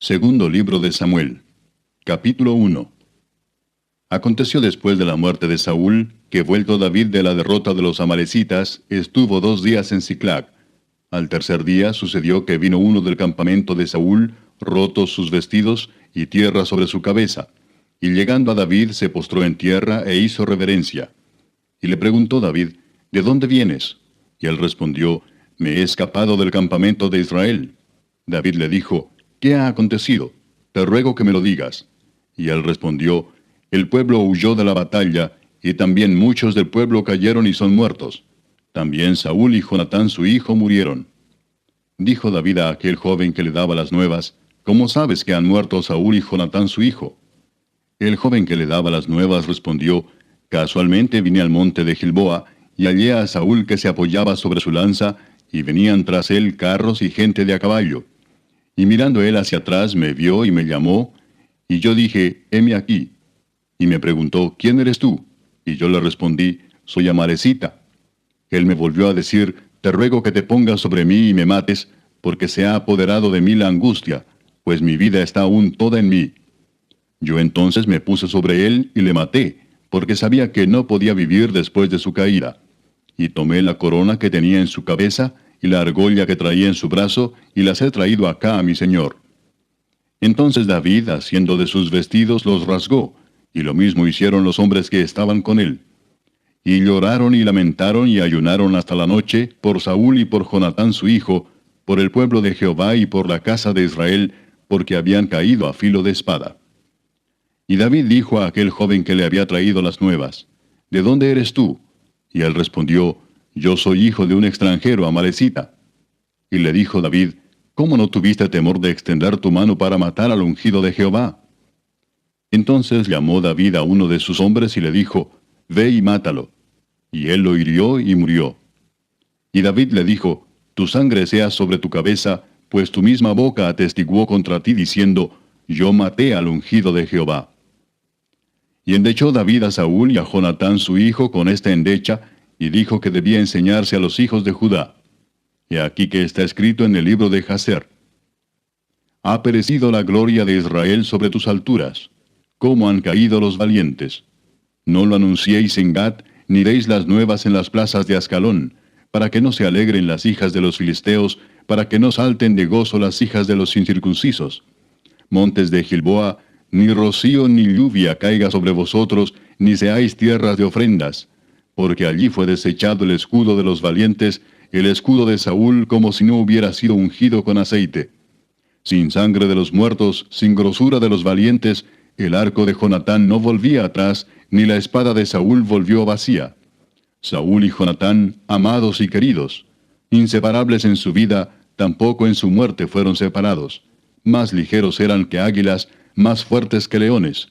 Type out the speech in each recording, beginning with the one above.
Segundo libro de Samuel, capítulo 1. Aconteció después de la muerte de Saúl, que vuelto David de la derrota de los amalecitas, estuvo 2 días en Siclag. Al tercer día sucedió que vino uno del campamento de Saúl, rotos sus vestidos y tierra sobre su cabeza. Y llegando a David se postró en tierra e hizo reverencia. Y le preguntó David, ¿de dónde vienes? Y él respondió, me he escapado del campamento de Israel. David le dijo, ¿qué ha acontecido? Te ruego que me lo digas. Y él respondió, el pueblo huyó de la batalla, y también muchos del pueblo cayeron y son muertos. También Saúl y Jonatán su hijo murieron. Dijo David a aquel joven que le daba las nuevas, ¿cómo sabes que han muerto Saúl y Jonatán su hijo? El joven que le daba las nuevas respondió, casualmente vine al monte de Gilboa, y hallé a Saúl que se apoyaba sobre su lanza, y venían tras él carros y gente de a caballo. Y mirando él hacia atrás me vio y me llamó, y yo dije, heme aquí. Y me preguntó, ¿quién eres tú? Y yo le respondí, soy amalecita. Él me volvió a decir, te ruego que te pongas sobre mí y me mates, porque se ha apoderado de mí la angustia, pues mi vida está aún toda en mí. Yo entonces me puse sobre él y le maté, porque sabía que no podía vivir después de su caída. Y tomé la corona que tenía en su cabeza, y la argolla que traía en su brazo, y las he traído acá a mi señor. Entonces David, haciendo de sus vestidos, los rasgó, y lo mismo hicieron los hombres que estaban con él. Y lloraron y lamentaron y ayunaron hasta la noche, por Saúl y por Jonatán su hijo, por el pueblo de Jehová y por la casa de Israel, porque habían caído a filo de espada. Y David dijo a aquel joven que le había traído las nuevas, ¿de dónde eres tú? Y él respondió, yo soy hijo de un extranjero amalecita. Y le dijo David, ¿cómo no tuviste temor de extender tu mano para matar al ungido de Jehová? Entonces llamó David a uno de sus hombres y le dijo, ve y mátalo. Y él lo hirió y murió. Y David le dijo, tu sangre sea sobre tu cabeza, pues tu misma boca atestiguó contra ti diciendo, yo maté al ungido de Jehová. Y endechó David a Saúl y a Jonatán su hijo con esta endecha, y dijo que debía enseñarse a los hijos de Judá. Y aquí que está escrito en el libro de Jaser. Ha perecido la gloria de Israel sobre tus alturas. ¿Cómo han caído los valientes? No lo anunciéis en Gat, ni deis las nuevas en las plazas de Ascalón, para que no se alegren las hijas de los filisteos, para que no salten de gozo las hijas de los incircuncisos. Montes de Gilboa, ni rocío ni lluvia caiga sobre vosotros, ni seáis tierras de ofrendas, porque allí fue desechado el escudo de los valientes, el escudo de Saúl como si no hubiera sido ungido con aceite. Sin sangre de los muertos, sin grosura de los valientes, el arco de Jonatán no volvía atrás, ni la espada de Saúl volvió vacía. Saúl y Jonatán, amados y queridos, inseparables en su vida, tampoco en su muerte fueron separados. Más ligeros eran que águilas, más fuertes que leones.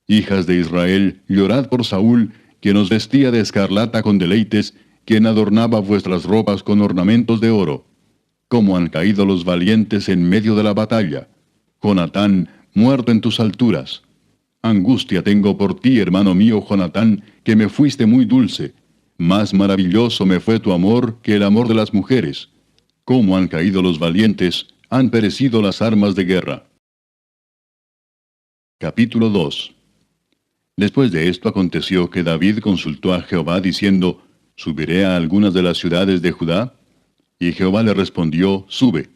Hijas de Israel, llorad por Saúl, quien os vestía de escarlata con deleites, quien adornaba vuestras ropas con ornamentos de oro. Cómo han caído los valientes en medio de la batalla. Jonatán, muerto en tus alturas. Angustia tengo por ti, hermano mío Jonatán, que me fuiste muy dulce. Más maravilloso me fue tu amor que el amor de las mujeres. Cómo han caído los valientes, han perecido las armas de guerra. Capítulo 2. Después de esto aconteció que David consultó a Jehová diciendo, ¿subiré a algunas de las ciudades de Judá? Y Jehová le respondió, sube.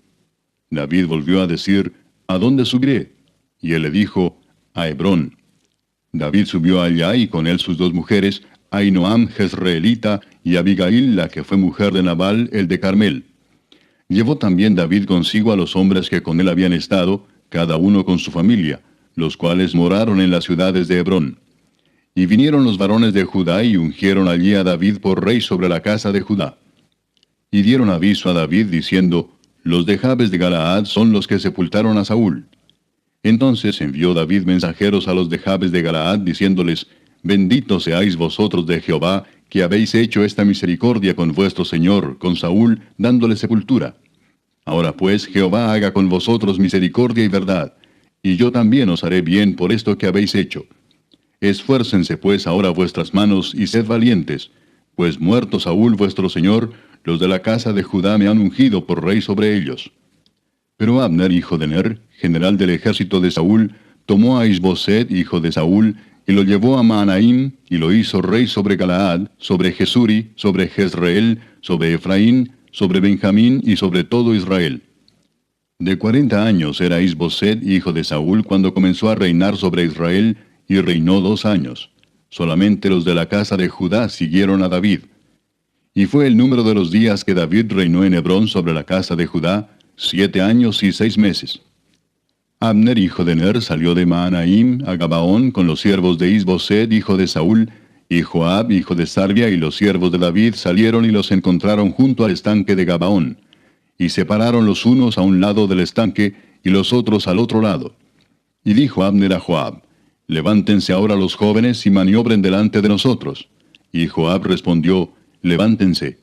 David volvió a decir, ¿a dónde subiré? Y él le dijo, a Hebrón. David subió allá y con él sus 2 mujeres, Ahinoam jezreelita y Abigail, la que fue mujer de Nabal, el de Carmel. Llevó también David consigo a los hombres que con él habían estado, cada uno con su familia, los cuales moraron en las ciudades de Hebrón. Y vinieron los varones de Judá y ungieron allí a David por rey sobre la casa de Judá. Y dieron aviso a David diciendo, los de Jabes de Galaad son los que sepultaron a Saúl. Entonces envió David mensajeros a los de Jabes de Galaad diciéndoles, benditos seáis vosotros de Jehová, que habéis hecho esta misericordia con vuestro señor, con Saúl, dándole sepultura. Ahora pues Jehová haga con vosotros misericordia y verdad, y yo también os haré bien por esto que habéis hecho. Esfuércense pues ahora vuestras manos y sed valientes, pues muerto Saúl vuestro señor, los de la casa de Judá me han ungido por rey sobre ellos. Pero Abner, hijo de Ner, general del ejército de Saúl, tomó a Isboset, hijo de Saúl, y lo llevó a Mahanaim, y lo hizo rey sobre Galaad, sobre Jesuri, sobre Jezreel, sobre Efraín, sobre Benjamín y sobre todo Israel. De 40 años era Isboset, hijo de Saúl, cuando comenzó a reinar sobre Israel, y reinó 2 años. Solamente los de la casa de Judá siguieron a David. Y fue el número de los días que David reinó en Hebrón sobre la casa de Judá, 7 años y 6 meses. Abner, hijo de Ner, salió de Mahanaim a Gabaón con los siervos de Isboset, hijo de Saúl, y Joab, hijo de Sarvia, y los siervos de David salieron y los encontraron junto al estanque de Gabaón. Y se pararon los unos a un lado del estanque, y los otros al otro lado. Y dijo Abner a Joab: Levántense ahora los jóvenes y maniobren delante de nosotros. Y Joab respondió: Levántense.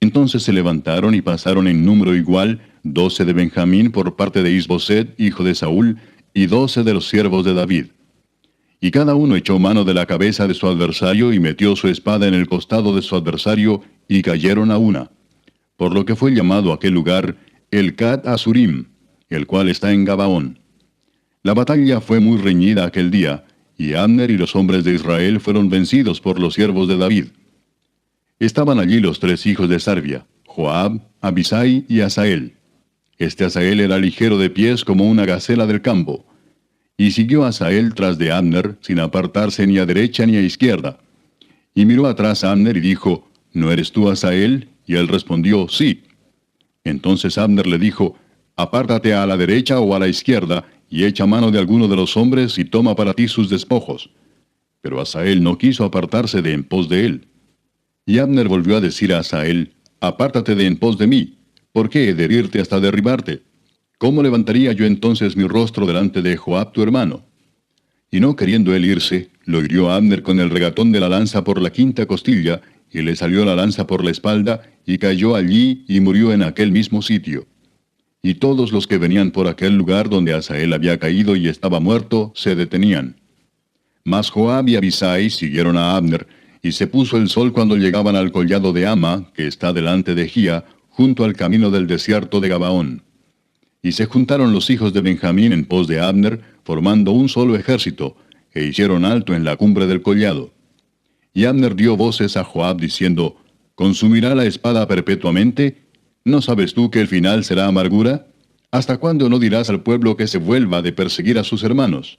Entonces se levantaron y pasaron en número igual 12 de Benjamín por parte de Isboset, hijo de Saúl, y 12 de los siervos de David. Y cada uno echó mano de la cabeza de su adversario y metió su espada en el costado de su adversario, y cayeron a una. Por lo que fue llamado aquel lugar el Cat Asurim, el cual está en Gabaón. La batalla fue muy reñida aquel día, y Abner y los hombres de Israel fueron vencidos por los siervos de David. Estaban allí los 3 hijos de Sarvia, Joab, Abisai y Asael. Este Asael era ligero de pies como una gacela del campo. Y siguió Asael tras de Abner, sin apartarse ni a derecha ni a izquierda. Y miró atrás a Abner y dijo: ¿No eres tú Asael? Y él respondió: Sí. Entonces Abner le dijo: Apártate a la derecha o a la izquierda, y echa mano de alguno de los hombres y toma para ti sus despojos. Pero Asael no quiso apartarse de en pos de él. Y Abner volvió a decir a Asael: Apártate de en pos de mí. ¿Por qué he de herirte hasta derribarte? ¿Cómo levantaría yo entonces mi rostro delante de Joab tu hermano? Y no queriendo él irse, lo hirió a Abner con el regatón de la lanza por la 5ª costilla, y le salió la lanza por la espalda, y cayó allí y murió en aquel mismo sitio. Y todos los que venían por aquel lugar donde Asael había caído y estaba muerto, se detenían. Mas Joab y Abisai siguieron a Abner, y se puso el sol cuando llegaban al collado de Ama, que está delante de Gía, junto al camino del desierto de Gabaón. Y se juntaron los hijos de Benjamín en pos de Abner, formando un solo ejército, e hicieron alto en la cumbre del collado. Y Abner dio voces a Joab diciendo: ¿Consumirá la espada perpetuamente? ¿No sabes tú que el final será amargura? ¿Hasta cuándo no dirás al pueblo que se vuelva de perseguir a sus hermanos?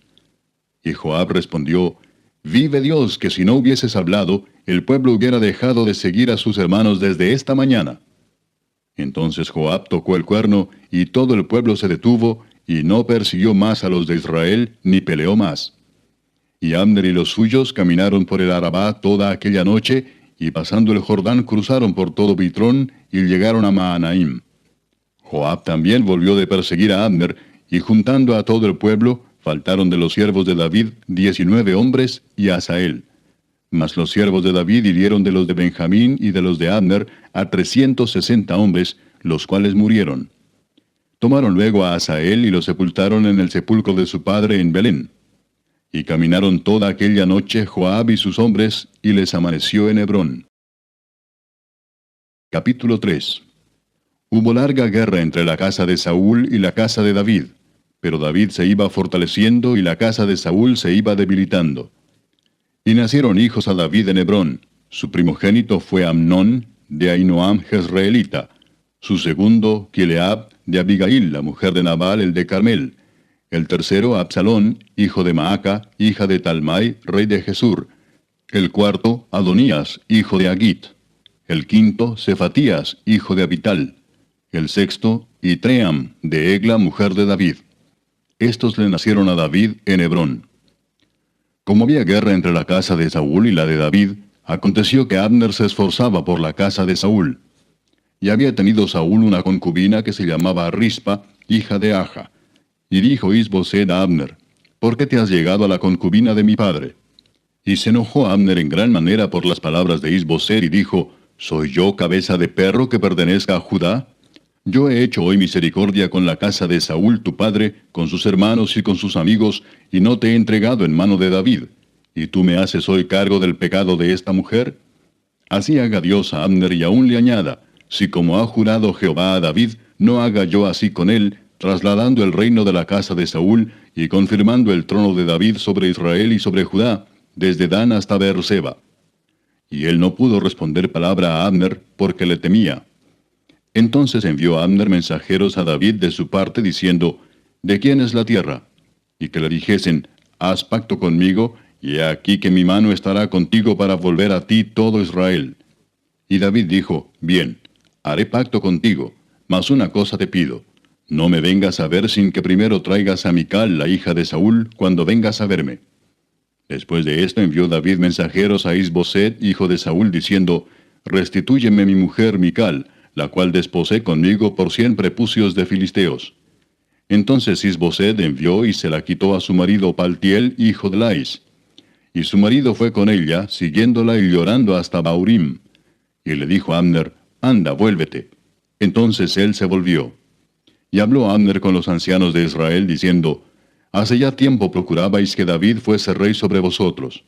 Y Joab respondió: Vive Dios, que si no hubieses hablado, el pueblo hubiera dejado de seguir a sus hermanos desde esta mañana. Entonces Joab tocó el cuerno, y todo el pueblo se detuvo, y no persiguió más a los de Israel, ni peleó más. Y Abner y los suyos caminaron por el Arabá toda aquella noche, y pasando el Jordán cruzaron por todo Bitrón, y llegaron a Mahanaim. Joab también volvió de perseguir a Abner, y juntando a todo el pueblo, faltaron de los siervos de David 19 hombres y Asael. Mas los siervos de David hirieron de los de Benjamín y de los de Abner a 360 hombres, los cuales murieron. Tomaron luego a Asael y lo sepultaron en el sepulcro de su padre en Belén. Y caminaron toda aquella noche Joab y sus hombres, y les amaneció en Hebrón. Capítulo 3. Hubo larga guerra entre la casa de Saúl y la casa de David, pero David se iba fortaleciendo y la casa de Saúl se iba debilitando. Y nacieron hijos a David en Hebrón. Su primogénito fue Amnón, de Ahinoam Jezreelita. Su segundo, Kileab, de Abigail, la mujer de Nabal, el de Carmel. El tercero, Absalón, hijo de Maaca, hija de Talmai, rey de Jesur. El cuarto, Adonías, hijo de Agit. El quinto, Cefatías, hijo de Abital. El sexto, Itream, de Egla, mujer de David. Estos le nacieron a David en Hebrón. Como había guerra entre la casa de Saúl y la de David, aconteció que Abner se esforzaba por la casa de Saúl. Y había tenido Saúl una concubina que se llamaba Rispa, hija de Aja. Y dijo Isboset a Abner: ¿Por qué te has llegado a la concubina de mi padre? Y se enojó Abner en gran manera por las palabras de Isboset y dijo: ¿Soy yo cabeza de perro que pertenezca a Judá? Yo he hecho hoy misericordia con la casa de Saúl tu padre, con sus hermanos y con sus amigos, y no te he entregado en mano de David. ¿Y tú me haces hoy cargo del pecado de esta mujer? Así haga Dios a Abner y aún le añada: si como ha jurado Jehová a David, no haga yo así con él, trasladando el reino de la casa de Saúl y confirmando el trono de David sobre Israel y sobre Judá, desde Dan hasta Beerseba. Y él no pudo responder palabra a Abner, porque le temía. Entonces envió Abner mensajeros a David de su parte, diciendo, ¿de quién es la tierra? Y que le dijesen, haz pacto conmigo, y he aquí que mi mano estará contigo para volver a ti todo Israel. Y David dijo, bien, haré pacto contigo, mas una cosa te pido, no me vengas a ver sin que primero traigas a Mical, la hija de Saúl, cuando vengas a verme. Después de esto envió David mensajeros a Is-Boset, hijo de Saúl, diciendo, restitúyeme mi mujer Mical, la cual desposé conmigo por 100 prepucios de filisteos. Entonces Is-Boset envió y se la quitó a su marido Paltiel, hijo de Lais. Y su marido fue con ella, siguiéndola y llorando hasta Baurim. Y le dijo a Abner, anda, vuélvete. Entonces él se volvió. Y habló Abner con los ancianos de Israel, diciendo, hace ya tiempo procurabais que David fuese rey sobre vosotros.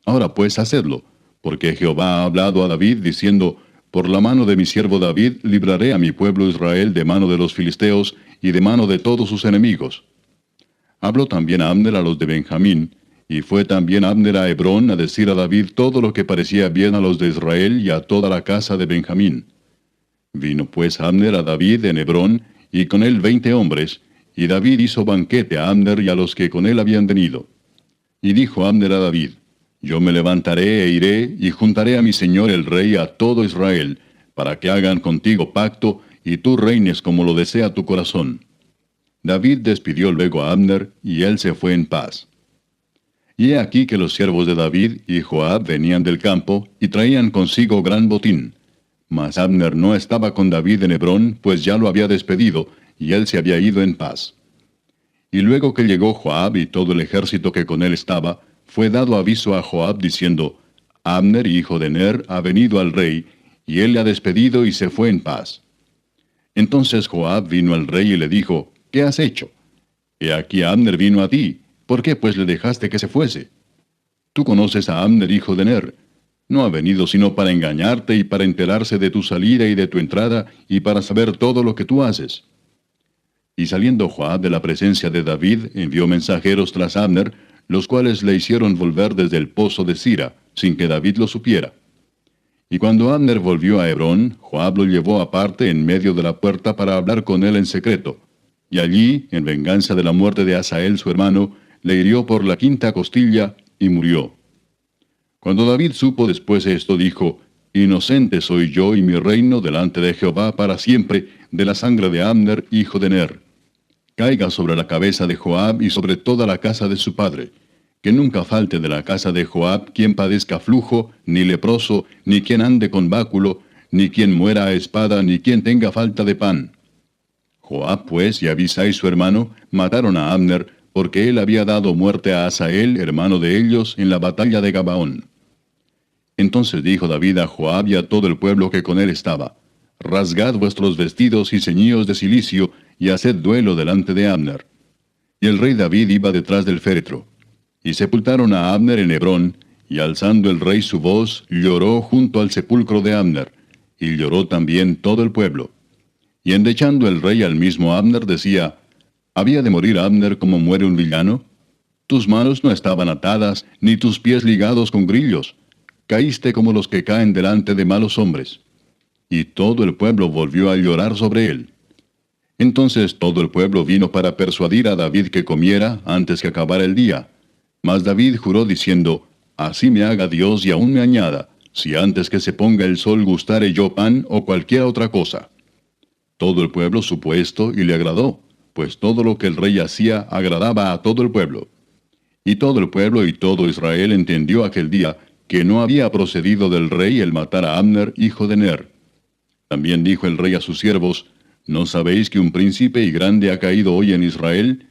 Ahora pues hacedlo, porque Jehová ha hablado a David, diciendo, por la mano de mi siervo David libraré a mi pueblo Israel de mano de los filisteos y de mano de todos sus enemigos. Habló también Abner a los de Benjamín, y fue también Abner a Hebrón a decir a David todo lo que parecía bien a los de Israel y a toda la casa de Benjamín. Vino pues Abner a David en Hebrón, y con él 20 hombres, y David hizo banquete a Abner y a los que con él habían venido. Y dijo Abner a David, yo me levantaré e iré, y juntaré a mi señor el rey a todo Israel, para que hagan contigo pacto, y tú reines como lo desea tu corazón. David despidió luego a Abner, y él se fue en paz. Y he aquí que los siervos de David y Joab venían del campo, y traían consigo gran botín. Mas Abner no estaba con David en Hebrón, pues ya lo había despedido, y él se había ido en paz. Y luego que llegó Joab y todo el ejército que con él estaba, fue dado aviso a Joab diciendo, Abner, hijo de Ner, ha venido al rey, y él le ha despedido y se fue en paz. Entonces Joab vino al rey y le dijo, ¿qué has hecho? He aquí Abner vino a ti, ¿por qué pues le dejaste que se fuese? Tú conoces a Abner, hijo de Ner. No ha venido sino para engañarte y para enterarse de tu salida y de tu entrada, y para saber todo lo que tú haces. Y saliendo Joab de la presencia de David, envió mensajeros tras Abner, los cuales le hicieron volver desde el pozo de Sira, sin que David lo supiera. Y cuando Abner volvió a Hebrón, Joab lo llevó aparte en medio de la puerta para hablar con él en secreto. Y allí, en venganza de la muerte de Asael su hermano, le hirió por la 5ª costilla y murió. Cuando David supo después esto, dijo, inocente soy yo y mi reino delante de Jehová para siempre de la sangre de Abner, hijo de Ner. Caiga sobre la cabeza de Joab y sobre toda la casa de su padre. Que nunca falte de la casa de Joab quien padezca flujo, ni leproso, ni quien ande con báculo, ni quien muera a espada, ni quien tenga falta de pan. Joab pues y Abisai su hermano mataron a Abner, porque él había dado muerte a Asael, hermano de ellos, en la batalla de Gabaón. Entonces dijo David a Joab y a todo el pueblo que con él estaba, rasgad vuestros vestidos y ceñíos de cilicio, y haced duelo delante de Abner. Y el rey David iba detrás del féretro. Y sepultaron a Abner en Hebrón, y alzando el rey su voz, lloró junto al sepulcro de Abner, y lloró también todo el pueblo. Y endechando el rey al mismo Abner, decía, ¿había de morir Abner como muere un villano? Tus manos no estaban atadas, ni tus pies ligados con grillos. Caíste como los que caen delante de malos hombres. Y todo el pueblo volvió a llorar sobre él. Entonces todo el pueblo vino para persuadir a David que comiera antes que acabara el día. Mas David juró diciendo, así me haga Dios y aún me añada, si antes que se ponga el sol gustare yo pan o cualquier otra cosa. Todo el pueblo supo esto y le agradó, pues todo lo que el rey hacía agradaba a todo el pueblo. Y todo el pueblo y todo Israel entendió aquel día que no había procedido del rey el matar a Abner, hijo de Ner. También dijo el rey a sus siervos, ¿no sabéis que un príncipe y grande ha caído hoy en Israel?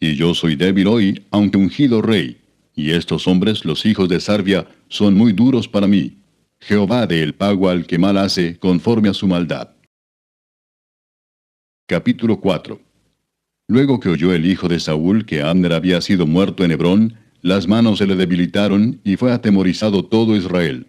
Y yo soy débil hoy, aunque ungido rey, y estos hombres, los hijos de Sarvia, son muy duros para mí. Jehová dé el pago al que mal hace, conforme a su maldad. Capítulo 4. Luego que oyó el hijo de Saúl que Abner había sido muerto en Hebrón, las manos se le debilitaron, y fue atemorizado todo Israel.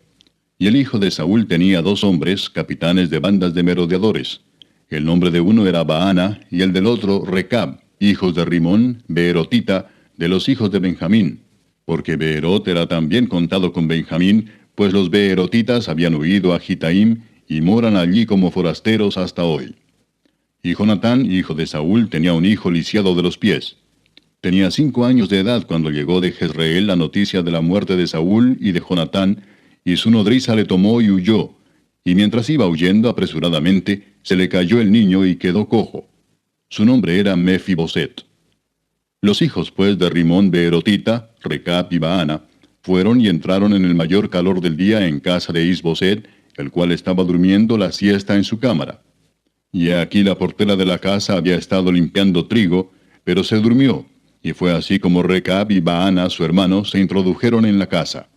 Y el hijo de Saúl tenía 2 hombres, capitanes de bandas de merodeadores. El nombre de uno era Baana, y el del otro Recab, hijos de Rimón, beerotita, de los hijos de Benjamín. Porque Beerot era también contado con Benjamín, pues los beerotitas habían huido a Gitaim, y moran allí como forasteros hasta hoy. Y Jonatán, hijo de Saúl, tenía un hijo lisiado de los pies. Tenía 5 años de edad cuando llegó de Jezreel la noticia de la muerte de Saúl y de Jonatán, y su nodriza le tomó y huyó. Y mientras iba huyendo apresuradamente, se le cayó el niño y quedó cojo. Su nombre era Mefiboset. Los hijos pues de Rimón beerotita, Recab y Baana, fueron y entraron en el mayor calor del día en casa de Isboset, el cual estaba durmiendo la siesta en su cámara. Y aquí la portera de la casa había estado limpiando trigo, pero se durmió, y fue así como Recab y Baana, su hermano, se introdujeron en la casa.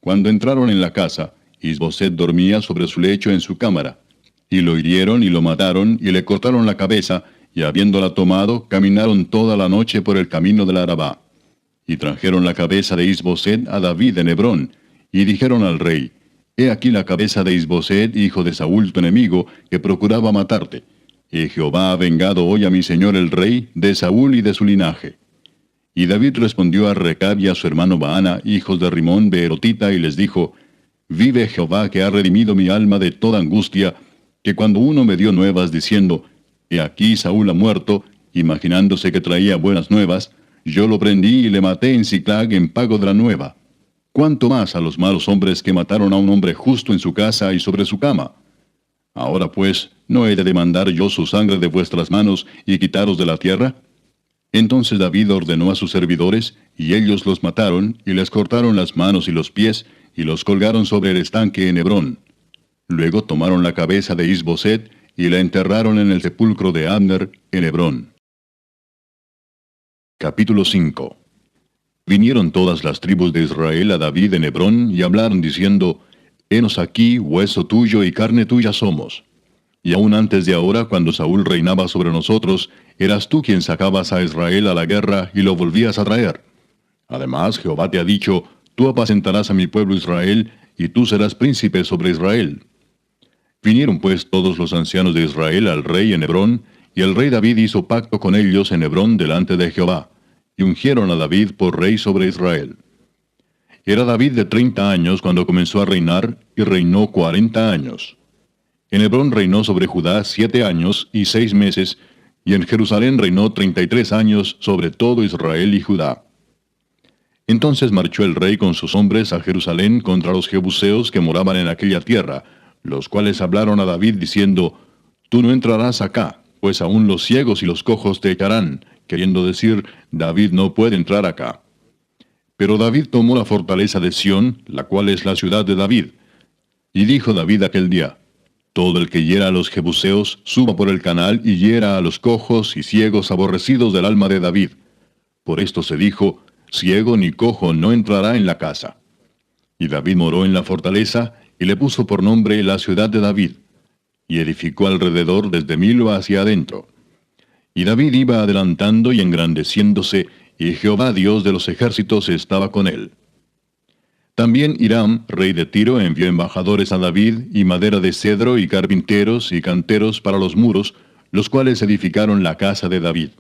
Cuando entraron en la casa, Isboset dormía sobre su lecho en su cámara, y lo hirieron y lo mataron, y le cortaron la cabeza, y habiéndola tomado, caminaron toda la noche por el camino del Arabá. Y trajeron la cabeza de Isboset a David en Hebrón, y dijeron al rey, He aquí la cabeza de Isboset, hijo de Saúl tu enemigo, que procuraba matarte. Y Jehová ha vengado hoy a mi señor el rey, de Saúl y de su linaje. Y David respondió a Recab y a su hermano Baana, hijos de Rimón beerotita, y les dijo, Vive Jehová que ha redimido mi alma de toda angustia, que cuando uno me dio nuevas diciendo, He aquí Saúl ha muerto, imaginándose que traía buenas nuevas, yo lo prendí y le maté en Siclag en pago de la nueva. ¿Cuánto más a los malos hombres que mataron a un hombre justo en su casa y sobre su cama? Ahora pues, ¿no he de demandar yo su sangre de vuestras manos y quitaros de la tierra? Entonces David ordenó a sus servidores, y ellos los mataron, y les cortaron las manos y los pies, y los colgaron sobre el estanque en Hebrón. Luego tomaron la cabeza de Isboset, y la enterraron en el sepulcro de Abner, en Hebrón. Capítulo 5. Vinieron todas las tribus de Israel a David en Hebrón, y hablaron diciendo, Henos aquí, hueso tuyo y carne tuya somos. Y aún antes de ahora, cuando Saúl reinaba sobre nosotros, eras tú quien sacabas a Israel a la guerra y lo volvías a traer. Además, Jehová te ha dicho, Tú apacentarás a mi pueblo Israel, y tú serás príncipe sobre Israel. Vinieron pues todos los ancianos de Israel al rey en Hebrón, y el rey David hizo pacto con ellos en Hebrón delante de Jehová, y ungieron a David por rey sobre Israel. Era David de 30 años cuando comenzó a reinar, y reinó 40 años. En Hebrón reinó sobre Judá 7 años y 6 meses, y en Jerusalén reinó 33 años sobre todo Israel y Judá. Entonces marchó el rey con sus hombres a Jerusalén contra los jebuseos que moraban en aquella tierra, los cuales hablaron a David diciendo, Tú no entrarás acá, pues aún los ciegos y los cojos te echarán, queriendo decir, David no puede entrar acá. Pero David tomó la fortaleza de Sión, la cual es la ciudad de David. Y dijo David aquel día, Todo el que hiera a los jebuseos, suba por el canal y hiera a los cojos y ciegos aborrecidos del alma de David. Por esto se dijo, ciego ni cojo no entrará en la casa. Y David moró en la fortaleza, y le puso por nombre la ciudad de David, y edificó alrededor desde Milo hacia adentro. Y David iba adelantando y engrandeciéndose, y Jehová Dios de los ejércitos estaba con él. También Hiram, rey de Tiro, envió embajadores a David, y madera de cedro, y carpinteros, y canteros para los muros, los cuales edificaron la casa de David.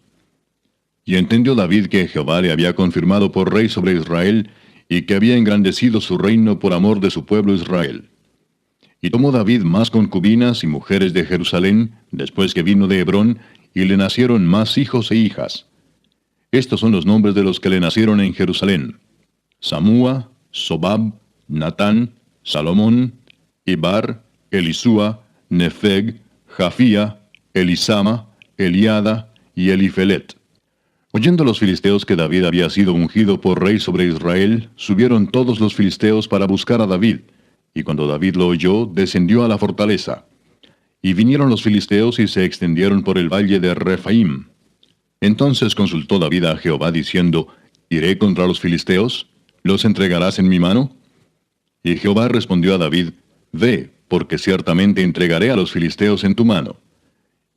Y entendió David que Jehová le había confirmado por rey sobre Israel, y que había engrandecido su reino por amor de su pueblo Israel. Y tomó David más concubinas y mujeres de Jerusalén, después que vino de Hebrón, y le nacieron más hijos e hijas. Estos son los nombres de los que le nacieron en Jerusalén: Samúa, Sobab, Natán, Salomón, Ibar, Elisúa, Nefeg, Jafía, Elisama, Eliada y Elifelet. Oyendo los filisteos que David había sido ungido por rey sobre Israel, subieron todos los filisteos para buscar a David, y cuando David lo oyó, descendió a la fortaleza. Y vinieron los filisteos y se extendieron por el valle de Refaim. Entonces consultó David a Jehová diciendo, ¿Iré contra los filisteos? ¿Los entregarás en mi mano? Y Jehová respondió a David, Ve, porque ciertamente entregaré a los filisteos en tu mano.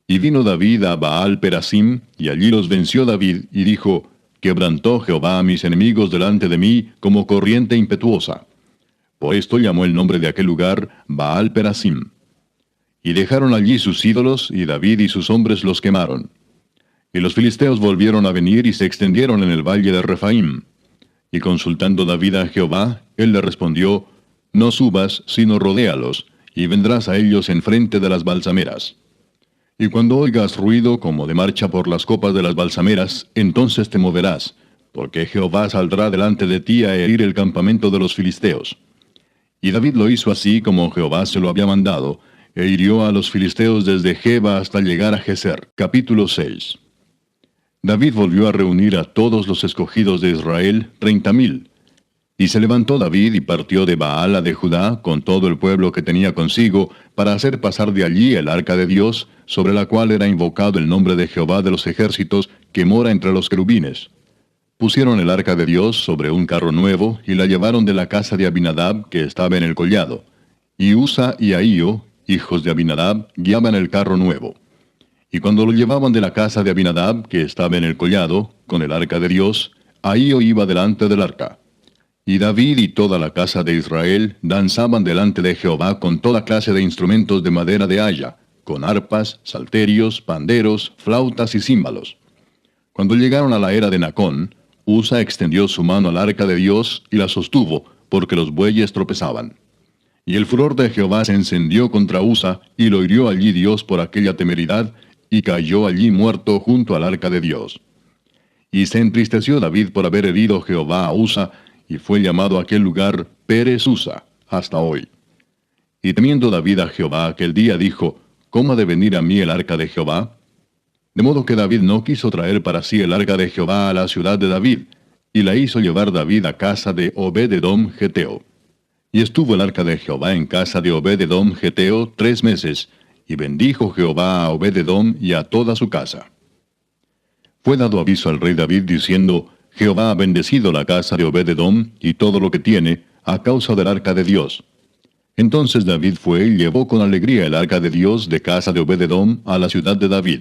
Y vino David a Baal Perasim, y allí los venció David, y dijo, Quebrantó Jehová a mis enemigos delante de mí como corriente impetuosa. Por esto llamó el nombre de aquel lugar Baal Perasim. Y dejaron allí sus ídolos, y David y sus hombres los quemaron. Y los filisteos volvieron a venir y se extendieron en el valle de Refaim. Y consultando David a Jehová, él le respondió, no subas, sino rodéalos, y vendrás a ellos enfrente de las balsameras. Y cuando oigas ruido como de marcha por las copas de las balsameras, entonces te moverás, porque Jehová saldrá delante de ti a herir el campamento de los filisteos. Y David lo hizo así como Jehová se lo había mandado, e hirió a los filisteos desde Geba hasta llegar a Geser. Capítulo 6. David volvió a reunir a todos los escogidos de Israel, 30,000. Y se levantó David y partió de Baala de Judá con todo el pueblo que tenía consigo, para hacer pasar de allí el arca de Dios, sobre la cual era invocado el nombre de Jehová de los ejércitos, que mora entre los querubines. Pusieron el arca de Dios sobre un carro nuevo, y la llevaron de la casa de Abinadab, que estaba en el collado. Y Usa y Ahío, hijos de Abinadab, guiaban el carro nuevo. Y cuando lo llevaban de la casa de Abinadab, que estaba en el collado, con el arca de Dios, Ahío iba delante del arca. Y David y toda la casa de Israel danzaban delante de Jehová con toda clase de instrumentos de madera de haya, con arpas, salterios, panderos, flautas y címbalos. Cuando llegaron a la era de Nacón, Usa extendió su mano al arca de Dios y la sostuvo, porque los bueyes tropezaban. Y el furor de Jehová se encendió contra Usa, y lo hirió allí Dios por aquella temeridad, y cayó allí muerto junto al arca de Dios. Y se entristeció David por haber herido Jehová a Usa, y fue llamado aquel lugar Pérez Usa, hasta hoy. Y temiendo David a Jehová aquel día dijo, ¿cómo ha de venir a mí el arca de Jehová? De modo que David no quiso traer para sí el arca de Jehová a la ciudad de David, y la hizo llevar David a casa de Obed-edom Geteo. Y estuvo el arca de Jehová en casa de Obed-edom Geteo 3 meses, y bendijo Jehová a Obed-edom y a toda su casa. Fue dado aviso al rey David diciendo, Jehová ha bendecido la casa de Obed-edom y todo lo que tiene, a causa del arca de Dios. Entonces David fue y llevó con alegría el arca de Dios de casa de Obed-edom a la ciudad de David.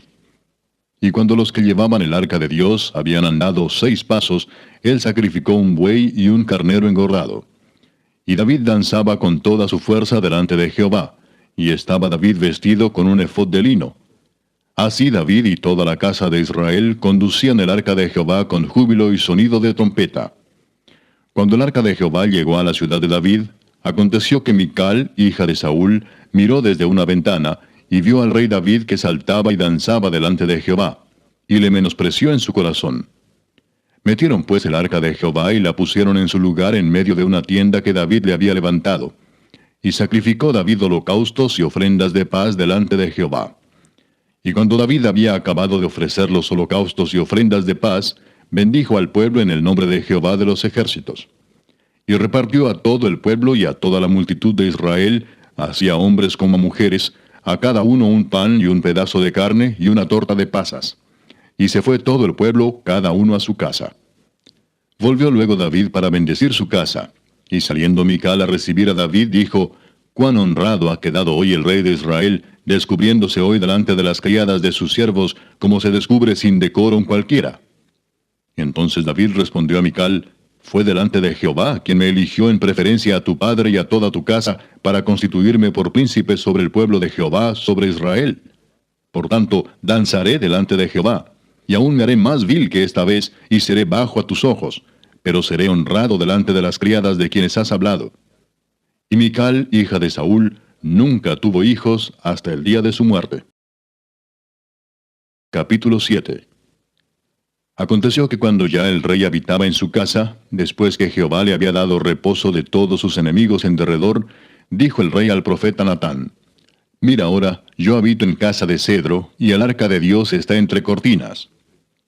Y cuando los que llevaban el arca de Dios habían andado 6 pasos, él sacrificó un buey y un carnero engordado. Y David danzaba con toda su fuerza delante de Jehová, y estaba David vestido con un efod de lino. Así David y toda la casa de Israel conducían el arca de Jehová con júbilo y sonido de trompeta. Cuando el arca de Jehová llegó a la ciudad de David, aconteció que Mical, hija de Saúl, miró desde una ventana, y vio al rey David que saltaba y danzaba delante de Jehová, y le menospreció en su corazón. Metieron pues el arca de Jehová y la pusieron en su lugar en medio de una tienda que David le había levantado. Y sacrificó David holocaustos y ofrendas de paz delante de Jehová. Y cuando David había acabado de ofrecer los holocaustos y ofrendas de paz, bendijo al pueblo en el nombre de Jehová de los ejércitos. Y repartió a todo el pueblo y a toda la multitud de Israel, así a hombres como a mujeres, a cada uno un pan y un pedazo de carne y una torta de pasas. Y se fue todo el pueblo, cada uno a su casa. Volvió luego David para bendecir su casa, y saliendo Mical a recibir a David, dijo, «Cuán honrado ha quedado hoy el rey de Israel, descubriéndose hoy delante de las criadas de sus siervos, como se descubre sin decoro cualquiera». Entonces David respondió a Mical, «Fue delante de Jehová quien me eligió en preferencia a tu padre y a toda tu casa, para constituirme por príncipe sobre el pueblo de Jehová, sobre Israel. Por tanto, danzaré delante de Jehová, y aún me haré más vil que esta vez, y seré bajo a tus ojos, pero seré honrado delante de las criadas de quienes has hablado». Y Mical, hija de Saúl, nunca tuvo hijos hasta el día de su muerte. Capítulo 7. Aconteció que cuando ya el rey habitaba en su casa, después que Jehová le había dado reposo de todos sus enemigos en derredor, dijo el rey al profeta Natán, «Mira ahora, yo habito en casa de cedro, y el arca de Dios está entre cortinas».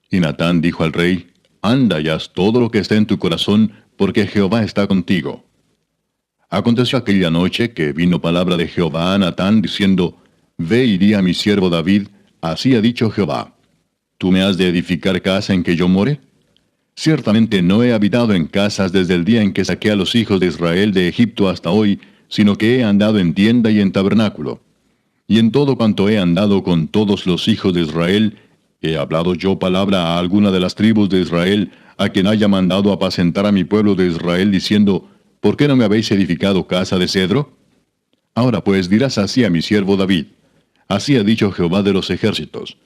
Y Natán dijo al rey, «Anda y haz todo lo que esté en tu corazón, porque Jehová está contigo». Aconteció aquella noche que vino palabra de Jehová a Natán, diciendo, «Ve y di a mi siervo David, así ha dicho Jehová, ¿tú me has de edificar casa en que yo more? Ciertamente no he habitado en casas desde el día en que saqué a los hijos de Israel de Egipto hasta hoy, sino que he andado en tienda y en tabernáculo. Y en todo cuanto he andado con todos los hijos de Israel, ¿he hablado yo palabra a alguna de las tribus de Israel, a quien haya mandado apacentar a mi pueblo de Israel, diciendo, ¿por qué no me habéis edificado casa de cedro? Ahora pues dirás así a mi siervo David, Así ha dicho Jehová de los ejércitos.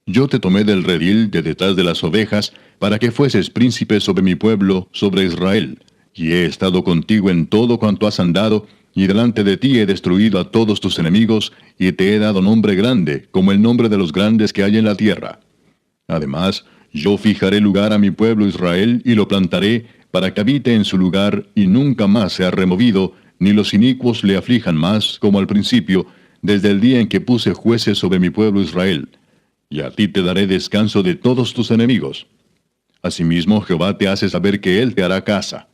Yo te tomé del redil de detrás de las ovejas, para que fueses príncipe sobre mi pueblo, sobre Israel. Y he estado contigo en todo cuanto has andado, y delante de ti he destruido a todos tus enemigos, y te he dado nombre grande, como el nombre de los grandes que hay en la tierra. Además, yo fijaré lugar a mi pueblo Israel, y lo plantaré, para que habite en su lugar, y nunca más sea removido, ni los inicuos le aflijan más, como al principio, desde el día en que puse jueces sobre mi pueblo Israel. Y a ti te daré descanso de todos tus enemigos. Asimismo, Jehová te hace saber que Él te hará casa.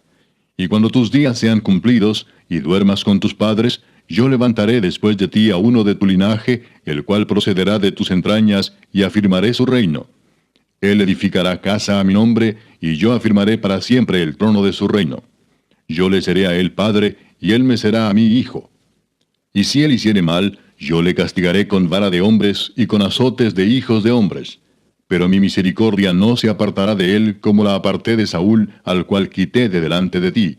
Y cuando tus días sean cumplidos, y duermas con tus padres, yo levantaré después de ti a uno de tu linaje, el cual procederá de tus entrañas, y afirmaré su reino. Él edificará casa a mi nombre, y yo afirmaré para siempre el trono de su reino. Yo le seré a él padre, y él me será a mí hijo. Y si él hiciere mal, yo le castigaré con vara de hombres, y con azotes de hijos de hombres. Pero mi misericordia no se apartará de él, como la aparté de Saúl, al cual quité de delante de ti.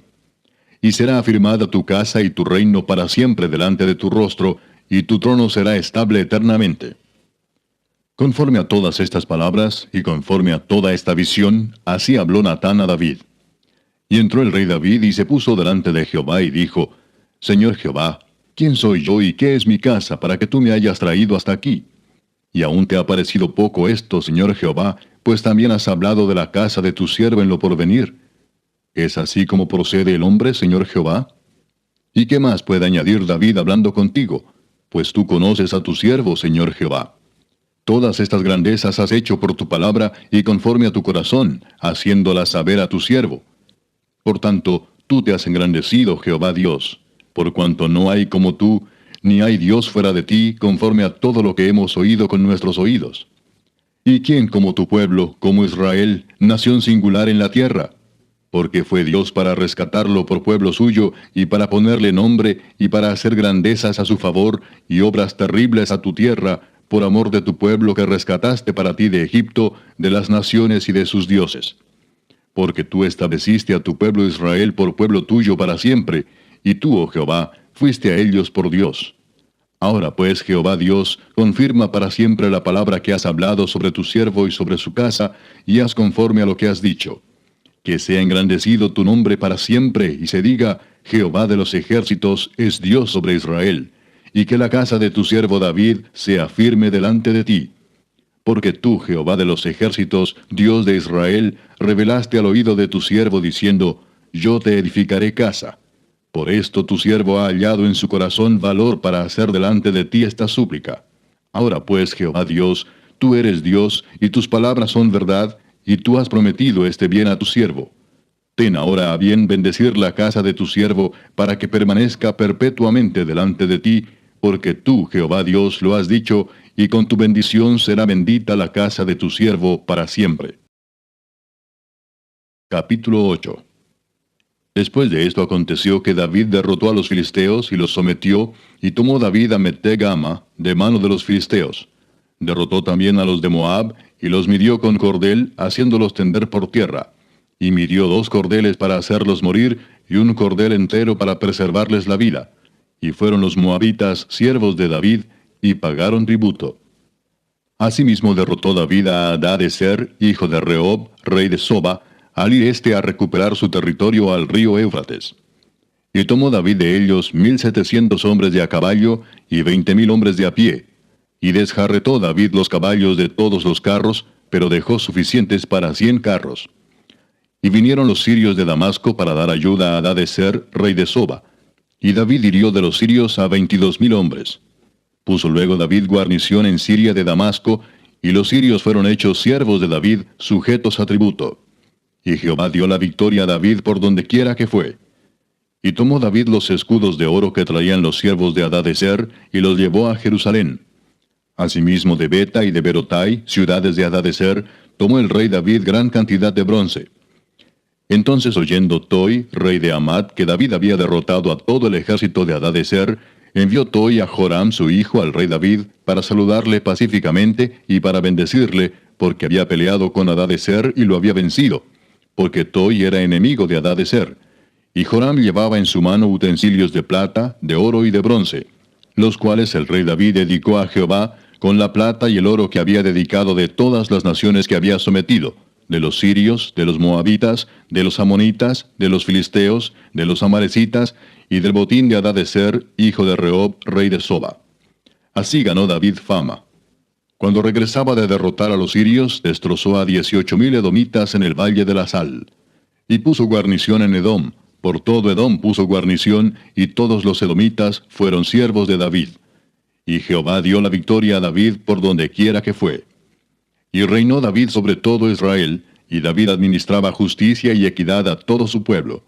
Y será afirmada tu casa y tu reino para siempre delante de tu rostro, y tu trono será estable eternamente. Conforme a todas estas palabras, y conforme a toda esta visión, así habló Natán a David. Y entró el rey David, y se puso delante de Jehová, y dijo, Señor Jehová, ¿quién soy yo, y qué es mi casa, para que tú me hayas traído hasta aquí? Y aún te ha parecido poco esto, Señor Jehová, pues también has hablado de la casa de tu siervo en lo porvenir. ¿Es así como procede el hombre, Señor Jehová? ¿Y qué más puede añadir David hablando contigo? Pues tú conoces a tu siervo, Señor Jehová. Todas estas grandezas has hecho por tu palabra y conforme a tu corazón, haciéndolas saber a tu siervo. Por tanto, tú te has engrandecido, Jehová Dios, por cuanto no hay como tú, ni hay Dios fuera de ti, conforme a todo lo que hemos oído con nuestros oídos. ¿Y quién como tu pueblo, como Israel, nación singular en la tierra? Porque fue Dios para rescatarlo por pueblo suyo, y para ponerle nombre, y para hacer grandezas a su favor, y obras terribles a tu tierra, por amor de tu pueblo que rescataste para ti de Egipto, de las naciones y de sus dioses. Porque tú estableciste a tu pueblo Israel por pueblo tuyo para siempre, y tú, oh Jehová, fuiste a ellos por Dios. Ahora pues, Jehová Dios, confirma para siempre la palabra que has hablado sobre tu siervo y sobre su casa, y haz conforme a lo que has dicho. Que sea engrandecido tu nombre para siempre, y se diga, Jehová de los ejércitos es Dios sobre Israel, y que la casa de tu siervo David sea firme delante de ti. Porque tú, Jehová de los ejércitos, Dios de Israel, revelaste al oído de tu siervo diciendo, Yo te edificaré casa. Por esto tu siervo ha hallado en su corazón valor para hacer delante de ti esta súplica. Ahora pues, Jehová Dios, tú eres Dios, y tus palabras son verdad, y tú has prometido este bien a tu siervo. Ten ahora a bien bendecir la casa de tu siervo, para que permanezca perpetuamente delante de ti, porque tú, Jehová Dios, lo has dicho, y con tu bendición será bendita la casa de tu siervo para siempre. Capítulo 8. Después de esto aconteció que David derrotó a los filisteos y los sometió, y tomó David a Met-Gama de mano de los filisteos. Derrotó también a los de Moab, y los midió con cordel, haciéndolos tender por tierra. Y midió 2 cordeles para hacerlos morir, y un cordel entero para preservarles la vida. Y fueron los moabitas siervos de David, y pagaron tributo. Asimismo derrotó David a Hadadezer, hijo de Rehob, rey de Soba, al ir a recuperar su territorio al río Éufrates. Y tomó David de ellos 1,700 hombres de a caballo, y 20,000 hombres de a pie. Y desjarretó David los caballos de todos los carros, pero dejó suficientes para 100 carros. Y vinieron los sirios de Damasco para dar ayuda a Hadadezer, rey de Soba. Y David hirió de los sirios a 22,000 hombres. Puso luego David guarnición en Siria de Damasco, y los sirios fueron hechos siervos de David, sujetos a tributo. Y Jehová dio la victoria a David por donde quiera que fue. Y tomó David los escudos de oro que traían los siervos de Hadadezer, y los llevó a Jerusalén. Asimismo de Beta y de Berotai, ciudades de Hadadezer, tomó el rey David gran cantidad de bronce. Entonces oyendo Toi, rey de Hamat, que David había derrotado a todo el ejército de Hadadezer, envió Toi a Joram su hijo al rey David, para saludarle pacíficamente y para bendecirle, porque había peleado con Hadadezer y lo había vencido, porque Toi era enemigo de Hadadezer. Y Joram llevaba en su mano utensilios de plata, de oro y de bronce. los cuales el rey David dedicó a Jehová con la plata y el oro que había dedicado de todas las naciones que había sometido, de los sirios, de los moabitas, de los amonitas, de los filisteos, de los amalecitas, y del botín de Hadadezer, hijo de Rehob, rey de Soba. Así ganó David fama. Cuando regresaba de derrotar a los sirios, destrozó a 18,000 edomitas en el valle de la Sal. Y puso guarnición en Edom, por todo Edom puso guarnición, y todos los edomitas fueron siervos de David. Y Jehová dio la victoria a David por donde quiera que fue. Y reinó David sobre todo Israel, y David administraba justicia y equidad a todo su pueblo.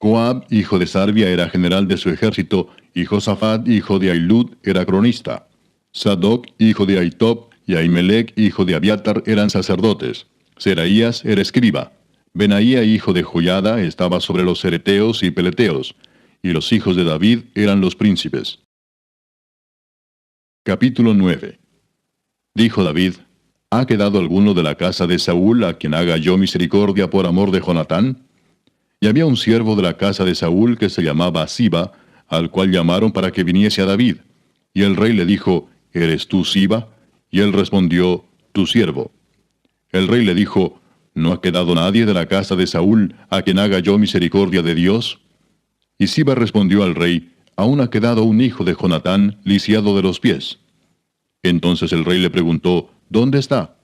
Joab, hijo de Sarvia, era general de su ejército, y Josafat, hijo de Ahilud, era cronista. Sadoc, hijo de Ahitob, y Ahimelech, hijo de Abiatar, eran sacerdotes. Seraías era escriba. Benaía, hijo de Joiada, estaba sobre los cereteos y peleteos, y los hijos de David eran los príncipes. Capítulo 9. Dijo David: ¿Ha quedado alguno de la casa de Saúl a quien haga yo misericordia por amor de Jonatán? Y había un siervo de la casa de Saúl que se llamaba Siba, al cual llamaron para que viniese a David. Y el rey le dijo: ¿Eres tú Siba? Y él respondió: Tu siervo. El rey le dijo: ¿No ha quedado nadie de la casa de Saúl a quien haga yo misericordia de Dios? Y Siba respondió al rey: Aún ha quedado un hijo de Jonatán, lisiado de los pies. Entonces el rey le preguntó: ¿Dónde está?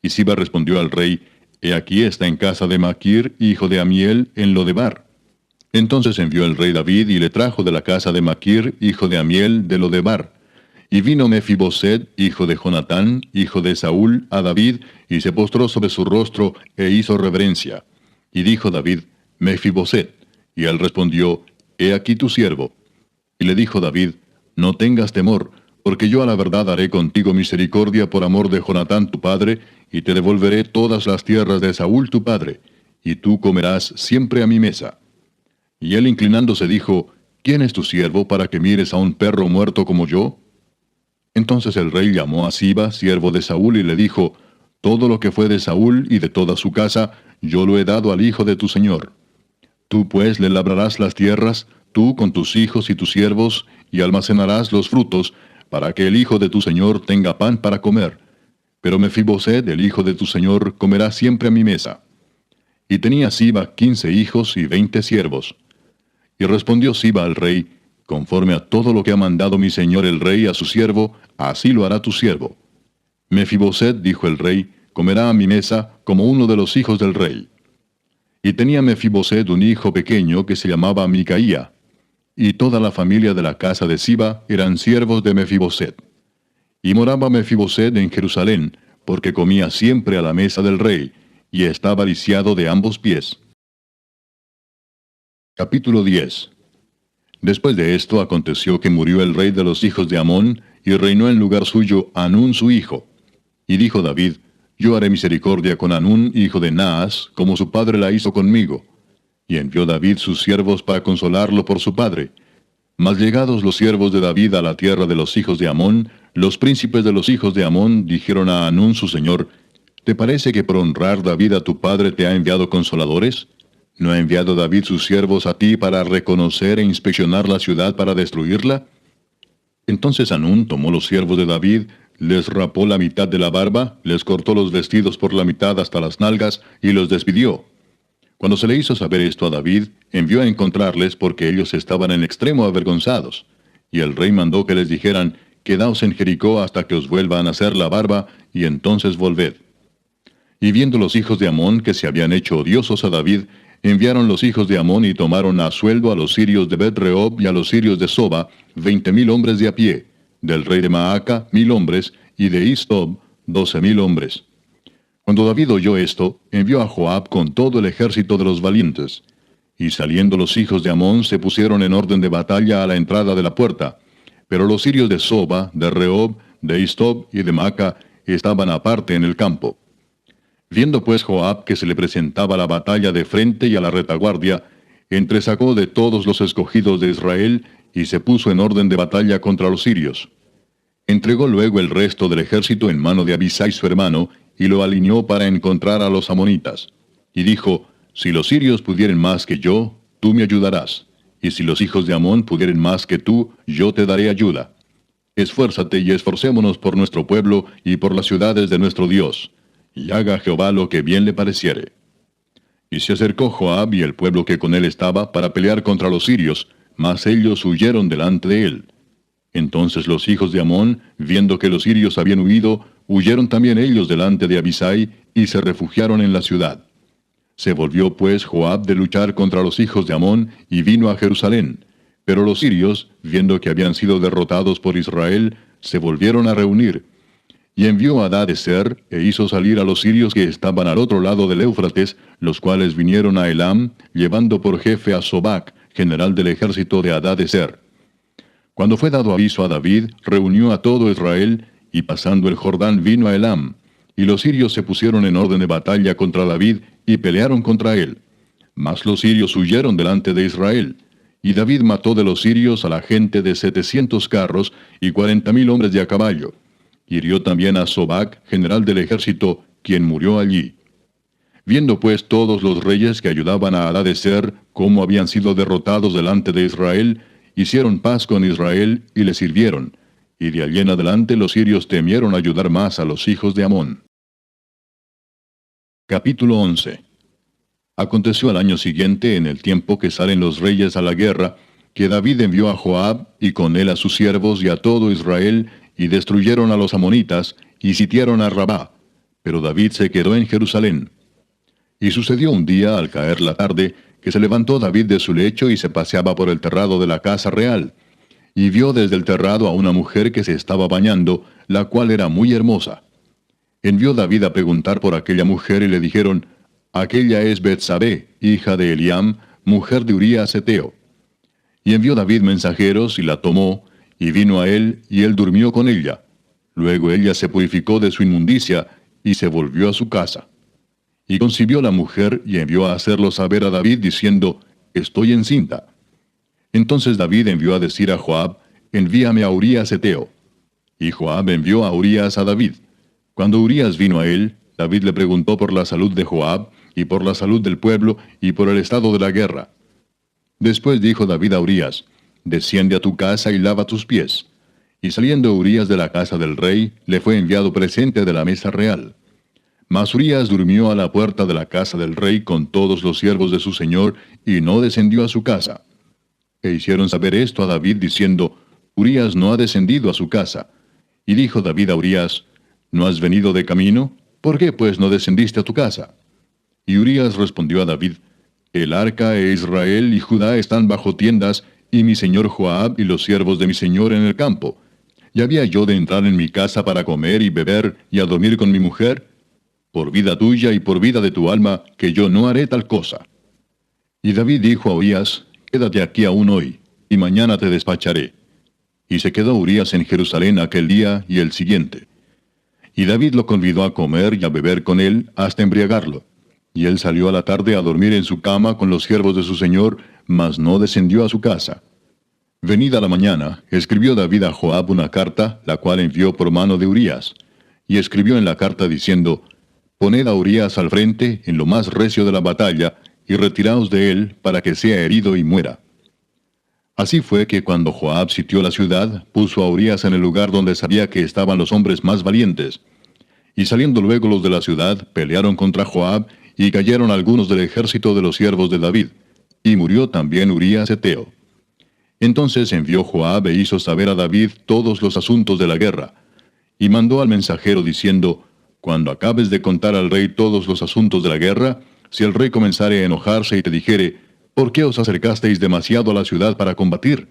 Y Siba respondió al rey: He aquí está en casa de Maquir, hijo de Amiel, en Lodebar. Entonces envió el rey David y le trajo de la casa de Maquir, hijo de Amiel, de Lodebar. Y vino Mefiboset, hijo de Jonatán, hijo de Saúl, a David, y se postró sobre su rostro, e hizo reverencia. Y dijo David: Mefiboset. Y él respondió: He aquí tu siervo. Y le dijo David: No tengas temor, porque yo a la verdad haré contigo misericordia por amor de Jonatán tu padre, y te devolveré todas las tierras de Saúl tu padre, y tú comerás siempre a mi mesa. Y él inclinándose dijo: ¿Quién es tu siervo para que mires a un perro muerto como yo? Entonces el rey llamó a Siba, siervo de Saúl, y le dijo: Todo lo que fue de Saúl y de toda su casa, yo lo he dado al hijo de tu señor. Tú pues le labrarás las tierras, tú con tus hijos y tus siervos, y almacenarás los frutos, para que el hijo de tu señor tenga pan para comer. Pero Mefiboset, el hijo de tu señor, comerá siempre a mi mesa. Y tenía Siba 15 hijos y 20 siervos. Y respondió Siba al rey: Conforme a todo lo que ha mandado mi señor el rey a su siervo, así lo hará tu siervo. Mefiboset, dijo el rey, comerá a mi mesa como uno de los hijos del rey. Y tenía Mefiboset un hijo pequeño que se llamaba Micaía. Y toda la familia de la casa de Siba eran siervos de Mefiboset. Y moraba Mefiboset en Jerusalén, porque comía siempre a la mesa del rey, y estaba lisiado de ambos pies. Capítulo 10. Después de esto aconteció que murió el rey de los hijos de Amón, y reinó en lugar suyo Hanún su hijo. Y dijo David: Yo haré misericordia con Hanún, hijo de Naas, como su padre la hizo conmigo. Y envió David sus siervos para consolarlo por su padre. Mas llegados los siervos de David a la tierra de los hijos de Amón, los príncipes de los hijos de Amón dijeron a Hanún su señor: ¿Te parece que por honrar David a tu padre te ha enviado consoladores? ¿No ha enviado David sus siervos a ti para reconocer e inspeccionar la ciudad para destruirla? Entonces Hanún tomó los siervos de David, les rapó la mitad de la barba, les cortó los vestidos por la mitad hasta las nalgas, y los despidió. Cuando se le hizo saber esto a David, envió a encontrarles porque ellos estaban en extremo avergonzados. Y el rey mandó que les dijeran: Quedaos en Jericó hasta que os vuelvan a hacer la barba, y entonces volved. Y viendo los hijos de Amón que se habían hecho odiosos a David, enviaron los hijos de Amón y tomaron a sueldo a los sirios de Bet-Rehob y a los sirios de Soba, 20,000 hombres de a pie, del rey de Maaca 1,000 hombres, y de Istob 12,000 hombres. Cuando David oyó esto, envió a Joab con todo el ejército de los valientes. Y saliendo los hijos de Amón se pusieron en orden de batalla a la entrada de la puerta. Pero los sirios de Soba, de Rehob, de Istob y de Maaca estaban aparte en el campo. Viendo pues Joab que se le presentaba la batalla de frente y a la retaguardia, entresacó de todos los escogidos de Israel y se puso en orden de batalla contra los sirios. Entregó luego el resto del ejército en mano de Abisai su hermano, y lo alineó para encontrar a los amonitas. Y dijo: Si los sirios pudieren más que yo, tú me ayudarás. y si los hijos de Amón pudieren más que tú, yo te daré ayuda. Esfuérzate y esforcémonos por nuestro pueblo y por las ciudades de nuestro Dios, y haga Jehová lo que bien le pareciere. Y se acercó Joab y el pueblo que con él estaba para pelear contra los sirios, mas ellos huyeron delante de él. Entonces los hijos de Amón, viendo que los sirios habían huido, huyeron también ellos delante de Abisai, y se refugiaron en la ciudad. Se volvió pues Joab de luchar contra los hijos de Amón, y vino a Jerusalén. Pero los sirios, viendo que habían sido derrotados por Israel, se volvieron a reunir. Y envió a Hadadezer, e hizo salir a los sirios que estaban al otro lado del Éufrates, los cuales vinieron a Elam, llevando por jefe a Sobac, general del ejército de Hadadezer. Cuando fue dado aviso a David, reunió a todo Israel, y pasando el Jordán vino a Elam. Y los sirios se pusieron en orden de batalla contra David, y pelearon contra él. Mas los sirios huyeron delante de Israel. Y David mató de los sirios a la gente de 700 carros, y 40,000 hombres de a caballo. Hirió también a Sobac, general del ejército, quien murió allí. Viendo pues todos los reyes que ayudaban a Hadadezer cómo habían sido derrotados delante de Israel, hicieron paz con Israel y le sirvieron, y de allí en adelante los sirios temieron ayudar más a los hijos de Amón. Capítulo 11. Aconteció al año siguiente, en el tiempo que salen los reyes a la guerra, que David envió a Joab, y con él a sus siervos y a todo Israel, y destruyeron a los amonitas, y sitiaron a Rabá. Pero David se quedó en Jerusalén. Y sucedió un día, al caer la tarde, que se levantó David de su lecho y se paseaba por el terrado de la casa real. Y vio desde el terrado a una mujer que se estaba bañando, la cual era muy hermosa. Envió David a preguntar por aquella mujer, y le dijeron: aquella es Betsabé, hija de Eliam, mujer de Urías Heteo. Y envió David mensajeros, y la tomó, y vino a él, y él durmió con ella. Luego ella se purificó de su inmundicia, y se volvió a su casa. Y concibió la mujer, y envió a hacerlo saber a David, diciendo: estoy encinta. Entonces David envió a decir a Joab: envíame a Urías Heteo. Y Joab envió a Urías a David. Cuando Urías vino a él, David le preguntó por la salud de Joab, y por la salud del pueblo, y por el estado de la guerra. Después dijo David a Urías: desciende a tu casa y lava tus pies. Y saliendo Urías de la casa del rey, le fue enviado presente de la mesa real. Mas Urías durmió a la puerta de la casa del rey con todos los siervos de su señor, y no descendió a su casa. E hicieron saber esto a David, diciendo: Urías no ha descendido a su casa. Y dijo David a Urías: ¿no has venido de camino? ¿Por qué pues no descendiste a tu casa? Y Urías respondió a David: el arca e Israel y Judá están bajo tiendas, y mi señor Joab y los siervos de mi señor en el campo. ¿Y había yo de entrar en mi casa para comer y beber y a dormir con mi mujer? Por vida tuya y por vida de tu alma, que yo no haré tal cosa. Y David dijo a Urías: quédate aquí aún hoy, y mañana te despacharé. Y se quedó Urías en Jerusalén aquel día y el siguiente. Y David lo convidó a comer y a beber con él hasta embriagarlo. Y él salió a la tarde a dormir en su cama con los siervos de su señor, mas no descendió a su casa. Venida la mañana, escribió David a Joab una carta, la cual envió por mano de Urías. Y escribió en la carta diciendo: poned a Urías al frente en lo más recio de la batalla, y retiraos de él para que sea herido y muera. Así fue que cuando Joab sitió la ciudad, puso a Urías en el lugar donde sabía que estaban los hombres más valientes. Y saliendo luego los de la ciudad, pelearon contra Joab, y cayeron algunos del ejército de los siervos de David. Y murió también Urías Heteo. Entonces envió Joab e hizo saber a David todos los asuntos de la guerra. Y mandó al mensajero diciendo: cuando acabes de contar al rey todos los asuntos de la guerra, si el rey comenzare a enojarse y te dijere: ¿por qué os acercasteis demasiado a la ciudad para combatir?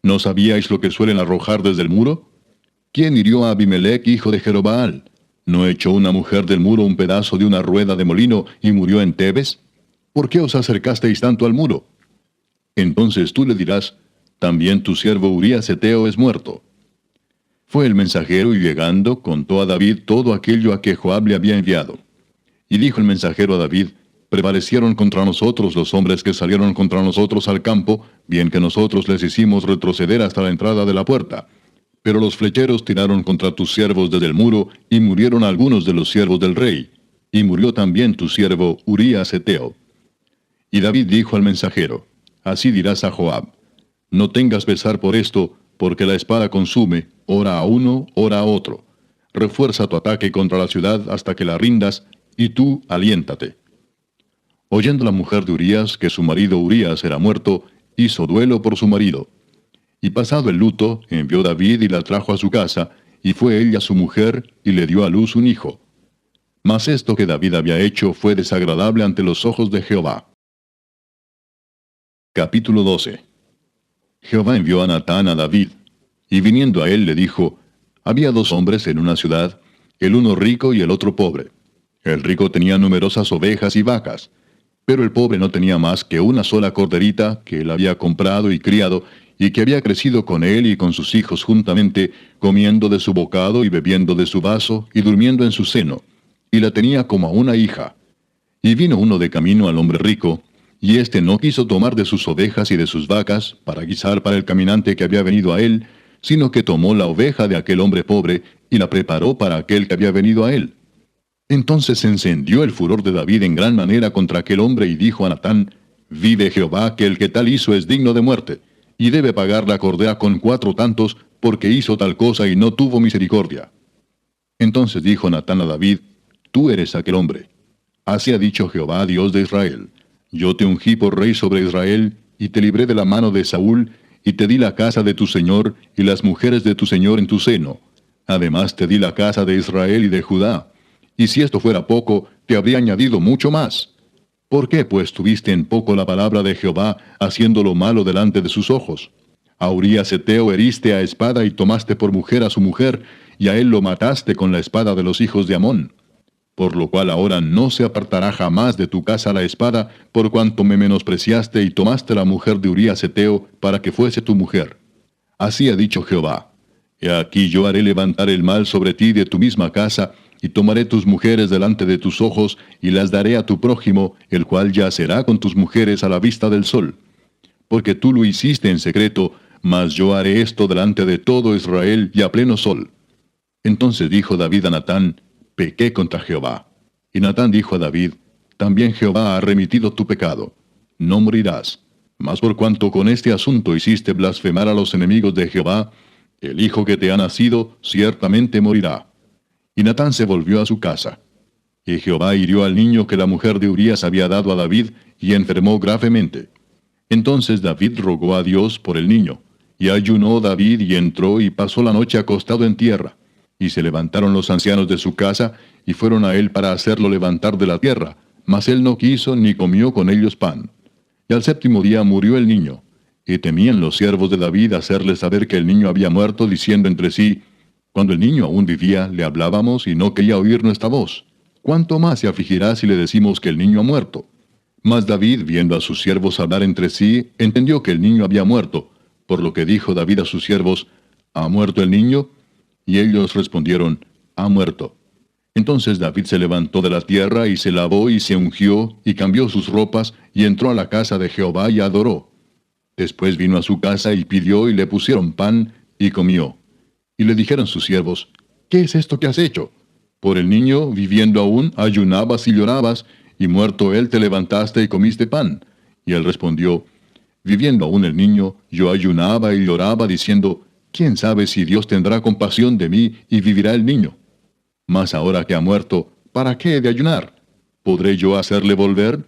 ¿No sabíais lo que suelen arrojar desde el muro? ¿Quién hirió a Abimelech, hijo de Jerobaal? ¿No echó una mujer del muro un pedazo de una rueda de molino y murió en Tebes? ¿Por qué os acercasteis tanto al muro? Entonces tú le dirás: también tu siervo Urías Heteo es muerto. Fue el mensajero, y llegando, contó a David todo aquello a que Joab le había enviado. Y dijo el mensajero a David: prevalecieron contra nosotros los hombres que salieron contra nosotros al campo, bien que nosotros les hicimos retroceder hasta la entrada de la puerta. Pero los flecheros tiraron contra tus siervos desde el muro, y murieron algunos de los siervos del rey. Y murió también tu siervo Urías Heteo. Y David dijo al mensajero: Así dirás a Joab: no tengas pesar por esto, porque la espada consume, ora a uno, ora a otro. Refuerza tu ataque contra la ciudad hasta que la rindas, y tú aliéntate. Oyendo la mujer de Urías que su marido Urías era muerto, hizo duelo por su marido. Y pasado el luto, envió David y la trajo a su casa, y fue ella su mujer, y le dio a luz un hijo. Mas esto que David había hecho fue desagradable ante los ojos de Jehová. Capítulo 12. Jehová envió a Natán a David, y viniendo a él le dijo: había dos hombres en una ciudad, el uno rico y el otro pobre. El rico tenía numerosas ovejas y vacas, pero el pobre no tenía más que una sola corderita que él había comprado y criado, y que había crecido con él y con sus hijos juntamente, comiendo de su bocado y bebiendo de su vaso, y durmiendo en su seno, y la tenía como a una hija. Y vino uno de camino al hombre rico, y éste no quiso tomar de sus ovejas y de sus vacas, para guisar para el caminante que había venido a él, sino que tomó la oveja de aquel hombre pobre, y la preparó para aquel que había venido a él. Entonces se encendió el furor de David en gran manera contra aquel hombre, y dijo a Natán: vive Jehová, que el que tal hizo es digno de muerte, y debe pagar la cordera con 4 tantos, porque hizo tal cosa y no tuvo misericordia. Entonces dijo Natán a David: tú eres aquel hombre. Así ha dicho Jehová, Dios de Israel: yo te ungí por rey sobre Israel, y te libré de la mano de Saúl, y te di la casa de tu señor, y las mujeres de tu señor en tu seno. Además te di la casa de Israel y de Judá. Y si esto fuera poco, te habría añadido mucho más. ¿Por qué pues tuviste en poco la palabra de Jehová, haciendo lo malo delante de sus ojos? A Urías Heteo heriste a espada y tomaste por mujer a su mujer, y a él lo mataste con la espada de los hijos de Amón. Por lo cual ahora no se apartará jamás de tu casa la espada, por cuanto me menospreciaste y tomaste la mujer de Urías Heteo para que fuese tu mujer. Así ha dicho Jehová: he aquí yo haré levantar el mal sobre ti de tu misma casa, y tomaré tus mujeres delante de tus ojos, y las daré a tu prójimo, el cual yacerá con tus mujeres a la vista del sol. Porque tú lo hiciste en secreto, mas yo haré esto delante de todo Israel y a pleno sol. Entonces dijo David a Natán: pequé contra Jehová. Y Natán dijo a David: también Jehová ha remitido tu pecado. No morirás. Mas por cuanto con este asunto hiciste blasfemar a los enemigos de Jehová, el hijo que te ha nacido ciertamente morirá. Y Natán se volvió a su casa. Y Jehová hirió al niño que la mujer de Urías había dado a David, y enfermó gravemente. Entonces David rogó a Dios por el niño, y ayunó David y entró y pasó la noche acostado en tierra. Y se levantaron los ancianos de su casa, y fueron a él para hacerlo levantar de la tierra, mas él no quiso ni comió con ellos pan. Y al 7º día murió el niño, y temían los siervos de David hacerle saber que el niño había muerto, diciendo entre sí: cuando el niño aún vivía, le hablábamos y no quería oír nuestra voz. ¿Cuánto más se afligirá si le decimos que el niño ha muerto? Mas David, viendo a sus siervos hablar entre sí, entendió que el niño había muerto, por lo que dijo David a sus siervos: ¿ha muerto el niño? Y ellos respondieron: ha muerto. Entonces David se levantó de la tierra, y se lavó, y se ungió, y cambió sus ropas, y entró a la casa de Jehová, y adoró. Después vino a su casa, y pidió, y le pusieron pan, y comió. Y le dijeron sus siervos: ¿qué es esto que has hecho? Por el niño, viviendo aún, ayunabas y llorabas, y muerto él te levantaste y comiste pan. Y él respondió: viviendo aún el niño, yo ayunaba y lloraba, diciendo: ¿quién sabe si Dios tendrá compasión de mí y vivirá el niño? Mas ahora que ha muerto, ¿para qué he de ayunar? ¿Podré yo hacerle volver?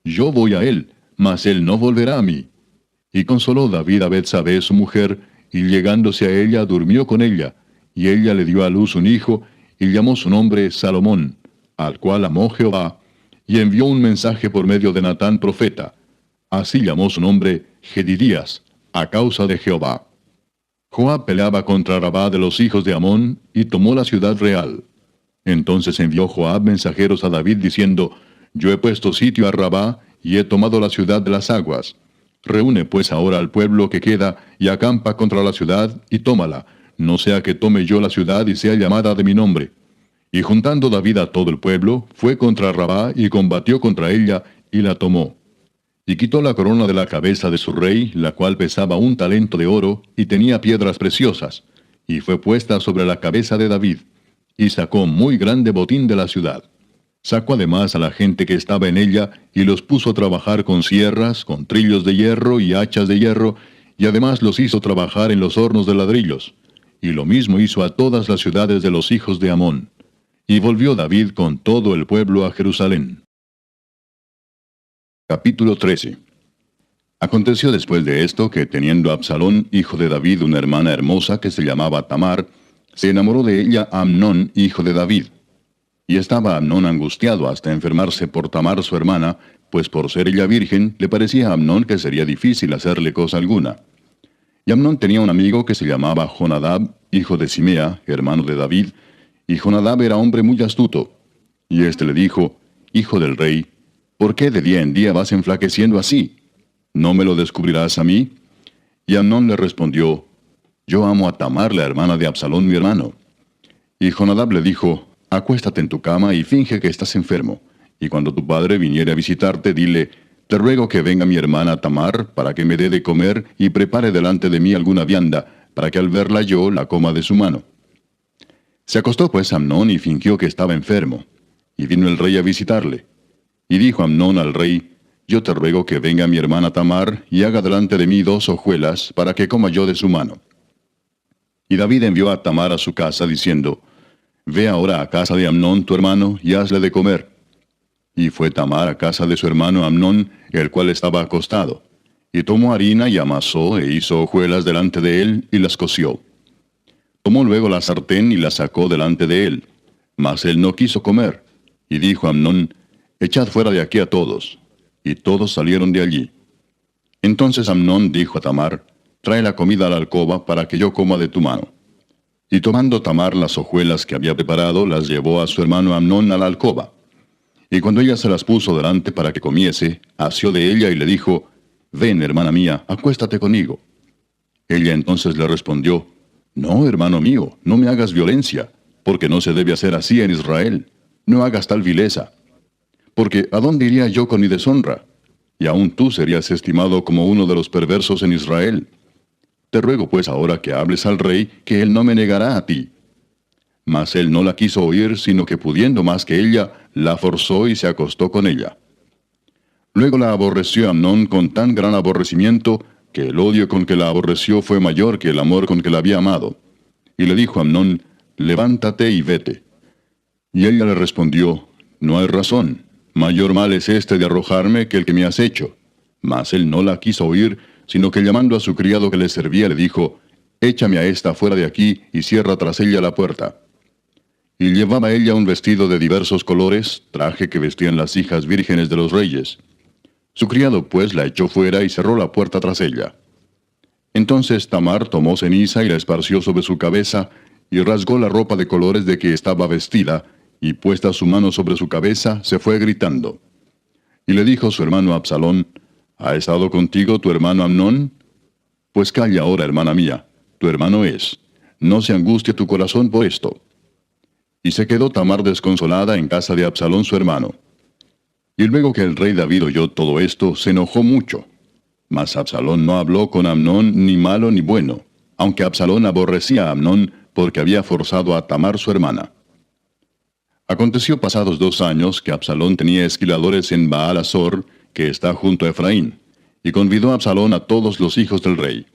Yo voy a él, mas él no volverá a mí. Y consoló David a Betsabé su mujer, y llegándose a ella durmió con ella, y ella le dio a luz un hijo, y llamó su nombre Salomón, al cual amó Jehová, y envió un mensaje por medio de Natán profeta. Así llamó su nombre Jedidías, a causa de Jehová. Joab peleaba contra Rabá de los hijos de Amón, y tomó la ciudad real. Entonces envió Joab mensajeros a David diciendo: yo he puesto sitio a Rabá, y he tomado la ciudad de las aguas. Reúne pues ahora al pueblo que queda, y acampa contra la ciudad, y tómala, no sea que tome yo la ciudad y sea llamada de mi nombre. Y juntando David a todo el pueblo, fue contra Rabá, y combatió contra ella, y la tomó. Y quitó la corona de la cabeza de su rey, la cual pesaba 1 talento de oro, y tenía piedras preciosas, y fue puesta sobre la cabeza de David, y sacó muy grande botín de la ciudad. Sacó además a la gente que estaba en ella y los puso a trabajar con sierras, con trillos de hierro y hachas de hierro, y además los hizo trabajar en los hornos de ladrillos. Y lo mismo hizo a todas las ciudades de los hijos de Amón. Y volvió David con todo el pueblo a Jerusalén. Capítulo 13. Aconteció después de esto que, teniendo Absalón, hijo de David, una hermana hermosa que se llamaba Tamar, se enamoró de ella Amnón, hijo de David. Y estaba Amnón angustiado hasta enfermarse por Tamar su hermana, pues por ser ella virgen, le parecía a Amnón que sería difícil hacerle cosa alguna. Y Amnón tenía un amigo que se llamaba Jonadab, hijo de Simea, hermano de David, y Jonadab era hombre muy astuto. Y éste le dijo, Hijo del rey, ¿por qué de día en día vas enflaqueciendo así? ¿No me lo descubrirás a mí? Y Amnón le respondió, Yo amo a Tamar, la hermana de Absalón mi hermano. Y Jonadab le dijo, Acuéstate en tu cama y finge que estás enfermo, y cuando tu padre viniere a visitarte, dile, Te ruego que venga mi hermana Tamar, para que me dé de comer y prepare delante de mí alguna vianda, para que al verla yo la coma de su mano. Se acostó pues Amnón y fingió que estaba enfermo, y vino el rey a visitarle. Y dijo Amnón al rey, Yo te ruego que venga mi hermana Tamar, y haga delante de mí 2 hojuelas, para que coma yo de su mano. Y David envió a Tamar a su casa, diciendo, Ve ahora a casa de Amnón tu hermano, y hazle de comer. Y fue Tamar a casa de su hermano Amnón, el cual estaba acostado. Y tomó harina y amasó, e hizo hojuelas delante de él, y las coció. Tomó luego la sartén y la sacó delante de él. Mas él no quiso comer. Y dijo Amnón, Echad fuera de aquí a todos. Y todos salieron de allí. Entonces Amnón dijo a Tamar, Trae la comida a la alcoba, para que yo coma de tu mano. Y tomando Tamar las hojuelas que había preparado, las llevó a su hermano Amnón a la alcoba. Y cuando ella se las puso delante para que comiese, asió de ella y le dijo, Ven, hermana mía, acuéstate conmigo. Ella entonces le respondió, No, hermano mío, no me hagas violencia, porque no se debe hacer así en Israel. No hagas tal vileza. Porque ¿a dónde iría yo con mi deshonra? Y aún tú serías estimado como uno de los perversos en Israel. Te ruego pues ahora que hables al rey, que él no me negará a ti. Mas él no la quiso oír, sino que pudiendo más que ella, la forzó y se acostó con ella. Luego la aborreció Amnón con tan gran aborrecimiento, que el odio con que la aborreció fue mayor que el amor con que la había amado. Y le dijo a Amnón, Levántate y vete. Y ella le respondió, No hay razón, mayor mal es este de arrojarme que el que me has hecho. Mas él no la quiso oír, sino que llamando a su criado que le servía, le dijo, Échame a esta fuera de aquí, y cierra tras ella la puerta. Y llevaba ella un vestido de diversos colores, traje que vestían las hijas vírgenes de los reyes. Su criado pues la echó fuera y cerró la puerta tras ella. Entonces Tamar tomó ceniza y la esparció sobre su cabeza, y rasgó la ropa de colores de que estaba vestida, y puesta su mano sobre su cabeza, se fue gritando. Y le dijo su hermano Absalón, ¿Ha estado contigo tu hermano Amnón? Pues calla ahora, hermana mía, tu hermano es. No se angustie tu corazón por esto. Y se quedó Tamar desconsolada en casa de Absalón su hermano. Y luego que el rey David oyó todo esto, se enojó mucho. Mas Absalón no habló con Amnón ni malo ni bueno, aunque Absalón aborrecía a Amnón porque había forzado a Tamar su hermana. Aconteció pasados 2 años que Absalón tenía esquiladores en Baal-Azor, que está junto a Efraín, y convidó a Absalón a todos los hijos del rey.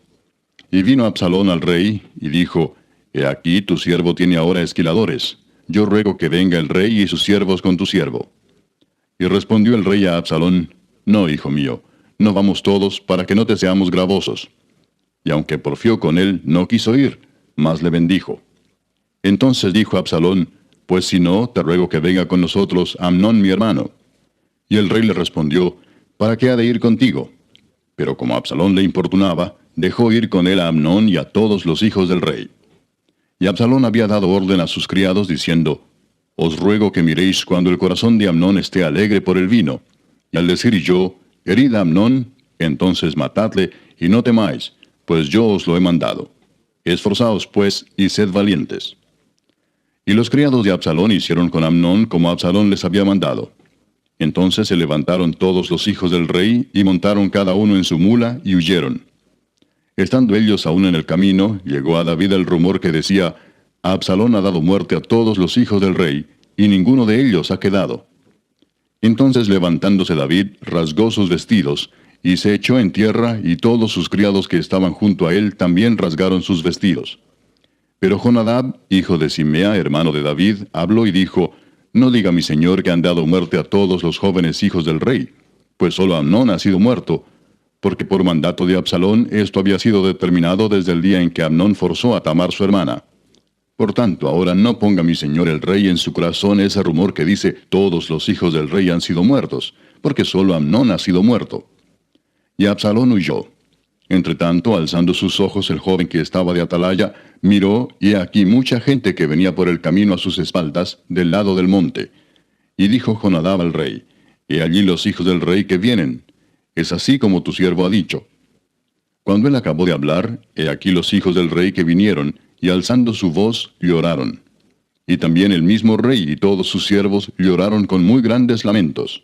Y vino Absalón al rey, y dijo, He aquí tu siervo tiene ahora esquiladores. Yo ruego que venga el rey y sus siervos con tu siervo. Y respondió el rey a Absalón, No, hijo mío, no vamos todos, para que no te seamos gravosos. Y aunque porfió con él, no quiso ir, mas le bendijo. Entonces dijo Absalón, Pues si no, te ruego que venga con nosotros Amnón mi hermano. Y el rey le respondió, ¿Para qué ha de ir contigo? Pero como Absalón le importunaba, dejó ir con él a Amnón y a todos los hijos del rey. Y Absalón había dado orden a sus criados, diciendo, Os ruego que miréis cuando el corazón de Amnón esté alegre por el vino. Y al decir yo, Herid a Amnón, entonces matadle, y no temáis, pues yo os lo he mandado. Esforzaos, pues, y sed valientes. Y los criados de Absalón hicieron con Amnón como Absalón les había mandado. Entonces se levantaron todos los hijos del rey, y montaron cada uno en su mula, y huyeron. Estando ellos aún en el camino, llegó a David el rumor que decía, Absalón ha dado muerte a todos los hijos del rey, y ninguno de ellos ha quedado. Entonces levantándose David, rasgó sus vestidos, y se echó en tierra, y todos sus criados que estaban junto a él también rasgaron sus vestidos. Pero Jonadab, hijo de Simea, hermano de David, habló y dijo, no diga mi señor que han dado muerte a todos los jóvenes hijos del rey, pues solo Amnón ha sido muerto, porque por mandato de Absalón esto había sido determinado desde el día en que Amnón forzó a Tamar su hermana. Por tanto, ahora no ponga mi señor el rey en su corazón ese rumor que dice, todos los hijos del rey han sido muertos, porque solo Amnón ha sido muerto. Y Absalón huyó. Entretanto, alzando sus ojos, el joven que estaba de atalaya, miró, y he aquí mucha gente que venía por el camino a sus espaldas, del lado del monte. Y dijo Jonadab al rey, he allí los hijos del rey que vienen. Es así como tu siervo ha dicho. Cuando él acabó de hablar, he aquí los hijos del rey que vinieron, y alzando su voz, lloraron. Y también el mismo rey y todos sus siervos lloraron con muy grandes lamentos.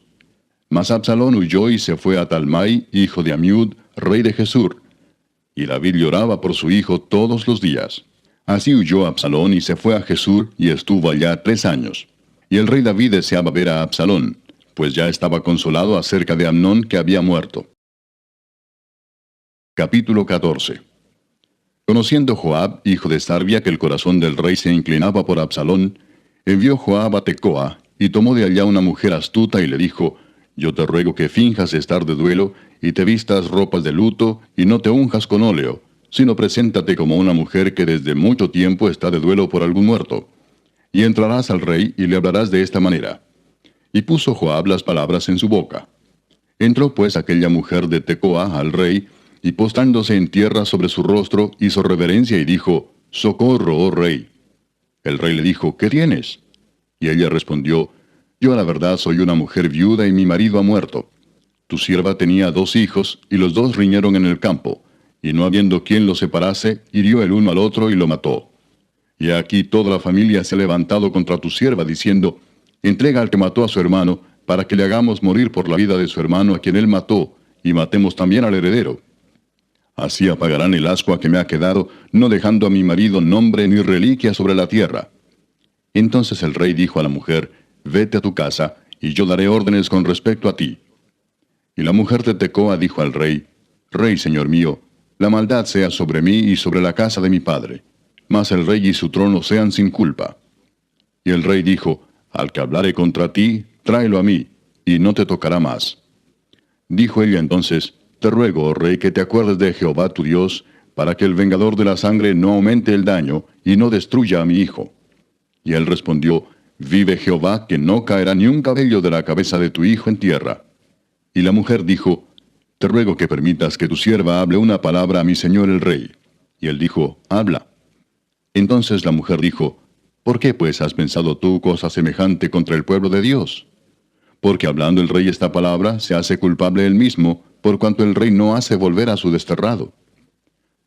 Mas Absalón huyó y se fue a Talmai, hijo de Amiud, rey de Gesur. Y David lloraba por su hijo todos los días. Así huyó Absalón y se fue a Gesur, y estuvo allá 3 años. Y el rey David deseaba ver a Absalón, pues ya estaba consolado acerca de Amnón que había muerto. Capítulo 14. Conociendo Joab, hijo de Sarvia, que el corazón del rey se inclinaba por Absalón, envió Joab a Tecoa, y tomó de allá una mujer astuta y le dijo, yo te ruego que finjas estar de duelo, y te vistas ropas de luto, y no te unjas con óleo, sino preséntate como una mujer que desde mucho tiempo está de duelo por algún muerto. Y entrarás al rey, y le hablarás de esta manera. Y puso Joab las palabras en su boca. Entró pues aquella mujer de Tecoa al rey, y postrándose en tierra sobre su rostro, hizo reverencia y dijo, socorro, oh rey. El rey le dijo, ¿qué tienes? Y ella respondió, yo a la verdad soy una mujer viuda y mi marido ha muerto. Tu sierva tenía 2 hijos, y los 2 riñeron en el campo, y no habiendo quien los separase, hirió el uno al otro y lo mató. Y aquí toda la familia se ha levantado contra tu sierva, diciendo, entrega al que mató a su hermano, para que le hagamos morir por la vida de su hermano a quien él mató, y matemos también al heredero. Así apagarán el ascua que me ha quedado, no dejando a mi marido nombre ni reliquia sobre la tierra. Entonces el rey dijo a la mujer, vete a tu casa, y yo daré órdenes con respecto a ti. Y la mujer de Tecoa dijo al rey, Rey, señor mío, la maldad sea sobre mí y sobre la casa de mi padre, mas el rey y su trono sean sin culpa. Y el rey dijo, al que hablare contra ti, tráelo a mí, y no te tocará más. Dijo ella entonces, te ruego, oh rey, que te acuerdes de Jehová tu Dios, para que el vengador de la sangre no aumente el daño, y no destruya a mi hijo. Y él respondió, vive Jehová, que no caerá ni un cabello de la cabeza de tu hijo en tierra. Y la mujer dijo, te ruego que permitas que tu sierva hable una palabra a mi señor el rey. Y él dijo, habla. Entonces la mujer dijo, ¿por qué pues has pensado tú cosa semejante contra el pueblo de Dios? Porque hablando el rey esta palabra, se hace culpable él mismo, por cuanto el rey no hace volver a su desterrado.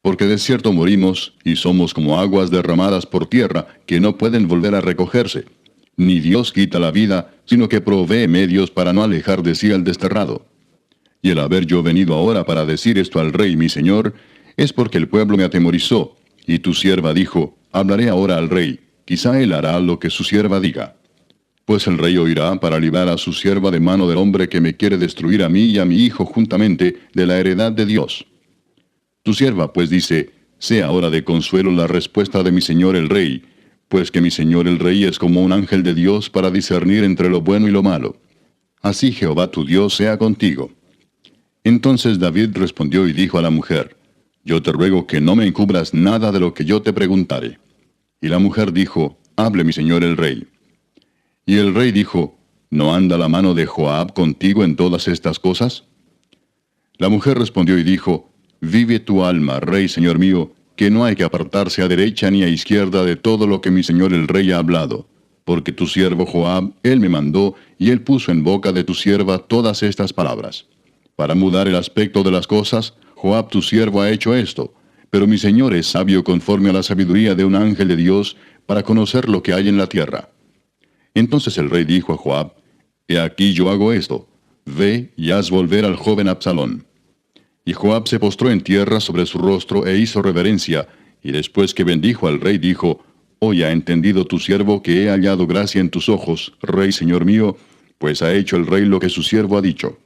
Porque de cierto morimos, y somos como aguas derramadas por tierra, que no pueden volver a recogerse. Ni Dios quita la vida, sino que provee medios para no alejar de sí al desterrado. Y el haber yo venido ahora para decir esto al rey mi señor, es porque el pueblo me atemorizó, y tu sierva dijo, hablaré ahora al rey, quizá él hará lo que su sierva diga. Pues el rey oirá para librar a su sierva de mano del hombre que me quiere destruir a mí y a mi hijo juntamente de la heredad de Dios. Tu sierva pues dice, sea ahora de consuelo la respuesta de mi señor el rey, pues que mi señor el rey es como un ángel de Dios para discernir entre lo bueno y lo malo. Así Jehová tu Dios sea contigo. Entonces David respondió y dijo a la mujer, yo te ruego que no me encubras nada de lo que yo te preguntare. Y la mujer dijo, hable mi señor el rey. Y el rey dijo, ¿no anda la mano de Joab contigo en todas estas cosas? La mujer respondió y dijo, vive tu alma, rey señor mío, que no hay que apartarse a derecha ni a izquierda de todo lo que mi señor el rey ha hablado, porque tu siervo Joab, él me mandó, y él puso en boca de tu sierva todas estas palabras. Para mudar el aspecto de las cosas, Joab tu siervo ha hecho esto, pero mi señor es sabio conforme a la sabiduría de un ángel de Dios, para conocer lo que hay en la tierra. Entonces el rey dijo a Joab, he aquí yo hago esto, ve y haz volver al joven Absalón. Y Joab se postró en tierra sobre su rostro e hizo reverencia, y después que bendijo al rey dijo, hoy ha entendido tu siervo que he hallado gracia en tus ojos, rey señor mío, pues ha hecho el rey lo que su siervo ha dicho.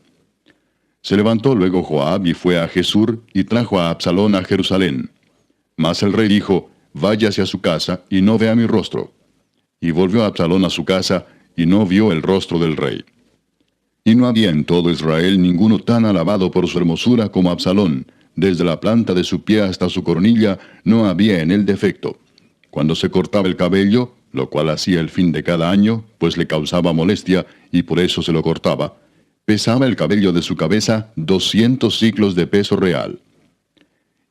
Se levantó luego Joab y fue a Jesur, y trajo a Absalón a Jerusalén. Mas el rey dijo, váyase a su casa, y no vea mi rostro. Y volvió Absalón a su casa, y no vio el rostro del rey. Y no había en todo Israel ninguno tan alabado por su hermosura como Absalón. Desde la planta de su pie hasta su coronilla no había en él defecto. Cuando se cortaba el cabello, lo cual hacía el fin de cada año, pues le causaba molestia, y por eso se lo cortaba, pesaba el cabello de su cabeza 200 siclos de peso real.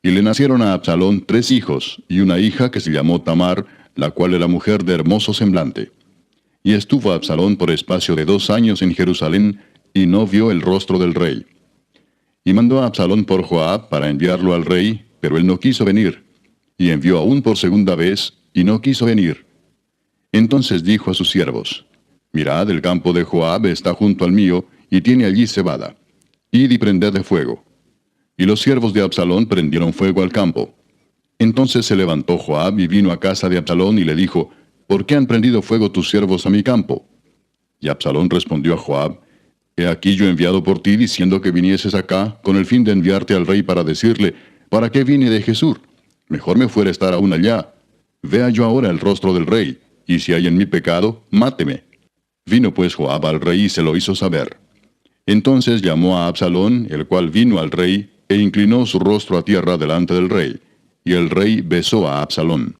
Y le nacieron a Absalón 3 hijos, y una hija que se llamó Tamar, la cual era mujer de hermoso semblante. Y estuvo Absalón por espacio de 2 años en Jerusalén, y no vio el rostro del rey. Y mandó a Absalón por Joab para enviarlo al rey, pero él no quiso venir. Y envió aún por segunda vez, y no quiso venir. Entonces dijo a sus siervos, mirad, el campo de Joab está junto al mío, y tiene allí cebada. Id y prended de fuego. Y los siervos de Absalón prendieron fuego al campo. Entonces se levantó Joab y vino a casa de Absalón y le dijo, ¿por qué han prendido fuego tus siervos a mi campo? Y Absalón respondió a Joab, he aquí yo he enviado por ti diciendo que vinieses acá, con el fin de enviarte al rey para decirle, ¿para qué vine de Jesús? Mejor me fuera estar aún allá. Vea yo ahora el rostro del rey, y si hay en mí pecado, máteme. Vino pues Joab al rey y se lo hizo saber. Entonces llamó a Absalón, el cual vino al rey, e inclinó su rostro a tierra delante del rey. Y el rey besó a Absalón.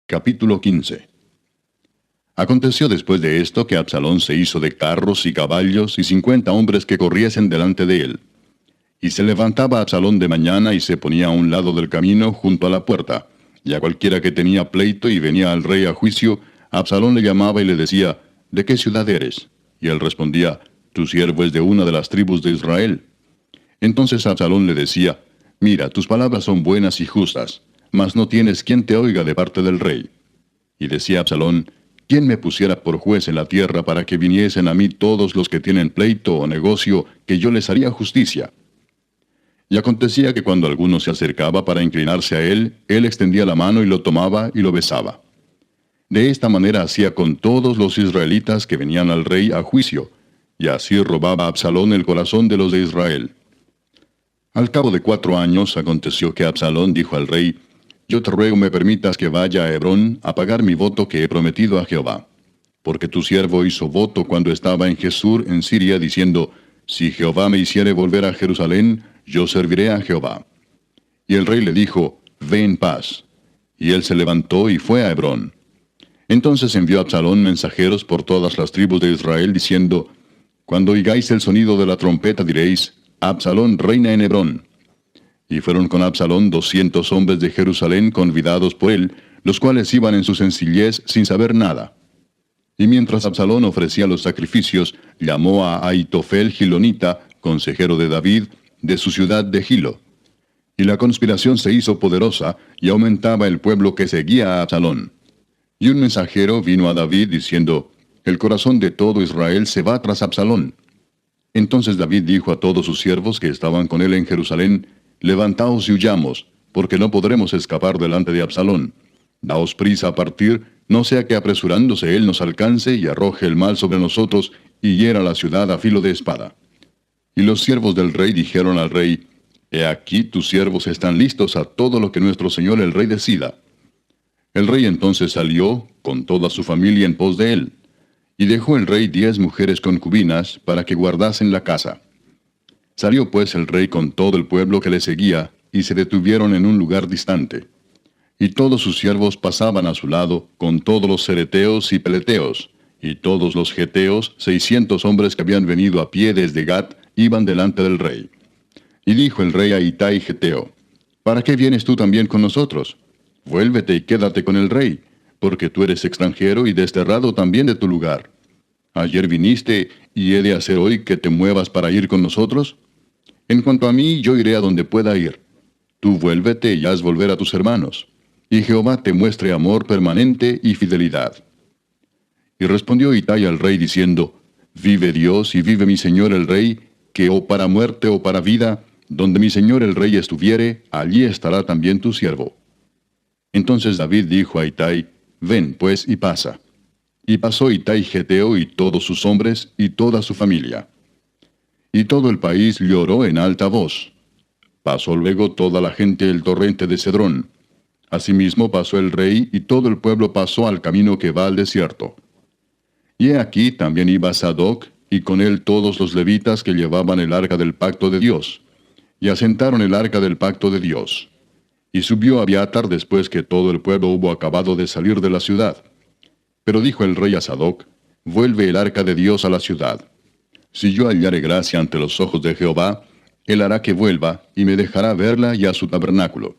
Capítulo 15. Aconteció después de esto que Absalón se hizo de carros y caballos y 50 hombres que corriesen delante de él. Y se levantaba Absalón de mañana y se ponía a un lado del camino junto a la puerta. Y a cualquiera que tenía pleito y venía al rey a juicio, Absalón le llamaba y le decía, ¿de qué ciudad eres? Y él respondía, tu siervo es de una de las tribus de Israel. Entonces Absalón le decía, mira, tus palabras son buenas y justas, mas no tienes quien te oiga de parte del rey. Y decía Absalón, ¿quién me pusiera por juez en la tierra para que viniesen a mí todos los que tienen pleito o negocio, que yo les haría justicia? Y acontecía que cuando alguno se acercaba para inclinarse a él extendía la mano y lo tomaba y lo besaba. De esta manera hacía con todos los israelitas que venían al rey a juicio, y así robaba Absalón el corazón de los de Israel. Al cabo de 4 años aconteció que Absalón dijo al rey, yo te ruego me permitas que vaya a Hebrón a pagar mi voto que he prometido a Jehová. Porque tu siervo hizo voto cuando estaba en Jesús en Siria, diciendo, si Jehová me hiciere volver a Jerusalén, yo serviré a Jehová. Y el rey le dijo, ve en paz. Y él se levantó y fue a Hebrón. Entonces envió Absalón mensajeros por todas las tribus de Israel, diciendo, cuando oigáis el sonido de la trompeta diréis, Absalón reina en Hebrón. Y fueron con Absalón 200 hombres de Jerusalén convidados por él, los cuales iban en su sencillez sin saber nada. Y mientras Absalón ofrecía los sacrificios, llamó a Ahitofel Gilonita, consejero de David, de su ciudad de Gilo. Y la conspiración se hizo poderosa, y aumentaba el pueblo que seguía a Absalón. Y un mensajero vino a David diciendo, el corazón de todo Israel se va tras Absalón. Entonces David dijo a todos sus siervos que estaban con él en Jerusalén, levantaos y huyamos, porque no podremos escapar delante de Absalón. Daos prisa a partir, no sea que apresurándose él nos alcance y arroje el mal sobre nosotros y hiera la ciudad a filo de espada. Y los siervos del rey dijeron al rey, he aquí tus siervos están listos a todo lo que nuestro señor el rey decida. El rey entonces salió, con toda su familia en pos de él. Y dejó el rey 10 mujeres concubinas para que guardasen la casa. Salió pues el rey con todo el pueblo que le seguía, y se detuvieron en un lugar distante. Y todos sus siervos pasaban a su lado, con todos los cereteos y peleteos, y todos los geteos, 600 hombres que habían venido a pie desde Gat, iban delante del rey. Y dijo el rey a Itai Geteo, ¿para qué vienes tú también con nosotros? Vuélvete y quédate con el rey, porque tú eres extranjero y desterrado también de tu lugar. Ayer viniste, y he de hacer hoy que te muevas para ir con nosotros. En cuanto a mí, yo iré a donde pueda ir. Tú vuélvete y haz volver a tus hermanos, y Jehová te muestre amor permanente y fidelidad. Y respondió Itai al rey diciendo, vive Dios y vive mi señor el rey, que o para muerte o para vida, donde mi señor el rey estuviere, allí estará también tu siervo. Entonces David dijo a Itai, ven pues y pasa. Y pasó Itai Geteo y todos sus hombres y toda su familia. Y todo el país lloró en alta voz. Pasó luego toda la gente el torrente de Cedrón. Asimismo pasó el rey y todo el pueblo pasó al camino que va al desierto. Y he aquí también iba Sadoc, y con él todos los levitas que llevaban el arca del pacto de Dios. Y asentaron el arca del pacto de Dios. Y subió Abiatar después que todo el pueblo hubo acabado de salir de la ciudad. Pero dijo el rey a Sadoc, vuelve el arca de Dios a la ciudad. Si yo hallare gracia ante los ojos de Jehová, él hará que vuelva, y me dejará verla y a su tabernáculo.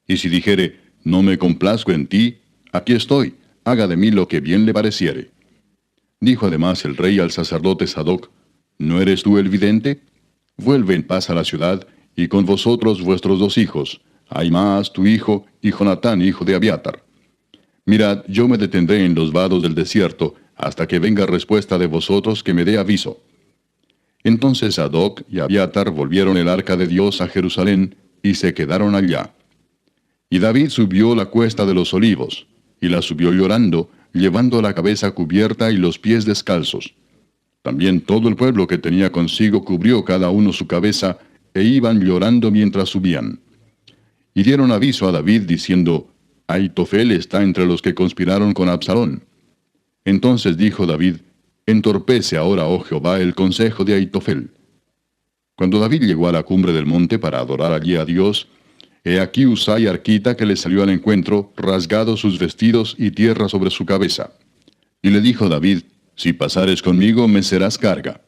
Y si dijere, no me complazco en ti, aquí estoy, haga de mí lo que bien le pareciere. Dijo además el rey al sacerdote Sadoc, ¿no eres tú el vidente? Vuelve en paz a la ciudad, y con vosotros vuestros 2 hijos, Ahimaas tu hijo, y Jonatán hijo de Abiatar. Mirad, yo me detendré en los vados del desierto, hasta que venga respuesta de vosotros que me dé aviso. Entonces Sadoc y Abiatar volvieron el arca de Dios a Jerusalén, y se quedaron allá. Y David subió la cuesta de los olivos, y la subió llorando, llevando la cabeza cubierta y los pies descalzos. También todo el pueblo que tenía consigo cubrió cada uno su cabeza, e iban llorando mientras subían. Y dieron aviso a David diciendo, Ahitofel está entre los que conspiraron con Absalón. Entonces dijo David, entorpece ahora, oh Jehová, el consejo de Ahitofel. Cuando David llegó a la cumbre del monte para adorar allí a Dios, he aquí Usai arquita que le salió al encuentro, rasgados sus vestidos y tierra sobre su cabeza. Y le dijo David, si pasares conmigo me serás carga.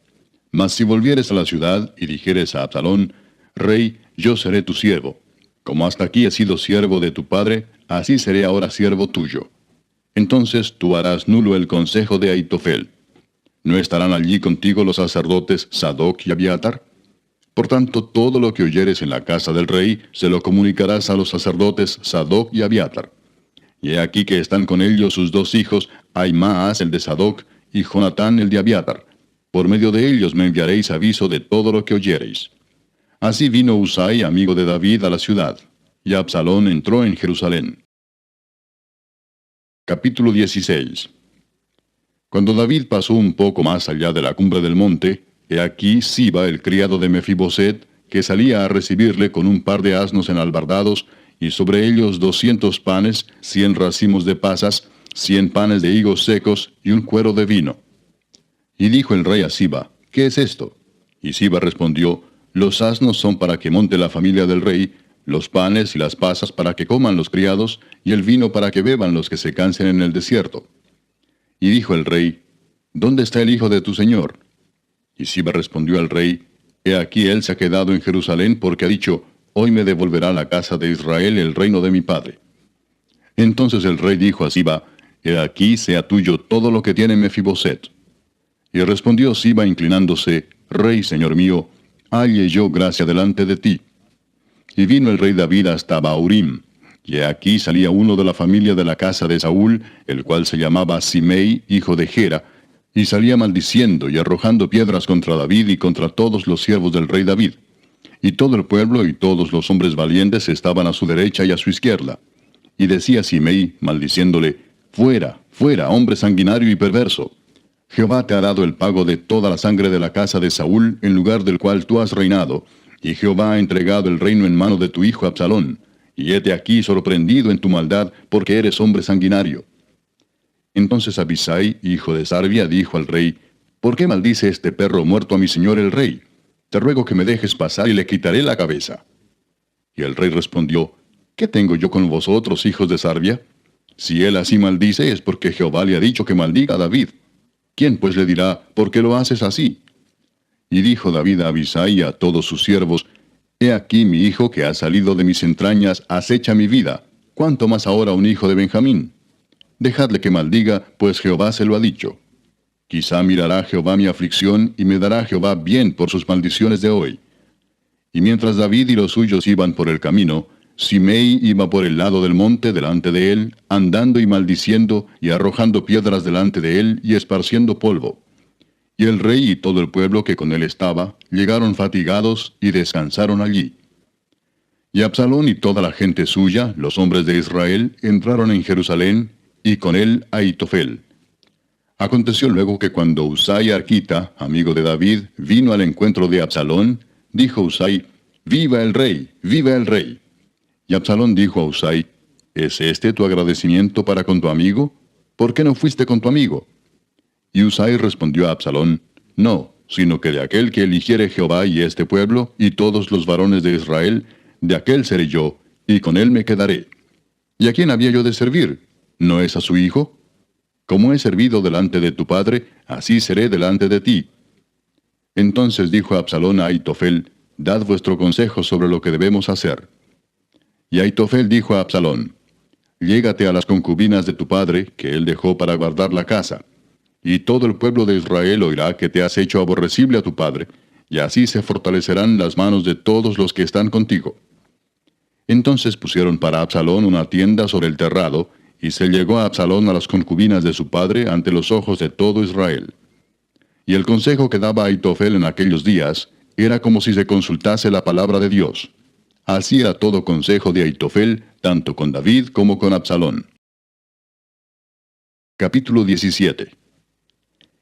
Mas si volvieres a la ciudad y dijeres a Absalón, Rey, yo seré tu siervo. Como hasta aquí he sido siervo de tu padre, así seré ahora siervo tuyo. Entonces tú harás nulo el consejo de Ahitofel. ¿No estarán allí contigo los sacerdotes Sadoc y Abiatar? Por tanto, todo lo que oyeres en la casa del rey, se lo comunicarás a los sacerdotes Sadoc y Abiatar. Y he aquí que están con ellos sus 2 hijos, Ahimaas el de Sadoc, y Jonatán el de Abiatar. Por medio de ellos me enviaréis aviso de todo lo que oyereis. Así vino Usai, amigo de David, a la ciudad, y Absalón entró en Jerusalén. Capítulo 16. Cuando David pasó un poco más allá de la cumbre del monte, he aquí Siba, el criado de Mefiboset, que salía a recibirle con un par de asnos enalbardados, y sobre ellos 200 panes, 100 racimos de pasas, 100 panes de higos secos, y un cuero de vino. Y dijo el rey a Siba, ¿qué es esto? Y Siba respondió, los asnos son para que monte la familia del rey, los panes y las pasas para que coman los criados, y el vino para que beban los que se cansen en el desierto. Y dijo el rey, ¿dónde está el hijo de tu señor? Y Siba respondió al rey, he aquí él se ha quedado en Jerusalén porque ha dicho, hoy me devolverá la casa de Israel el reino de mi padre. Entonces el rey dijo a Siba, he aquí sea tuyo todo lo que tiene Mefiboset. Y respondió Siba inclinándose, Rey, señor mío, halle yo gracia delante de ti. Y vino el rey David hasta Bahurim, y aquí salía uno de la familia de la casa de Saúl, el cual se llamaba Simei, hijo de Gera, y salía maldiciendo y arrojando piedras contra David y contra todos los siervos del rey David. Y todo el pueblo y todos los hombres valientes estaban a su derecha y a su izquierda. Y decía Simei, maldiciéndole, fuera, fuera, hombre sanguinario y perverso. Jehová te ha dado el pago de toda la sangre de la casa de Saúl, en lugar del cual tú has reinado, y Jehová ha entregado el reino en mano de tu hijo Absalón, y hete aquí sorprendido en tu maldad, porque eres hombre sanguinario. Entonces Abisai, hijo de Sarbia, dijo al rey, ¿por qué maldice este perro muerto a mi señor el rey? Te ruego que me dejes pasar y le quitaré la cabeza. Y el rey respondió, ¿qué tengo yo con vosotros, hijos de Sarbia? Si él así maldice es porque Jehová le ha dicho que maldiga a David. ¿Quién pues le dirá, por qué lo haces así? Y dijo David a Abisai y a todos sus siervos, he aquí mi hijo que ha salido de mis entrañas acecha mi vida, ¿cuánto más ahora un hijo de Benjamín? Dejadle que maldiga, pues Jehová se lo ha dicho. Quizá mirará Jehová mi aflicción, y me dará Jehová bien por sus maldiciones de hoy. Y mientras David y los suyos iban por el camino, Simei iba por el lado del monte delante de él, andando y maldiciendo, y arrojando piedras delante de él, y esparciendo polvo. Y el rey y todo el pueblo que con él estaba, llegaron fatigados, y descansaron allí. Y Absalón y toda la gente suya, los hombres de Israel, entraron en Jerusalén, y con él Ahitofel. Aconteció luego que cuando Husai Arquita, amigo de David, vino al encuentro de Absalón, dijo Husai: «¡Viva el rey! ¡Viva el rey!». Y Absalón dijo a Husai: «¿Es este tu agradecimiento para con tu amigo? ¿Por qué no fuiste con tu amigo?». Y Husai respondió a Absalón: «No, sino que de aquel que eligiere Jehová y este pueblo, y todos los varones de Israel, de aquel seré yo, y con él me quedaré. ¿Y a quién había yo de servir? ¿No es a su hijo? Como he servido delante de tu padre, así seré delante de ti». Entonces dijo Absalón a Ahitofel: «Dad vuestro consejo sobre lo que debemos hacer». Y Ahitofel dijo a Absalón: «Llégate a las concubinas de tu padre, que él dejó para guardar la casa. Y todo el pueblo de Israel oirá que te has hecho aborrecible a tu padre, y así se fortalecerán las manos de todos los que están contigo». Entonces pusieron para Absalón una tienda sobre el terrado, y se llegó a Absalón a las concubinas de su padre ante los ojos de todo Israel. Y el consejo que daba Ahitofel en aquellos días era como si se consultase la palabra de Dios. Así era todo consejo de Ahitofel, tanto con David como con Absalón. Capítulo 17.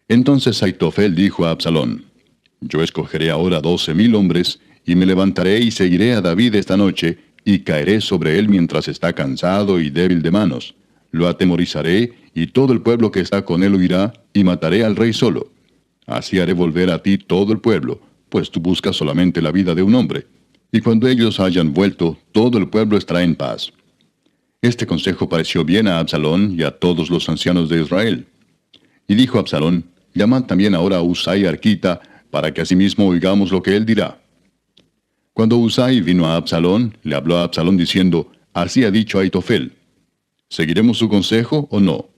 Entonces Ahitofel dijo a Absalón: «Yo escogeré ahora 12,000 hombres, y me levantaré y seguiré a David esta noche, y caeré sobre él mientras está cansado y débil de manos. Lo atemorizaré, y todo el pueblo que está con él huirá, y mataré al rey solo. Así haré volver a ti todo el pueblo, pues tú buscas solamente la vida de un hombre. Y cuando ellos hayan vuelto, todo el pueblo estará en paz». Este consejo pareció bien a Absalón y a todos los ancianos de Israel. Y dijo Absalón: «Llamad también ahora a Husai Arquita, para que asimismo oigamos lo que él dirá». Cuando Husai vino a Absalón, le habló a Absalón diciendo: «Así ha dicho Ahitofel. ¿Seguiremos su consejo o no?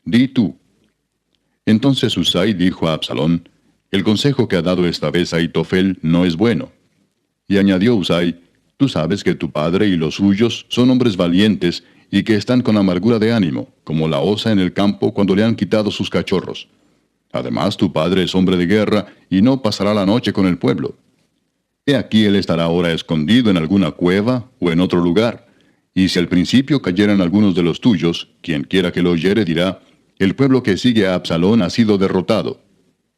Di tú». Entonces Husai dijo a Absalón: «El consejo que ha dado esta vez Ahitofel no es bueno». Y añadió Husai: «Tú sabes que tu padre y los suyos son hombres valientes, y que están con amargura de ánimo, como la osa en el campo cuando le han quitado sus cachorros. Además tu padre es hombre de guerra, y no pasará la noche con el pueblo. He aquí él estará ahora escondido en alguna cueva o en otro lugar. Y si al principio cayeran algunos de los tuyos, quien quiera que lo oyere dirá: el pueblo que sigue a Absalón ha sido derrotado.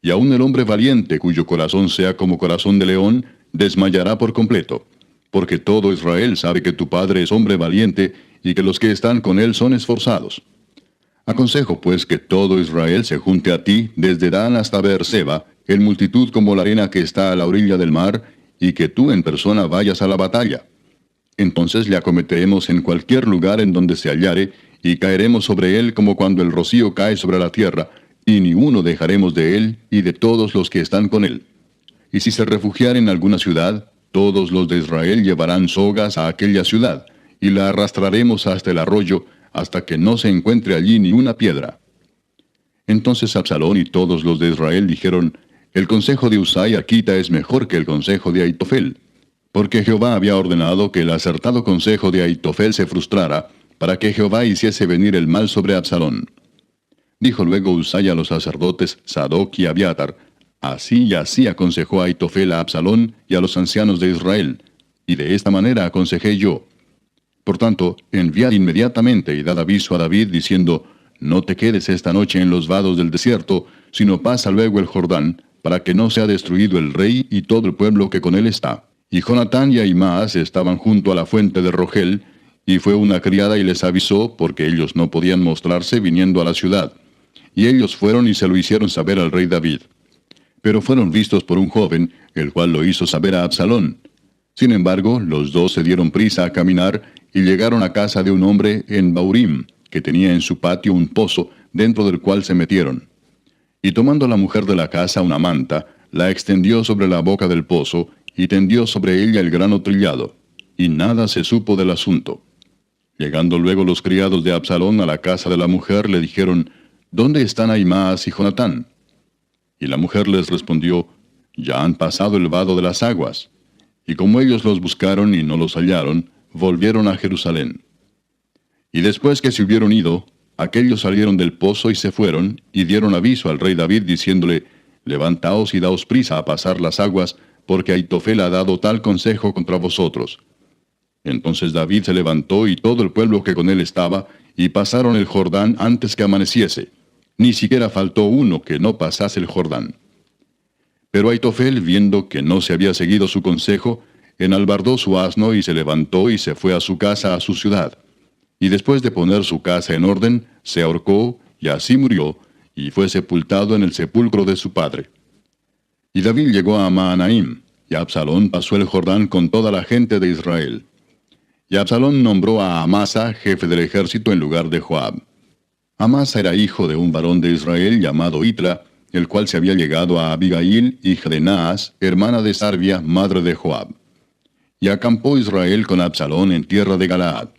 Y aun el hombre valiente, cuyo corazón sea como corazón de león, desmayará por completo. Porque todo Israel sabe que tu padre es hombre valiente, y que los que están con él son esforzados. Aconsejo pues que todo Israel se junte a ti desde Dan hasta Beerseba, en multitud como la arena que está a la orilla del mar, y que tú en persona vayas a la batalla. Entonces le acometeremos en cualquier lugar en donde se hallare, y caeremos sobre él como cuando el rocío cae sobre la tierra, y ni uno dejaremos de él y de todos los que están con él. Y si se refugiare en alguna ciudad, todos los de Israel llevarán sogas a aquella ciudad, y la arrastraremos hasta el arroyo, hasta que no se encuentre allí ni una piedra». Entonces Absalón y todos los de Israel dijeron: «El consejo de Husai Arquita es mejor que el consejo de Ahitofel», porque Jehová había ordenado que el acertado consejo de Ahitofel se frustrara, para que Jehová hiciese venir el mal sobre Absalón. Dijo luego Husai a los sacerdotes Sadoc y Abiatar: «Así y así aconsejó Ahitofel a Absalón y a los ancianos de Israel, y de esta manera aconsejé yo. Por tanto, enviad inmediatamente y dad aviso a David, diciendo: no te quedes esta noche en los vados del desierto, sino pasa luego el Jordán, para que no sea destruido el rey y todo el pueblo que con él está». Y Jonatán y Ahimaas estaban junto a la fuente de Rogel, y fue una criada y les avisó, porque ellos no podían mostrarse viniendo a la ciudad. Y ellos fueron y se lo hicieron saber al rey David. Pero fueron vistos por un joven, el cual lo hizo saber a Absalón. Sin embargo, los dos se dieron prisa a caminar, y llegaron a casa de un hombre en Baurim, que tenía en su patio un pozo, dentro del cual se metieron. Y tomando la mujer de la casa una manta, la extendió sobre la boca del pozo, y tendió sobre ella el grano trillado, y nada se supo del asunto. Llegando luego los criados de Absalón a la casa de la mujer, le dijeron: ¿dónde están Ahimaas y Jonatán? Y la mujer les respondió: ya han pasado el vado de las aguas. Y como ellos los buscaron y no los hallaron, volvieron a Jerusalén. Y después que se hubieron ido, aquellos salieron del pozo y se fueron, y dieron aviso al rey David, diciéndole: levantaos y daos prisa a pasar las aguas, porque Ahitofel ha dado tal consejo contra vosotros. Entonces David se levantó y todo el pueblo que con él estaba, y pasaron el Jordán antes que amaneciese. Ni siquiera faltó uno que no pasase el Jordán. Pero Aitofel, viendo que no se había seguido su consejo, enalbardó su asno y se levantó y se fue a su casa, a su ciudad. Y después de poner su casa en orden, se ahorcó, y así murió, y fue sepultado en el sepulcro de su padre. Y David llegó a Mahanaim, y Absalón pasó el Jordán con toda la gente de Israel. Y Absalón nombró a Amasa jefe del ejército en lugar de Joab. Amasa era hijo de un varón de Israel llamado Itra, el cual se había llegado a Abigail, hija de Naas, hermana de Sarvia, madre de Joab. Y acampó Israel con Absalón en tierra de Galaad.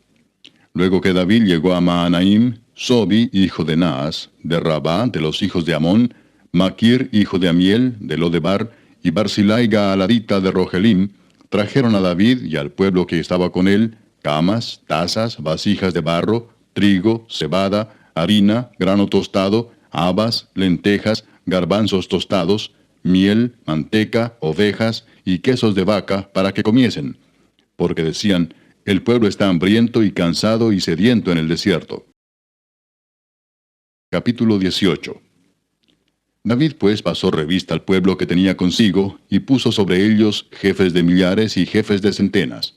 Luego que David llegó a Mahanaim, Sobi, hijo de Naas, de Rabá, de los hijos de Amón, Maquir, hijo de Amiel, de Lodebar, y Barzilai Gaaladita de Rogelim, trajeron a David y al pueblo que estaba con él, camas, tazas, vasijas de barro, trigo, cebada, harina, grano tostado, habas, lentejas, garbanzos tostados, miel, manteca, ovejas y quesos de vaca para que comiesen. Porque decían, el pueblo está hambriento y cansado y sediento en el desierto. Capítulo 18. David pues pasó revista al pueblo que tenía consigo, y puso sobre ellos jefes de millares y jefes de centenas.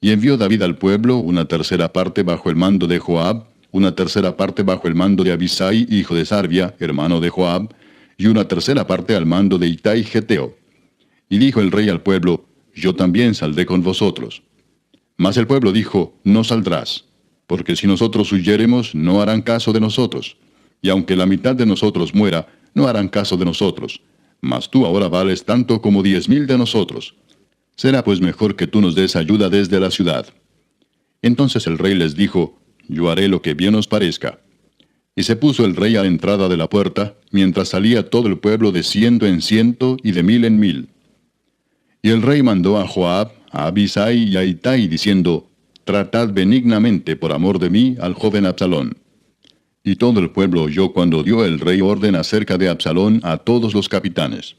Y envió David al pueblo una tercera parte bajo el mando de Joab, una tercera parte bajo el mando de Abisai, hijo de Sarvia, hermano de Joab, y una tercera parte al mando de Itai Geteo. Y dijo el rey al pueblo, yo también saldré con vosotros. Mas el pueblo dijo, no saldrás, porque si nosotros huyéremos, no harán caso de nosotros. Y aunque la mitad de nosotros muera, no harán caso de nosotros. Mas tú ahora vales tanto como 10,000 de nosotros. Será pues mejor que tú nos des ayuda desde la ciudad. Entonces el rey les dijo, yo haré lo que bien os parezca. Y se puso el rey a la entrada de la puerta, mientras salía todo el pueblo de 100 en 100 y de 1000 en 1000. Y el rey mandó a Joab, a Abisai y a Itai, diciendo, tratad benignamente por amor de mí al joven Absalón. Y todo el pueblo oyó cuando dio el rey orden acerca de Absalón a todos los capitanes.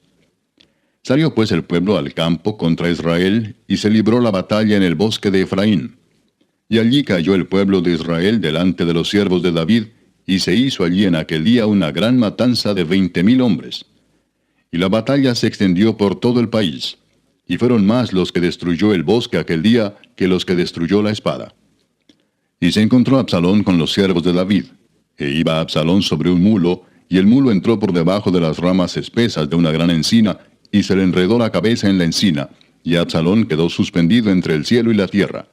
Salió pues el pueblo al campo contra Israel, y se libró la batalla en el bosque de Efraín. Y allí cayó el pueblo de Israel delante de los siervos de David, y se hizo allí en aquel día una gran matanza de 20,000 hombres. Y la batalla se extendió por todo el país, y fueron más los que destruyó el bosque aquel día que los que destruyó la espada. Y se encontró Absalón con los siervos de David, e iba Absalón sobre un mulo, y el mulo entró por debajo de las ramas espesas de una gran encina, y se le enredó la cabeza en la encina, y Absalón quedó suspendido entre el cielo y la tierra,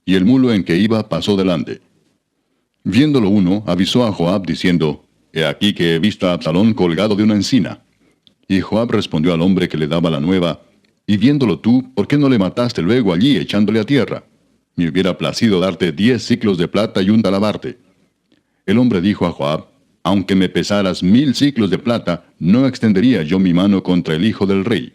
y el mulo en que iba pasó delante. Viéndolo uno, avisó a Joab diciendo, he aquí que he visto a Absalón colgado de una encina. Y Joab respondió al hombre que le daba la nueva, y viéndolo tú, ¿por qué no le mataste luego allí echándole a tierra? Me hubiera placido darte 10 siclos de plata y un talabarte. El hombre dijo a Joab, aunque me pesaras 1000 siclos de plata, no extendería yo mi mano contra el hijo del rey,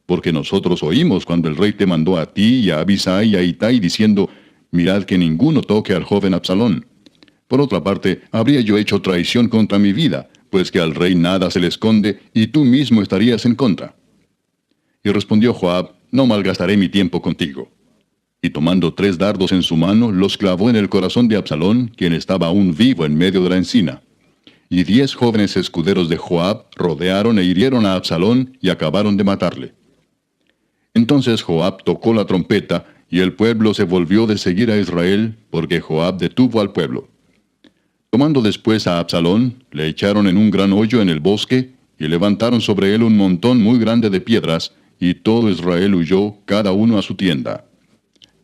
porque nosotros oímos cuando el rey te mandó a ti y a Abisai y a Itai diciendo, mirad que ninguno toque al joven Absalón. Por otra parte, habría yo hecho traición contra mi vida, pues que al rey nada se le esconde, y tú mismo estarías en contra. Y respondió Joab, no malgastaré mi tiempo contigo. Y tomando 3 dardos en su mano, los clavó en el corazón de Absalón, quien estaba aún vivo en medio de la encina. Y 10 jóvenes escuderos de Joab rodearon e hirieron a Absalón y acabaron de matarle. Entonces Joab tocó la trompeta, y el pueblo se volvió de seguir a Israel, porque Joab detuvo al pueblo. Tomando después a Absalón, le echaron en un gran hoyo en el bosque, y levantaron sobre él un montón muy grande de piedras, y todo Israel huyó, cada uno a su tienda.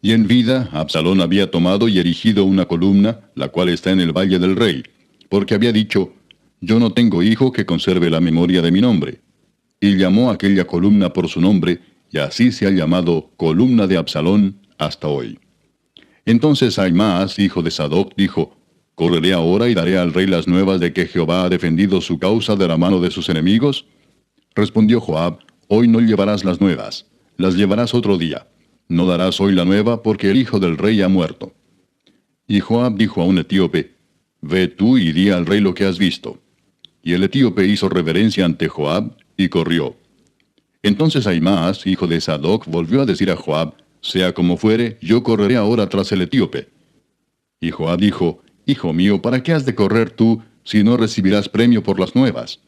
Y en vida, Absalón había tomado y erigido una columna, la cual está en el valle del rey, porque había dicho, yo no tengo hijo que conserve la memoria de mi nombre. Y llamó aquella columna por su nombre, y así se ha llamado columna de Absalón hasta hoy. Entonces Ahimaas, hijo de Sadoc, dijo, ¿correré ahora y daré al rey las nuevas de que Jehová ha defendido su causa de la mano de sus enemigos? Respondió Joab, hoy no llevarás las nuevas, las llevarás otro día. No darás hoy la nueva, porque el hijo del rey ha muerto. Y Joab dijo a un etíope, ve tú y di al rey lo que has visto. Y el etíope hizo reverencia ante Joab, y corrió. Entonces Ahimaas, hijo de Sadoc, volvió a decir a Joab, sea como fuere, yo correré ahora tras el etíope. Y Joab dijo, hijo mío, ¿para qué has de correr tú, si no recibirás premio por las nuevas.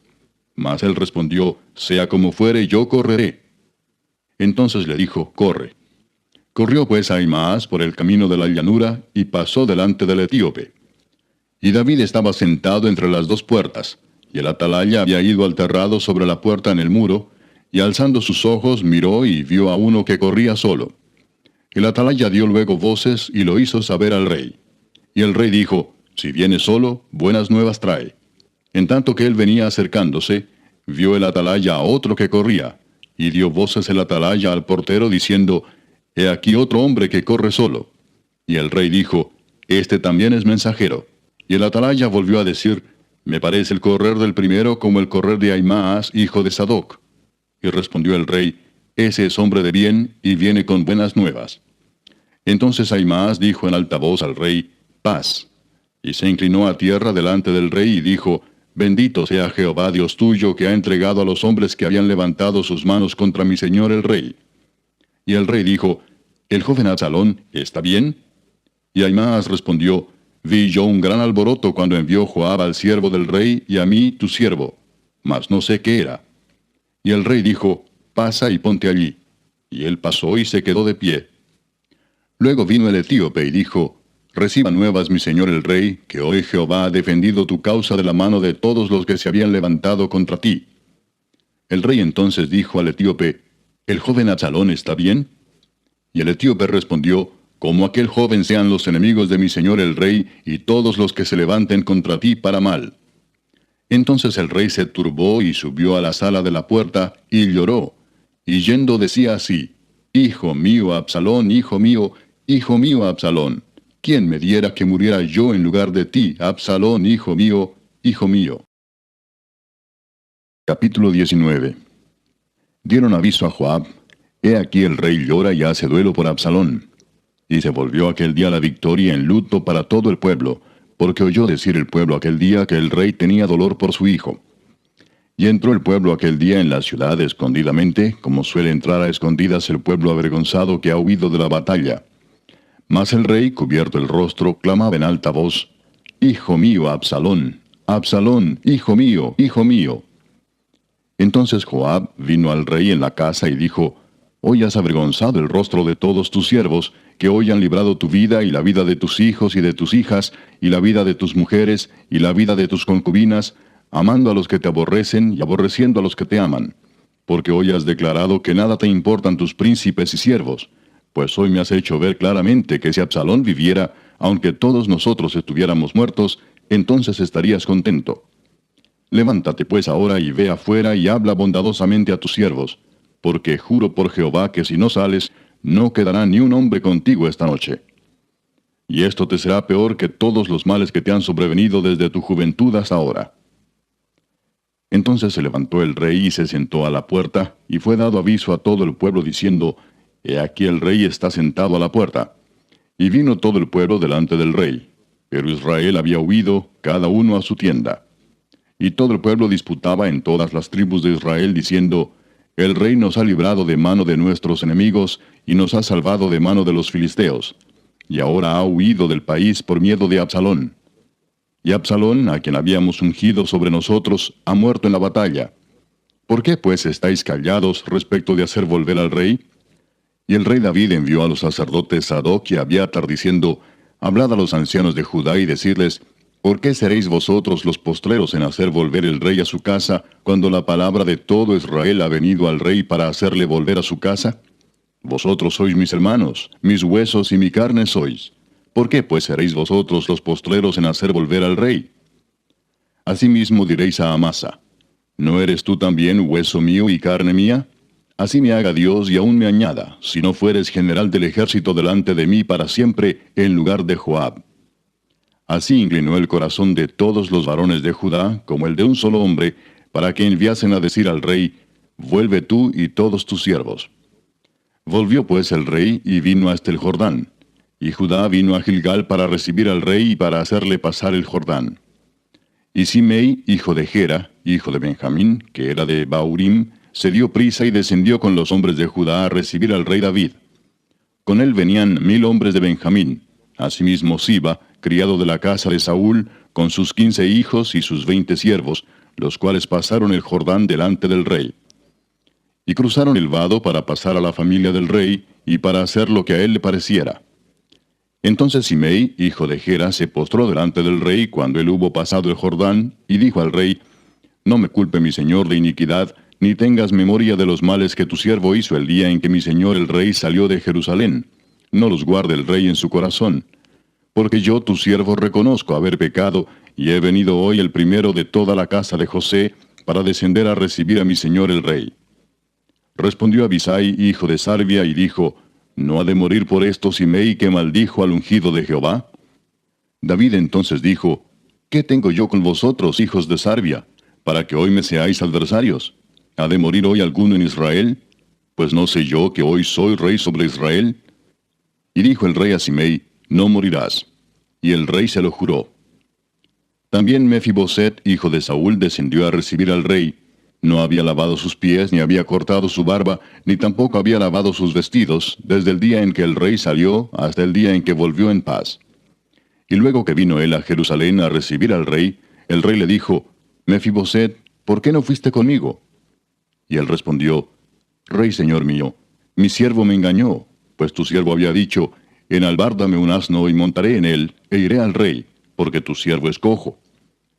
Mas él respondió, sea como fuere, yo correré. Entonces le dijo, corre. Corrió pues Ahimaas por el camino de la llanura, y pasó delante del etíope. Y David estaba sentado entre las dos puertas, y el atalaya había ido al terrado sobre la puerta en el muro, y alzando sus ojos miró y vio a uno que corría solo. El atalaya dio luego voces y lo hizo saber al rey. Y el rey dijo, si viene solo, buenas nuevas trae. En tanto que él venía acercándose, vio el atalaya a otro que corría, y dio voces el atalaya al portero diciendo, he aquí otro hombre que corre solo. Y el rey dijo, este también es mensajero. Y el atalaya volvió a decir, me parece el correr del primero como el correr de Ahimaas, hijo de Sadoc. Y respondió el rey, ese es hombre de bien, y viene con buenas nuevas. Entonces Ahimaas dijo en alta voz al rey, paz. Y se inclinó a tierra delante del rey y dijo, bendito sea Jehová Dios tuyo, que ha entregado a los hombres que habían levantado sus manos contra mi señor el rey. Y el rey dijo, ¿el joven Absalón está bien? Y Ahimaas respondió, vi yo un gran alboroto cuando envió Joab al siervo del rey y a mí tu siervo, mas no sé qué era. Y el rey dijo, pasa y ponte allí. Y él pasó y se quedó de pie. Luego vino el etíope y dijo, reciba nuevas mi señor el rey, que hoy Jehová ha defendido tu causa de la mano de todos los que se habían levantado contra ti. El rey entonces dijo al etíope, ¿el joven Absalón está bien? Y el etíope respondió, como aquel joven sean los enemigos de mi señor el rey, y todos los que se levanten contra ti para mal. Entonces el rey se turbó y subió a la sala de la puerta, y lloró, y yendo decía así, hijo mío Absalón, hijo mío Absalón, ¿quién me diera que muriera yo en lugar de ti, Absalón, hijo mío, hijo mío? Capítulo 19. Dieron aviso a Joab, he aquí el rey llora y hace duelo por Absalón. Y se volvió aquel día la victoria en luto para todo el pueblo, porque oyó decir el pueblo aquel día que el rey tenía dolor por su hijo. Y entró el pueblo aquel día en la ciudad escondidamente, como suele entrar a escondidas el pueblo avergonzado que ha huido de la batalla. Mas el rey, cubierto el rostro, clamaba en alta voz, hijo mío Absalón, Absalón, hijo mío, hijo mío. Entonces Joab vino al rey en la casa y dijo, hoy has avergonzado el rostro de todos tus siervos, que hoy han librado tu vida y la vida de tus hijos y de tus hijas, y la vida de tus mujeres y la vida de tus concubinas, amando a los que te aborrecen y aborreciendo a los que te aman. Porque hoy has declarado que nada te importan tus príncipes y siervos, pues hoy me has hecho ver claramente que si Absalón viviera, aunque todos nosotros estuviéramos muertos, entonces estarías contento. Levántate pues ahora y ve afuera y habla bondadosamente a tus siervos, porque juro por Jehová que si no sales, no quedará ni un hombre contigo esta noche. Y esto te será peor que todos los males que te han sobrevenido desde tu juventud hasta ahora. Entonces se levantó el rey y se sentó a la puerta, y fue dado aviso a todo el pueblo diciendo, he aquí el rey está sentado a la puerta. Y vino todo el pueblo delante del rey, pero Israel había huido, cada uno a su tienda. Y todo el pueblo disputaba en todas las tribus de Israel diciendo, el rey nos ha librado de mano de nuestros enemigos, y nos ha salvado de mano de los filisteos, y ahora ha huido del país por miedo de Absalón. Y Absalón, a quien habíamos ungido sobre nosotros, ha muerto en la batalla. ¿Por qué pues estáis callados respecto de hacer volver al rey? Y el rey David envió a los sacerdotes Sadoc y Abiatar diciendo, hablad a los ancianos de Judá y decidles, ¿por qué seréis vosotros los postreros en hacer volver el rey a su casa, cuando la palabra de todo Israel ha venido al rey para hacerle volver a su casa? Vosotros sois mis hermanos, mis huesos y mi carne sois. ¿Por qué pues seréis vosotros los postreros en hacer volver al rey? Asimismo diréis a Amasa, ¿no eres tú también hueso mío y carne mía? Así me haga Dios y aún me añada, si no fueres general del ejército delante de mí para siempre, en lugar de Joab. Así inclinó el corazón de todos los varones de Judá, como el de un solo hombre, para que enviasen a decir al rey, vuelve tú y todos tus siervos. Volvió pues el rey y vino hasta el Jordán, y Judá vino a Gilgal para recibir al rey y para hacerle pasar el Jordán. Y Simei, hijo de Gera, hijo de Benjamín, que era de Baurim, se dio prisa y descendió con los hombres de Judá a recibir al rey David. Con él venían 1000 hombres de Benjamín, asimismo Siba, criado de la casa de Saúl, con sus 15 hijos y sus 20 siervos, los cuales pasaron el Jordán delante del rey. Y cruzaron el vado para pasar a la familia del rey, y para hacer lo que a él le pareciera. Entonces Simei, hijo de Gera, se postró delante del rey cuando él hubo pasado el Jordán, y dijo al rey: No me culpe mi señor de iniquidad, ni tengas memoria de los males que tu siervo hizo el día en que mi señor el rey salió de Jerusalén. No los guarde el rey en su corazón. Porque yo, tu siervo, reconozco haber pecado, y he venido hoy el primero de toda la casa de José, para descender a recibir a mi señor el rey. Respondió Abisai, hijo de Sarvia, y dijo: ¿No ha de morir por esto Simei, que maldijo al ungido de Jehová? David entonces dijo: ¿Qué tengo yo con vosotros, hijos de Sarvia, para que hoy me seáis adversarios? ¿Ha de morir hoy alguno en Israel? Pues no sé yo que hoy soy rey sobre Israel. Y dijo el rey a Simei: No morirás. Y el rey se lo juró. También Mefiboset, hijo de Saúl, descendió a recibir al rey. No había lavado sus pies, ni había cortado su barba, ni tampoco había lavado sus vestidos, desde el día en que el rey salió hasta el día en que volvió en paz. Y luego que vino él a Jerusalén a recibir al rey, el rey le dijo: Mefiboset, ¿por qué no fuiste conmigo? Y él respondió: Rey señor mío, mi siervo me engañó, pues tu siervo había dicho: Enalbárdame un asno y montaré en él, e iré al rey, porque tu siervo es cojo.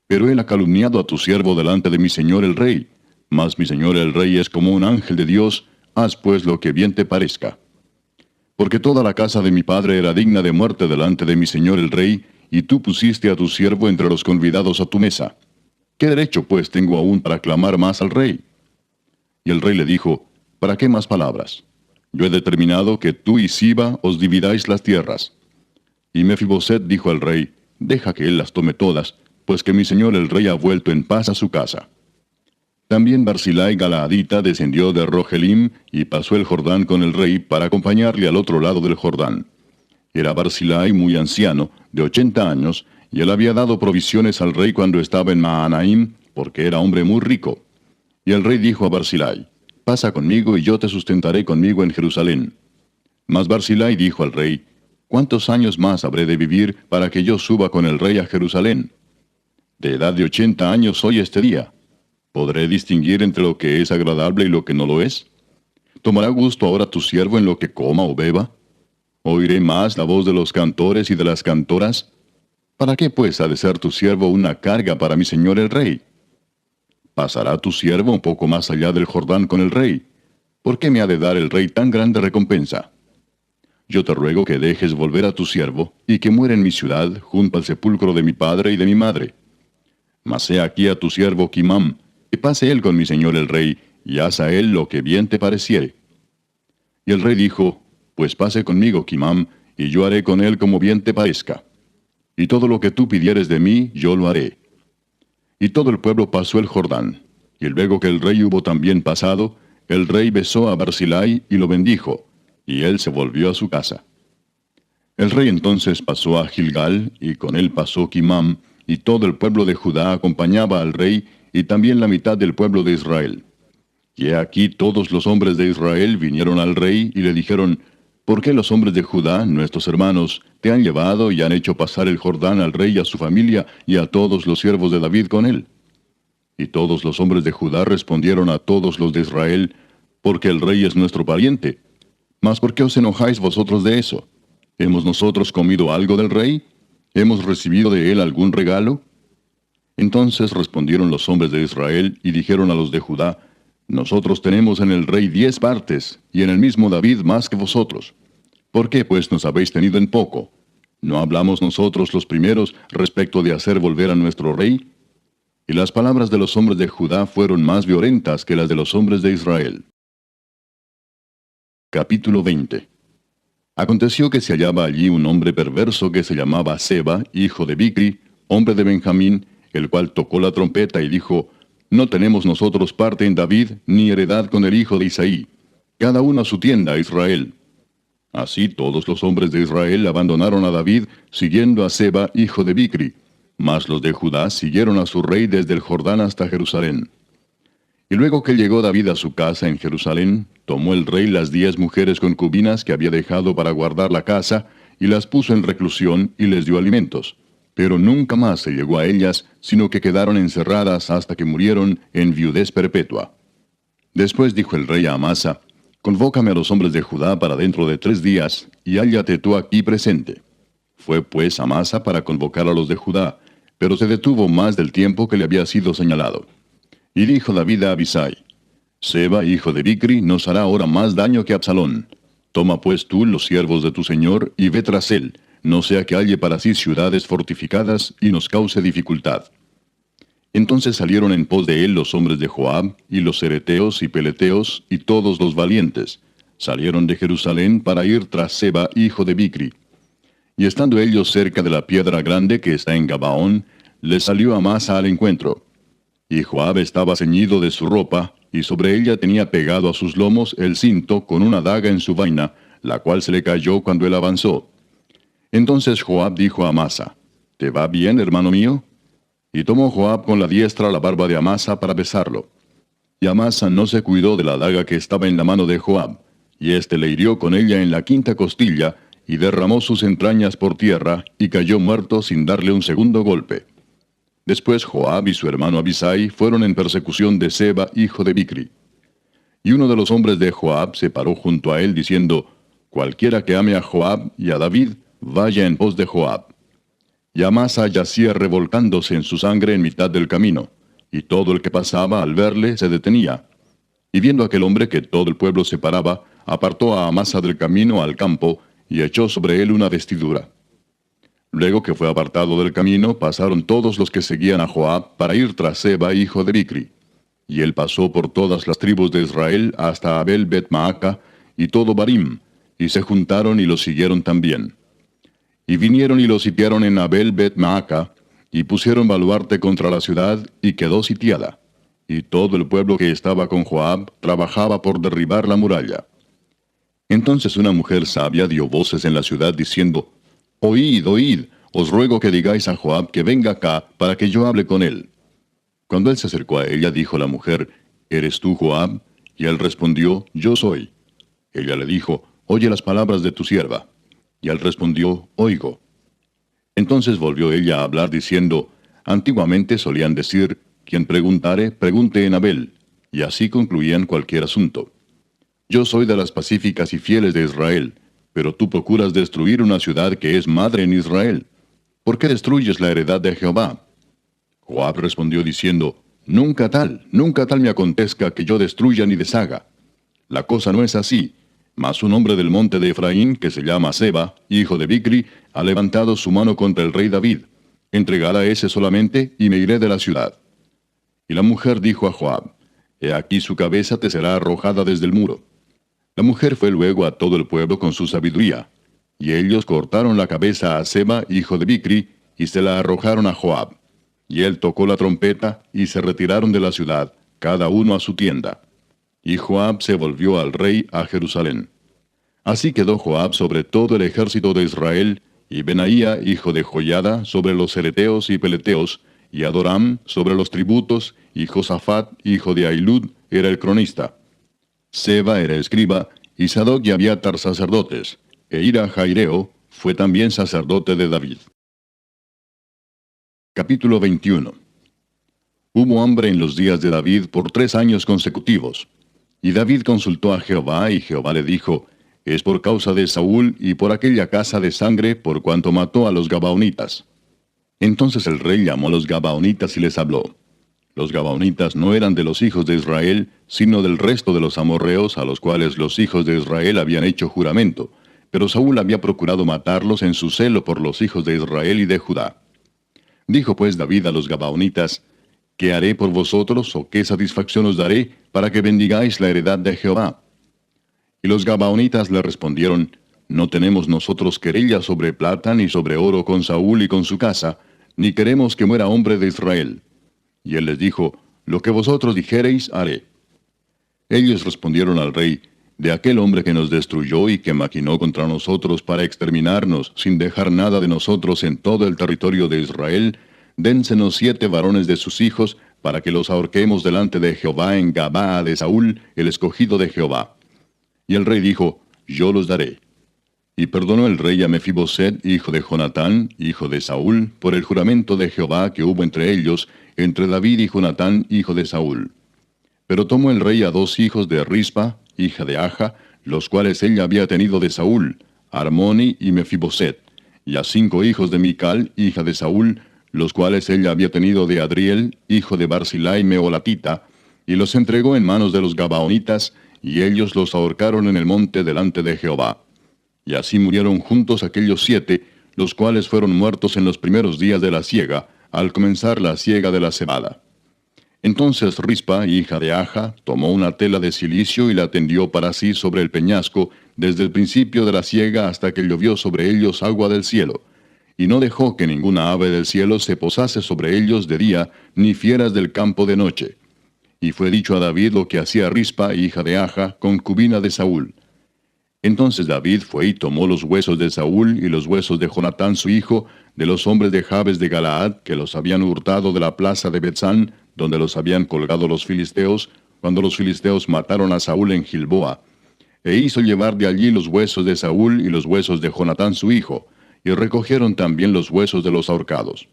Pero él ha calumniado a tu siervo delante de mi señor el rey. Mas mi señor el rey es como un ángel de Dios, haz pues lo que bien te parezca. Porque toda la casa de mi padre era digna de muerte delante de mi señor el rey, y tú pusiste a tu siervo entre los convidados a tu mesa. ¿Qué derecho pues tengo aún para clamar más al rey? Y el rey le dijo: ¿Para qué más palabras? Yo he determinado que tú y Siba os dividáis las tierras. Y Mefiboset dijo al rey: Deja que él las tome todas, pues que mi señor el rey ha vuelto en paz a su casa. También Barzillai Galaadita descendió de Rogelim y pasó el Jordán con el rey para acompañarle al otro lado del Jordán. Era Barzillai muy anciano, de 80 años, y él había dado provisiones al rey cuando estaba en Mahanaim, porque era hombre muy rico. Y el rey dijo a Barzillai: Pasa conmigo y yo te sustentaré conmigo en Jerusalén. Mas Barzillai dijo al rey: ¿Cuántos años más habré de vivir para que yo suba con el rey a Jerusalén? De edad de 80 años soy este día. ¿Podré distinguir entre lo que es agradable y lo que no lo es? ¿Tomará gusto ahora tu siervo en lo que coma o beba? ¿Oiré más la voz de los cantores y de las cantoras? ¿Para qué pues ha de ser tu siervo una carga para mi señor el rey? ¿Pasará tu siervo un poco más allá del Jordán con el rey? ¿Por qué me ha de dar el rey tan grande recompensa? Yo te ruego que dejes volver a tu siervo, y que muera en mi ciudad, junto al sepulcro de mi padre y de mi madre. Mas he aquí a tu siervo Kimam, que pase él con mi señor el rey, y haz a él lo que bien te pareciere. Y el rey dijo: Pues pase conmigo Kimam, y yo haré con él como bien te parezca. Y todo lo que tú pidieres de mí, yo lo haré. Y todo el pueblo pasó el Jordán. Y luego que el rey hubo también pasado, el rey besó a Barzillai y lo bendijo, y él se volvió a su casa. El rey entonces pasó a Gilgal, y con él pasó Kimam, y todo el pueblo de Judá acompañaba al rey, y también la mitad del pueblo de Israel. Y he aquí todos los hombres de Israel vinieron al rey, y le dijeron: ¿Por qué los hombres de Judá, nuestros hermanos, te han llevado y han hecho pasar el Jordán al rey y a su familia, y a todos los siervos de David con él? Y todos los hombres de Judá respondieron a todos los de Israel: Porque el rey es nuestro pariente. Mas ¿por qué os enojáis vosotros de eso? ¿Hemos nosotros comido algo del rey? ¿Hemos recibido de él algún regalo? Entonces respondieron los hombres de Israel y dijeron a los de Judá: Nosotros tenemos en el rey 10 partes, y en el mismo David más que vosotros. ¿Por qué pues nos habéis tenido en poco? ¿No hablamos nosotros los primeros respecto de hacer volver a nuestro rey? Y las palabras de los hombres de Judá fueron más violentas que las de los hombres de Israel. Capítulo 20. Aconteció que se hallaba allí un hombre perverso que se llamaba Seba, hijo de Bicri, hombre de Benjamín, el cual tocó la trompeta y dijo: No tenemos nosotros parte en David, ni heredad con el hijo de Isaí. Cada uno a su tienda, Israel. Así todos los hombres de Israel abandonaron a David, siguiendo a Seba, hijo de Bicri. Mas los de Judá siguieron a su rey desde el Jordán hasta Jerusalén. Y luego que llegó David a su casa en Jerusalén, tomó el rey las 10 mujeres concubinas que había dejado para guardar la casa, y las puso en reclusión y les dio alimentos. Pero nunca más se llegó a ellas, sino que quedaron encerradas hasta que murieron en viudez perpetua. Después dijo el rey a Amasa: «Convócame a los hombres de Judá para dentro de 3 días, y hállate tú aquí presente». Fue pues Amasa para convocar a los de Judá, pero se detuvo más del tiempo que le había sido señalado. Y dijo David a Abisai: «Seba, hijo de Bicri, nos hará ahora más daño que Absalón. Toma pues tú los siervos de tu señor, y ve tras él, no sea que halle para sí ciudades fortificadas, y nos cause dificultad». Entonces salieron en pos de él los hombres de Joab, y los cereteos y peleteos, y todos los valientes. Salieron de Jerusalén para ir tras Seba, hijo de Bicri. Y estando ellos cerca de la piedra grande que está en Gabaón, les salió Amasa al encuentro. Y Joab estaba ceñido de su ropa, y sobre ella tenía pegado a sus lomos el cinto con una daga en su vaina, la cual se le cayó cuando él avanzó. Entonces Joab dijo a Amasa: «¿Te va bien, hermano mío?». Y tomó Joab con la diestra la barba de Amasa para besarlo. Y Amasa no se cuidó de la daga que estaba en la mano de Joab, y éste le hirió con ella en la 5ª costilla, y derramó sus entrañas por tierra, y cayó muerto sin darle un segundo golpe. Después Joab y su hermano Abisai fueron en persecución de Seba, hijo de Bicri. Y uno de los hombres de Joab se paró junto a él, diciendo: «Cualquiera que ame a Joab y a David, vaya en pos de Joab». Y Amasa yacía revolcándose en su sangre en mitad del camino, y todo el que pasaba al verle se detenía. Y viendo aquel hombre que todo el pueblo se paraba, apartó a Amasa del camino al campo, y echó sobre él una vestidura. Luego que fue apartado del camino, pasaron todos los que seguían a Joab para ir tras Seba, hijo de Bicri. Y él pasó por todas las tribus de Israel hasta Abel Bet-Maaca y todo Barim, y se juntaron y lo siguieron también. Y vinieron y lo sitiaron en Abel Bet-Maaca, y pusieron baluarte contra la ciudad, y quedó sitiada. Y todo el pueblo que estaba con Joab trabajaba por derribar la muralla. Entonces una mujer sabia dio voces en la ciudad diciendo: «Oíd, oíd, os ruego que digáis a Joab que venga acá, para que yo hable con él». Cuando él se acercó a ella, dijo la mujer: «¿Eres tú Joab?». Y él respondió: «Yo soy». Ella le dijo: «Oye las palabras de tu sierva». Y él respondió: «Oigo». Entonces volvió ella a hablar diciendo: «Antiguamente solían decir: quien preguntare, pregunte en Abel», y así concluían cualquier asunto. «Yo soy de las pacíficas y fieles de Israel, pero tú procuras destruir una ciudad que es madre en Israel. ¿Por qué destruyes la heredad de Jehová?». Joab respondió diciendo: nunca tal me acontezca que yo destruya ni deshaga. La cosa no es así, mas un hombre del monte de Efraín, que se llama Seba, hijo de Bicri, ha levantado su mano contra el rey David. Entregad a ese solamente, y me iré de la ciudad. Y la mujer dijo a Joab: he aquí su cabeza te será arrojada desde el muro. La mujer fue luego a todo el pueblo con su sabiduría, y ellos cortaron la cabeza a Seba, hijo de Bicri, y se la arrojaron a Joab. Y él tocó la trompeta, y se retiraron de la ciudad, cada uno a su tienda. Y Joab se volvió al rey a Jerusalén. Así quedó Joab sobre todo el ejército de Israel, y Benaía, hijo de Joiada, sobre los cereteos y peleteos, y Adoram sobre los tributos, y Josafat, hijo de Ahilud, era el cronista. Seba era escriba, y Sadoc y Abiatar sacerdotes, e Ira Jaireo fue también sacerdote de David. Capítulo 21. Hubo hambre en los días de David por 3 años consecutivos. Y David consultó a Jehová, y Jehová le dijo: es por causa de Saúl y por aquella casa de sangre, por cuanto mató a los Gabaonitas. Entonces el rey llamó a los Gabaonitas y les habló. Los Gabaonitas no eran de los hijos de Israel, sino del resto de los amorreos, a los cuales los hijos de Israel habían hecho juramento, pero Saúl había procurado matarlos en su celo por los hijos de Israel y de Judá. Dijo pues David a los Gabaonitas: ¿qué haré por vosotros, o qué satisfacción os daré, para que bendigáis la heredad de Jehová? Y los Gabaonitas le respondieron: no tenemos nosotros querella sobre plata ni sobre oro con Saúl y con su casa, ni queremos que muera hombre de Israel. Y él les dijo: lo que vosotros dijereis haré. Ellos respondieron al rey: de aquel hombre que nos destruyó y que maquinó contra nosotros para exterminarnos, sin dejar nada de nosotros en todo el territorio de Israel, dénsenos 7 varones de sus hijos, para que los ahorquemos delante de Jehová en Gabaa de Saúl, el escogido de Jehová. Y el rey dijo: yo los daré. Y perdonó el rey a Mefiboset, hijo de Jonatán, hijo de Saúl, por el juramento de Jehová que hubo entre ellos, entre David y Jonatán, hijo de Saúl. Pero tomó el rey a 2 hijos de Rispa, hija de Aja, los cuales ella había tenido de Saúl, Armoni y Mefiboset, y a 5 hijos de Mical, hija de Saúl, los cuales ella había tenido de Adriel, hijo de Barzilai Meolatita, y los entregó en manos de los Gabaonitas, y ellos los ahorcaron en el monte delante de Jehová. Y así murieron juntos aquellos 7, los cuales fueron muertos en los primeros días de la siega, al comenzar la siega de la cebada. Entonces Rispa, hija de Aja, tomó una tela de cilicio y la tendió para sí sobre el peñasco, desde el principio de la siega hasta que llovió sobre ellos agua del cielo. Y no dejó que ninguna ave del cielo se posase sobre ellos de día, ni fieras del campo de noche. Y fue dicho a David lo que hacía Rispa, hija de Aja, concubina de Saúl. Entonces David fue y tomó los huesos de Saúl y los huesos de Jonatán su hijo, de los hombres de Jabes de Galaad, que los habían hurtado de la plaza de Betzán, donde los habían colgado los filisteos, cuando los filisteos mataron a Saúl en Gilboa. E hizo llevar de allí los huesos de Saúl y los huesos de Jonatán su hijo, y recogieron también los huesos de los ahorcados.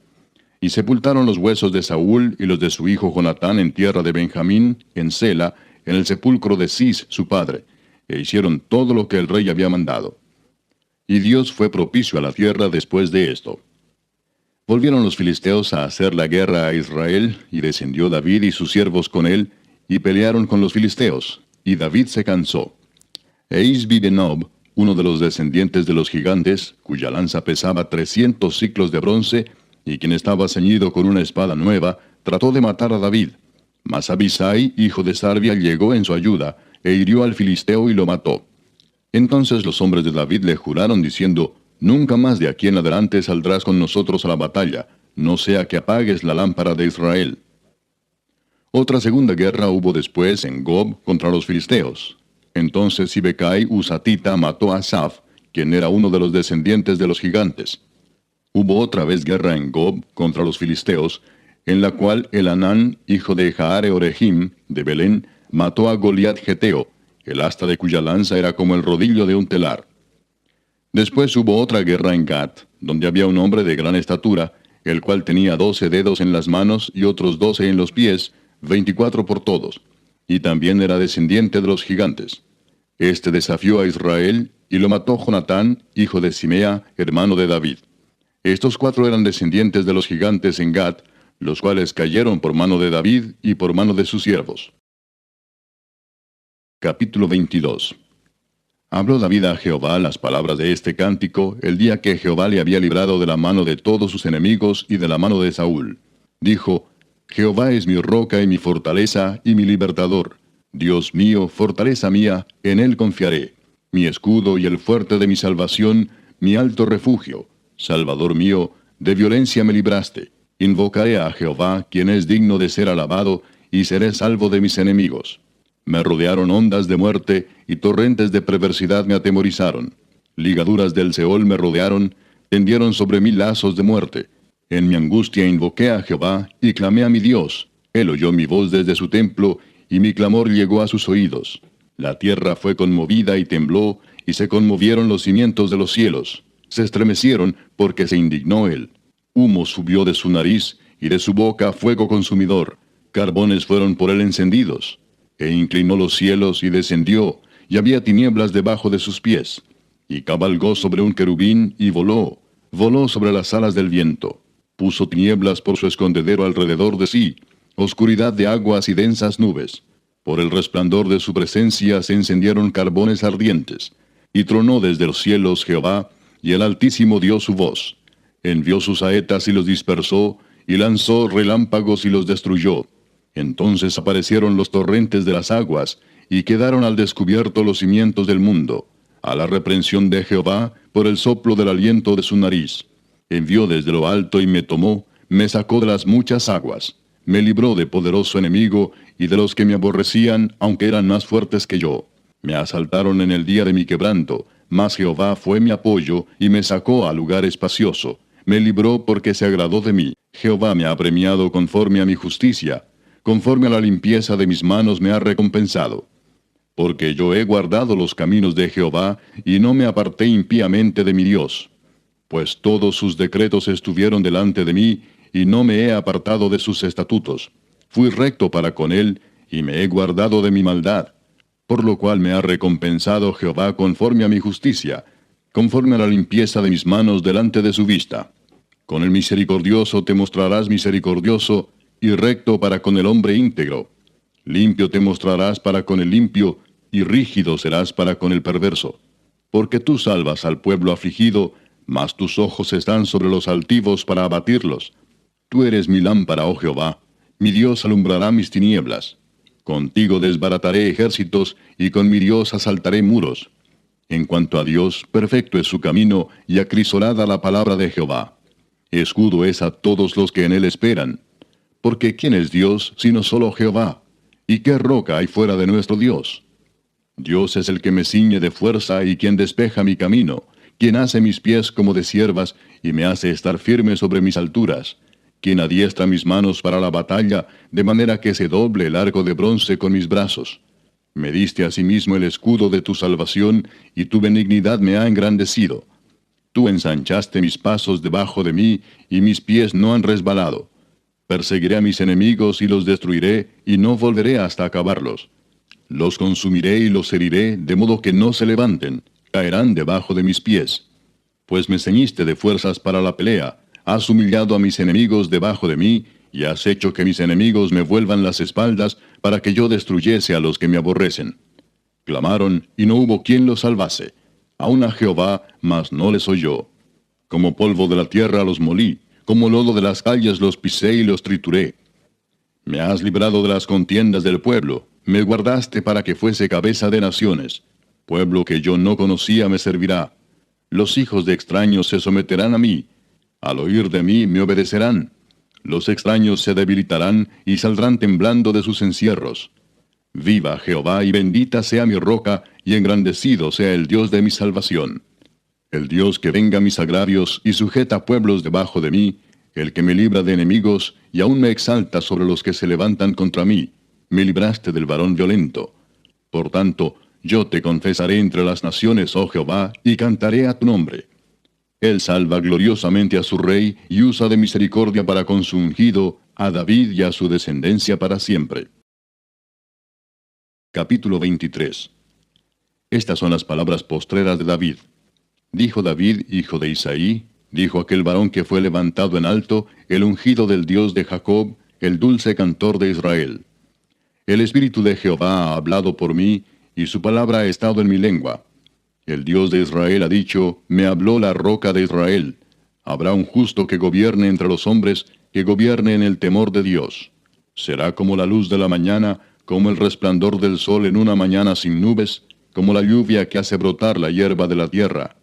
Y sepultaron los huesos de Saúl y los de su hijo Jonatán en tierra de Benjamín, en Sela, en el sepulcro de Cis su padre, e hicieron todo lo que el rey había mandado. Y Dios fue propicio a la tierra después de esto. Volvieron los filisteos a hacer la guerra a Israel, y descendió David y sus siervos con él, y pelearon con los filisteos, y David se cansó. E Isbi-Benob, uno de los descendientes de los gigantes, cuya lanza pesaba 300 siclos de bronce, y quien estaba ceñido con una espada nueva, trató de matar a David. Mas Abisai, hijo de Sarbia, llegó en su ayuda, e hirió al filisteo y lo mató. Entonces los hombres de David le juraron diciendo: Nunca más de aquí en adelante saldrás con nosotros a la batalla, no sea que apagues la lámpara de Israel. Otra segunda guerra hubo después en Gob contra los filisteos. Entonces Sibecai Husatita mató a Asaph, quien era uno de los descendientes de los gigantes. Hubo otra vez guerra en Gob contra los filisteos, en la cual Elanán, hijo de Jaare Orehim, de Belén, mató a Goliat Geteo, el asta de cuya lanza era como el rodillo de un telar. Después hubo otra guerra en Gat, donde había un hombre de gran estatura, el cual tenía 12 dedos en las manos y otros 12 en los pies, 24 por todos, y también era descendiente de los gigantes. Este desafió a Israel, y lo mató Jonatán, hijo de Simea, hermano de David. Estos 4 eran descendientes de los gigantes en Gat, los cuales cayeron por mano de David y por mano de sus siervos. Capítulo 22. Habló David a Jehová las palabras de este cántico el día que Jehová le había librado de la mano de todos sus enemigos y de la mano de Saúl. Dijo: Jehová es mi roca y mi fortaleza y mi libertador. Dios mío, fortaleza mía, en él confiaré. Mi escudo y el fuerte de mi salvación, mi alto refugio. Salvador mío, de violencia me libraste. Invocaré a Jehová, quien es digno de ser alabado, y seré salvo de mis enemigos. Me rodearon ondas de muerte, y torrentes de perversidad me atemorizaron. Ligaduras del Seol me rodearon, tendieron sobre mí lazos de muerte. En mi angustia invoqué a Jehová, y clamé a mi Dios. Él oyó mi voz desde su templo, y mi clamor llegó a sus oídos. La tierra fue conmovida y tembló, y se conmovieron los cimientos de los cielos. Se estremecieron, porque se indignó él. Humo subió de su nariz, y de su boca fuego consumidor. Carbones fueron por él encendidos. E inclinó los cielos y descendió, y había tinieblas debajo de sus pies. Y cabalgó sobre un querubín y voló sobre las alas del viento. Puso tinieblas por su escondedero alrededor de sí, oscuridad de aguas y densas nubes. Por el resplandor de su presencia se encendieron carbones ardientes. Y tronó desde los cielos Jehová, y el Altísimo dio su voz. Envió sus saetas y los dispersó, y lanzó relámpagos y los destruyó. Entonces aparecieron los torrentes de las aguas, y quedaron al descubierto los cimientos del mundo, a la reprensión de Jehová, por el soplo del aliento de su nariz. Envió desde lo alto y me tomó, me sacó de las muchas aguas, me libró de poderoso enemigo, y de los que me aborrecían, aunque eran más fuertes que yo. Me asaltaron en el día de mi quebranto, mas Jehová fue mi apoyo, y me sacó a lugar espacioso. Me libró porque se agradó de mí. Jehová me ha premiado conforme a mi justicia. Conforme a la limpieza de mis manos me ha recompensado. Porque yo he guardado los caminos de Jehová, y no me aparté impíamente de mi Dios. Pues todos sus decretos estuvieron delante de mí, y no me he apartado de sus estatutos. Fui recto para con él, y me he guardado de mi maldad. Por lo cual me ha recompensado Jehová conforme a mi justicia, conforme a la limpieza de mis manos delante de su vista. Con el misericordioso te mostrarás misericordioso, y recto para con el hombre íntegro. Limpio te mostrarás para con el limpio, y rígido serás para con el perverso. Porque tú salvas al pueblo afligido, mas tus ojos están sobre los altivos para abatirlos. Tú eres mi lámpara, oh Jehová, mi Dios alumbrará mis tinieblas. Contigo desbarataré ejércitos, y con mi Dios asaltaré muros. En cuanto a Dios, perfecto es su camino, y acrisolada la palabra de Jehová. Escudo es a todos los que en él esperan. Porque ¿quién es Dios, sino solo Jehová? ¿Y qué roca hay fuera de nuestro Dios? Dios es el que me ciñe de fuerza y quien despeja mi camino, quien hace mis pies como de ciervas y me hace estar firme sobre mis alturas, quien adiestra mis manos para la batalla, de manera que se doble el arco de bronce con mis brazos. Me diste asimismo el escudo de tu salvación, y tu benignidad me ha engrandecido. Tú ensanchaste mis pasos debajo de mí, y mis pies no han resbalado. Perseguiré a mis enemigos y los destruiré, y no volveré hasta acabarlos. Los consumiré y los heriré, de modo que no se levanten, caerán debajo de mis pies. Pues me ceñiste de fuerzas para la pelea, has humillado a mis enemigos debajo de mí, y has hecho que mis enemigos me vuelvan las espaldas, para que yo destruyese a los que me aborrecen. Clamaron, y no hubo quien los salvase. Aun a Jehová, mas no les oyó. Como polvo de la tierra los molí, como lodo de las calles los pisé y los trituré. Me has librado de las contiendas del pueblo, me guardaste para que fuese cabeza de naciones. Pueblo que yo no conocía me servirá. Los hijos de extraños se someterán a mí. Al oír de mí me obedecerán. Los extraños se debilitarán y saldrán temblando de sus encierros. Viva Jehová y bendita sea mi roca, y engrandecido sea el Dios de mi salvación. El Dios que venga mis agravios y sujeta pueblos debajo de mí, el que me libra de enemigos y aún me exalta sobre los que se levantan contra mí. Me libraste del varón violento. Por tanto, yo te confesaré entre las naciones, oh Jehová, y cantaré a tu nombre. Él salva gloriosamente a su rey, y usa de misericordia para con su ungido, a David y a su descendencia para siempre. Capítulo 23. Estas son las palabras postreras de David. Dijo David, hijo de Isaí, dijo aquel varón que fue levantado en alto, el ungido del Dios de Jacob, el dulce cantor de Israel. El Espíritu de Jehová ha hablado por mí, y su palabra ha estado en mi lengua. El Dios de Israel ha dicho, me habló la roca de Israel. Habrá un justo que gobierne entre los hombres, que gobierne en el temor de Dios. Será como la luz de la mañana, como el resplandor del sol en una mañana sin nubes, como la lluvia que hace brotar la hierba de la tierra.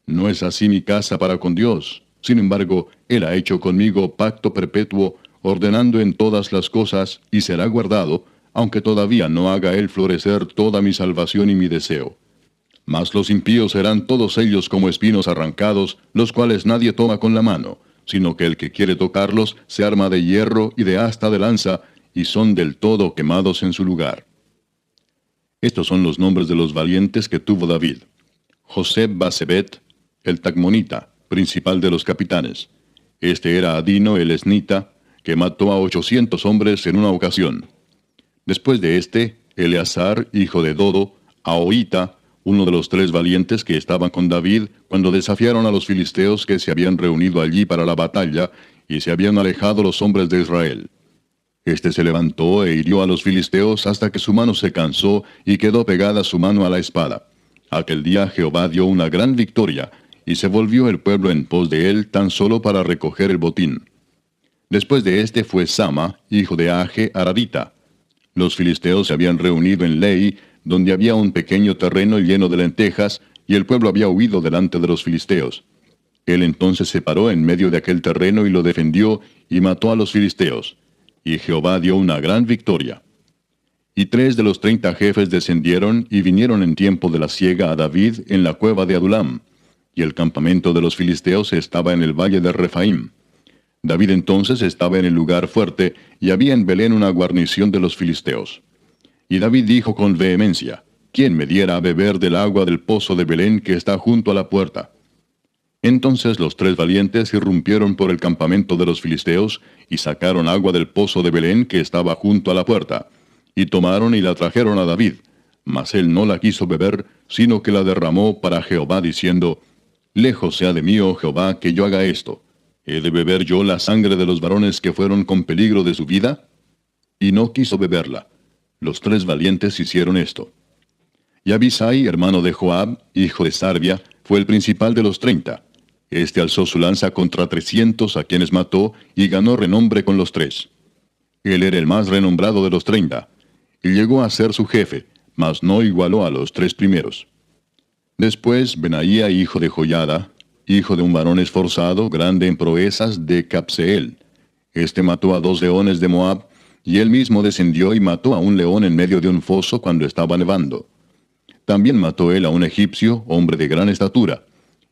No es así mi casa para con Dios. Sin embargo, Él ha hecho conmigo pacto perpetuo, ordenando en todas las cosas, y será guardado, aunque todavía no haga Él florecer toda mi salvación y mi deseo. Mas los impíos serán todos ellos como espinos arrancados, los cuales nadie toma con la mano, sino que el que quiere tocarlos se arma de hierro y de asta de lanza, y son del todo quemados en su lugar. Estos son los nombres de los valientes que tuvo David. Joseb-Basebet, el Tacmonita, principal de los capitanes. Este era Adino el Esnita, que mató a 800 hombres en una ocasión. Después de este, Eleazar, hijo de Dodo, Ahoita, uno de los 3 valientes que estaban con David cuando desafiaron a los filisteos que se habían reunido allí para la batalla, y se habían alejado los hombres de Israel. Este se levantó e hirió a los filisteos hasta que su mano se cansó y quedó pegada su mano a la espada. Aquel día Jehová dio una gran victoria, y se volvió el pueblo en pos de él tan solo para recoger el botín. Después de este fue Sama, hijo de Age Aradita. Los filisteos se habían reunido en Lei, donde había un pequeño terreno lleno de lentejas, y el pueblo había huido delante de los filisteos. Él entonces se paró en medio de aquel terreno y lo defendió, y mató a los filisteos. Y Jehová dio una gran victoria. Y 3 de los 30 jefes descendieron y vinieron en tiempo de la siega a David en la cueva de Adulam, y el campamento de los filisteos estaba en el valle de Refaim. David entonces estaba en el lugar fuerte, y había en Belén una guarnición de los filisteos. Y David dijo con vehemencia, ¿quién me diera a beber del agua del pozo de Belén que está junto a la puerta? Entonces los 3 valientes irrumpieron por el campamento de los filisteos, y sacaron agua del pozo de Belén que estaba junto a la puerta, y tomaron y la trajeron a David. Mas él no la quiso beber, sino que la derramó para Jehová, diciendo, Lejos sea de mí, oh Jehová, que yo haga esto. ¿He de beber yo la sangre de los varones que fueron con peligro de su vida? Y no quiso beberla. Los 3 valientes hicieron esto. Y Abisai, hermano de Joab, hijo de Sarvia, fue el principal de los 30. Este alzó su lanza contra 300, a quienes mató, y ganó renombre con los 3. Él era el más renombrado de los 30, y llegó a ser su jefe, mas no igualó a los 3 primeros. Después Benaía, hijo de Joiada, hijo de un varón esforzado, grande en proezas, de Capseel. Este mató a 2 leones de Moab, y él mismo descendió y mató a un león en medio de un foso cuando estaba nevando. También mató él a un egipcio, hombre de gran estatura,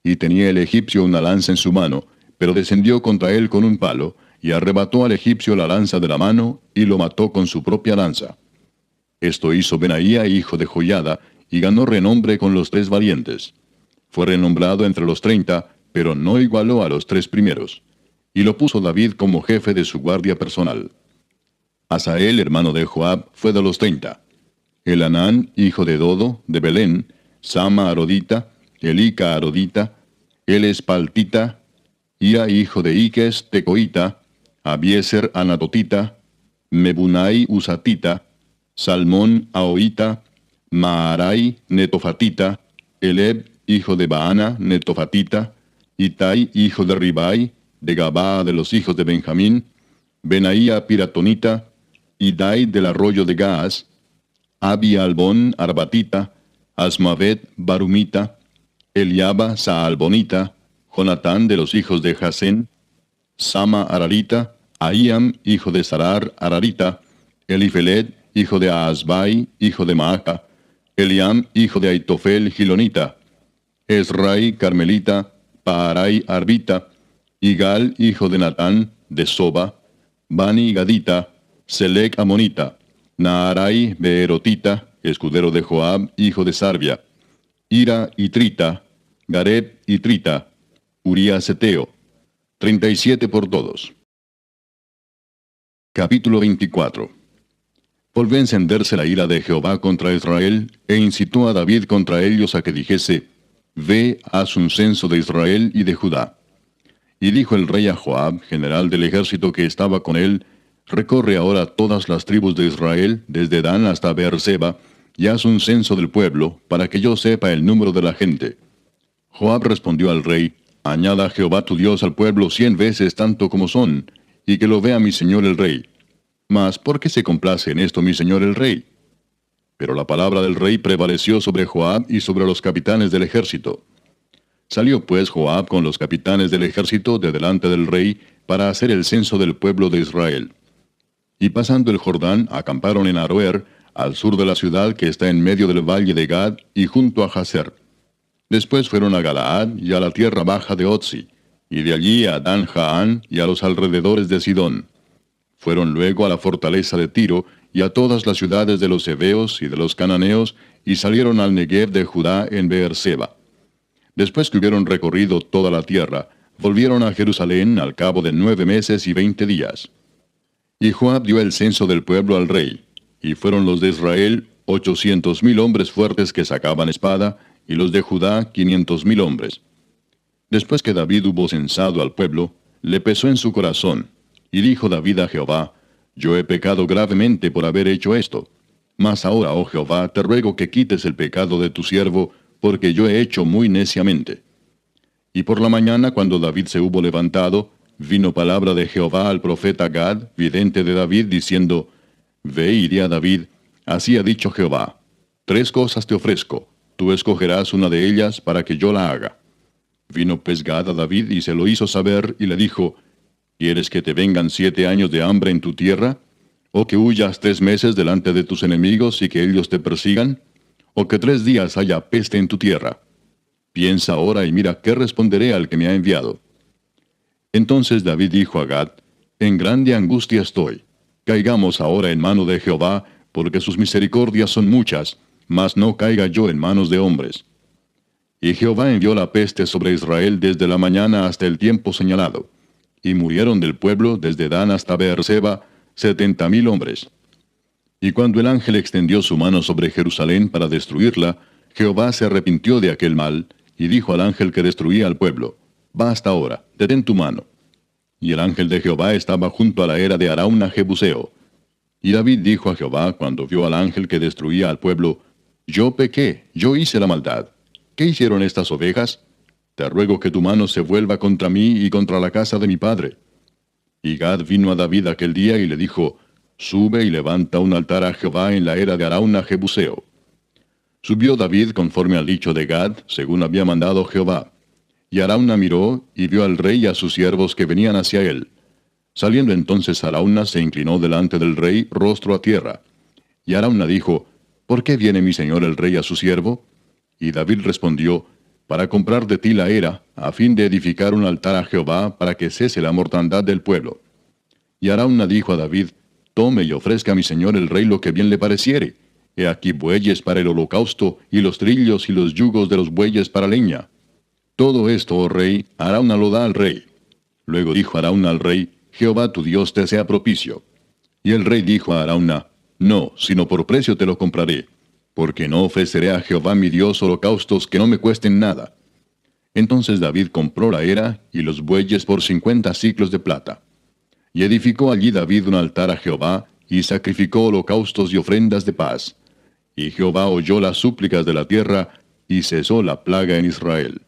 y tenía el egipcio una lanza en su mano, pero descendió contra él con un palo, y arrebató al egipcio la lanza de la mano, y lo mató con su propia lanza. Esto hizo Benaía, hijo de Joiada, y ganó renombre con los 3 valientes. Fue renombrado entre los 30, pero no igualó a los 3 primeros. Y lo puso David como jefe de su guardia personal. Asael, hermano de Joab, fue de los 30. Elanán, hijo de Dodo, de Belén, Sama Arodita, Elica Arodita, Elespaltita, Ira, hijo de Iques, Tecoita, Abieser Anatotita, Mebunai Usatita, Salmón Ahoita, Maarai Netofatita, Eleb, hijo de Baana, Netofatita, Itai, hijo de Ribai, de Gabaa de los hijos de Benjamín, Benaía Piratonita, Idai del arroyo de Gaas, Abi Albón Arbatita, Asmavet Barumita, Eliaba Saalbonita, Jonatán de los hijos de Jasén, Sama Ararita, Ahiam, hijo de Sarar Ararita, Elifelet, hijo de Aasbai, hijo de Maaca, Eliam, hijo de Aitofel Gilonita, Esrai Carmelita, Paarai Arbita, Igal, hijo de Natán, de Soba, Bani Gadita, Selec Amonita, Naarai Beerotita, escudero de Joab, hijo de Sarvia, Ira y Trita, Gareb y Trita, Urías Eteo, 37 por todos. Capítulo 24. Volvió a encenderse la ira de Jehová contra Israel, e incitó a David contra ellos a que dijese, Ve, haz un censo de Israel y de Judá. Y dijo el rey a Joab, general del ejército que estaba con él, Recorre ahora todas las tribus de Israel, desde Dan hasta Beerseba, y haz un censo del pueblo, para que yo sepa el número de la gente. Joab respondió al rey, Añada Jehová tu Dios al pueblo 100 veces tanto como son, y que lo vea mi señor el rey. Mas, ¿por qué se complace en esto mi señor el rey? Pero la palabra del rey prevaleció sobre Joab y sobre los capitanes del ejército. Salió pues Joab con los capitanes del ejército de delante del rey para hacer el censo del pueblo de Israel. Y pasando el Jordán, acamparon en Aroer, al sur de la ciudad que está en medio del valle de Gad y junto a Jazer. Después fueron a Galaad y a la tierra baja de Otzi, y de allí a Dan Jaán y a los alrededores de Sidón. Fueron luego a la fortaleza de Tiro y a todas las ciudades de los heveos y de los cananeos, y salieron al Negev de Judá en Beerseba. Después que hubieron recorrido toda la tierra, volvieron a Jerusalén al cabo de 9 meses y 20 días. Y Joab dio el censo del pueblo al rey, y fueron los de Israel 800,000 hombres fuertes que sacaban espada, y los de Judá 500,000 hombres. Después que David hubo censado al pueblo, le pesó en su corazón, y dijo David a Jehová, Yo he pecado gravemente por haber hecho esto. Mas ahora, oh Jehová, te ruego que quites el pecado de tu siervo, porque yo he hecho muy neciamente. Y por la mañana, cuando David se hubo levantado, vino palabra de Jehová al profeta Gad, vidente de David, diciendo, Ve y di a David, así ha dicho Jehová, 3 cosas te ofrezco, tú escogerás una de ellas para que yo la haga. Vino pues Gad a David y se lo hizo saber, y le dijo, ¿Quieres que te vengan 7 años de hambre en tu tierra? ¿O que huyas 3 meses delante de tus enemigos y que ellos te persigan? ¿O que 3 días haya peste en tu tierra? Piensa ahora y mira qué responderé al que me ha enviado. Entonces David dijo a Gad, En grande angustia estoy. Caigamos ahora en mano de Jehová, porque sus misericordias son muchas, mas no caiga yo en manos de hombres. Y Jehová envió la peste sobre Israel desde la mañana hasta el tiempo señalado, y murieron del pueblo desde Dan hasta Beerseba 70,000 hombres. Y cuando el ángel extendió su mano sobre Jerusalén para destruirla, Jehová se arrepintió de aquel mal, y dijo al ángel que destruía al pueblo: Basta ahora, detén tu mano. Y el ángel de Jehová estaba junto a la era de Arauna Jebuseo. Y David dijo a Jehová cuando vio al ángel que destruía al pueblo: Yo pequé, yo hice la maldad. ¿Qué hicieron estas ovejas? Te ruego que tu mano se vuelva contra mí y contra la casa de mi padre. Y Gad vino a David aquel día y le dijo: Sube y levanta un altar a Jehová en la era de Arauna Jebuseo. Subió David conforme al dicho de Gad, según había mandado Jehová. Y Arauna miró, y vio al rey y a sus siervos que venían hacia él. Saliendo entonces Arauna se inclinó delante del rey, rostro a tierra. Y Arauna dijo: ¿Por qué viene mi señor el rey a su siervo? Y David respondió: Para comprar de ti la era, a fin de edificar un altar a Jehová, para que cese la mortandad del pueblo. Y Arauna dijo a David: Tome y ofrezca a mi señor el rey lo que bien le pareciere. He aquí bueyes para el holocausto, y los trillos y los yugos de los bueyes para leña. Todo esto, oh rey, Arauna lo da al rey. Luego dijo Arauna al rey: Jehová tu Dios te sea propicio. Y el rey dijo a Arauna: No, sino por precio te lo compraré, porque no ofreceré a Jehová mi Dios holocaustos que no me cuesten nada. Entonces David compró la era y los bueyes por 50 siclos de plata. Y edificó allí David un altar a Jehová, y sacrificó holocaustos y ofrendas de paz. Y Jehová oyó las súplicas de la tierra, y cesó la plaga en Israel.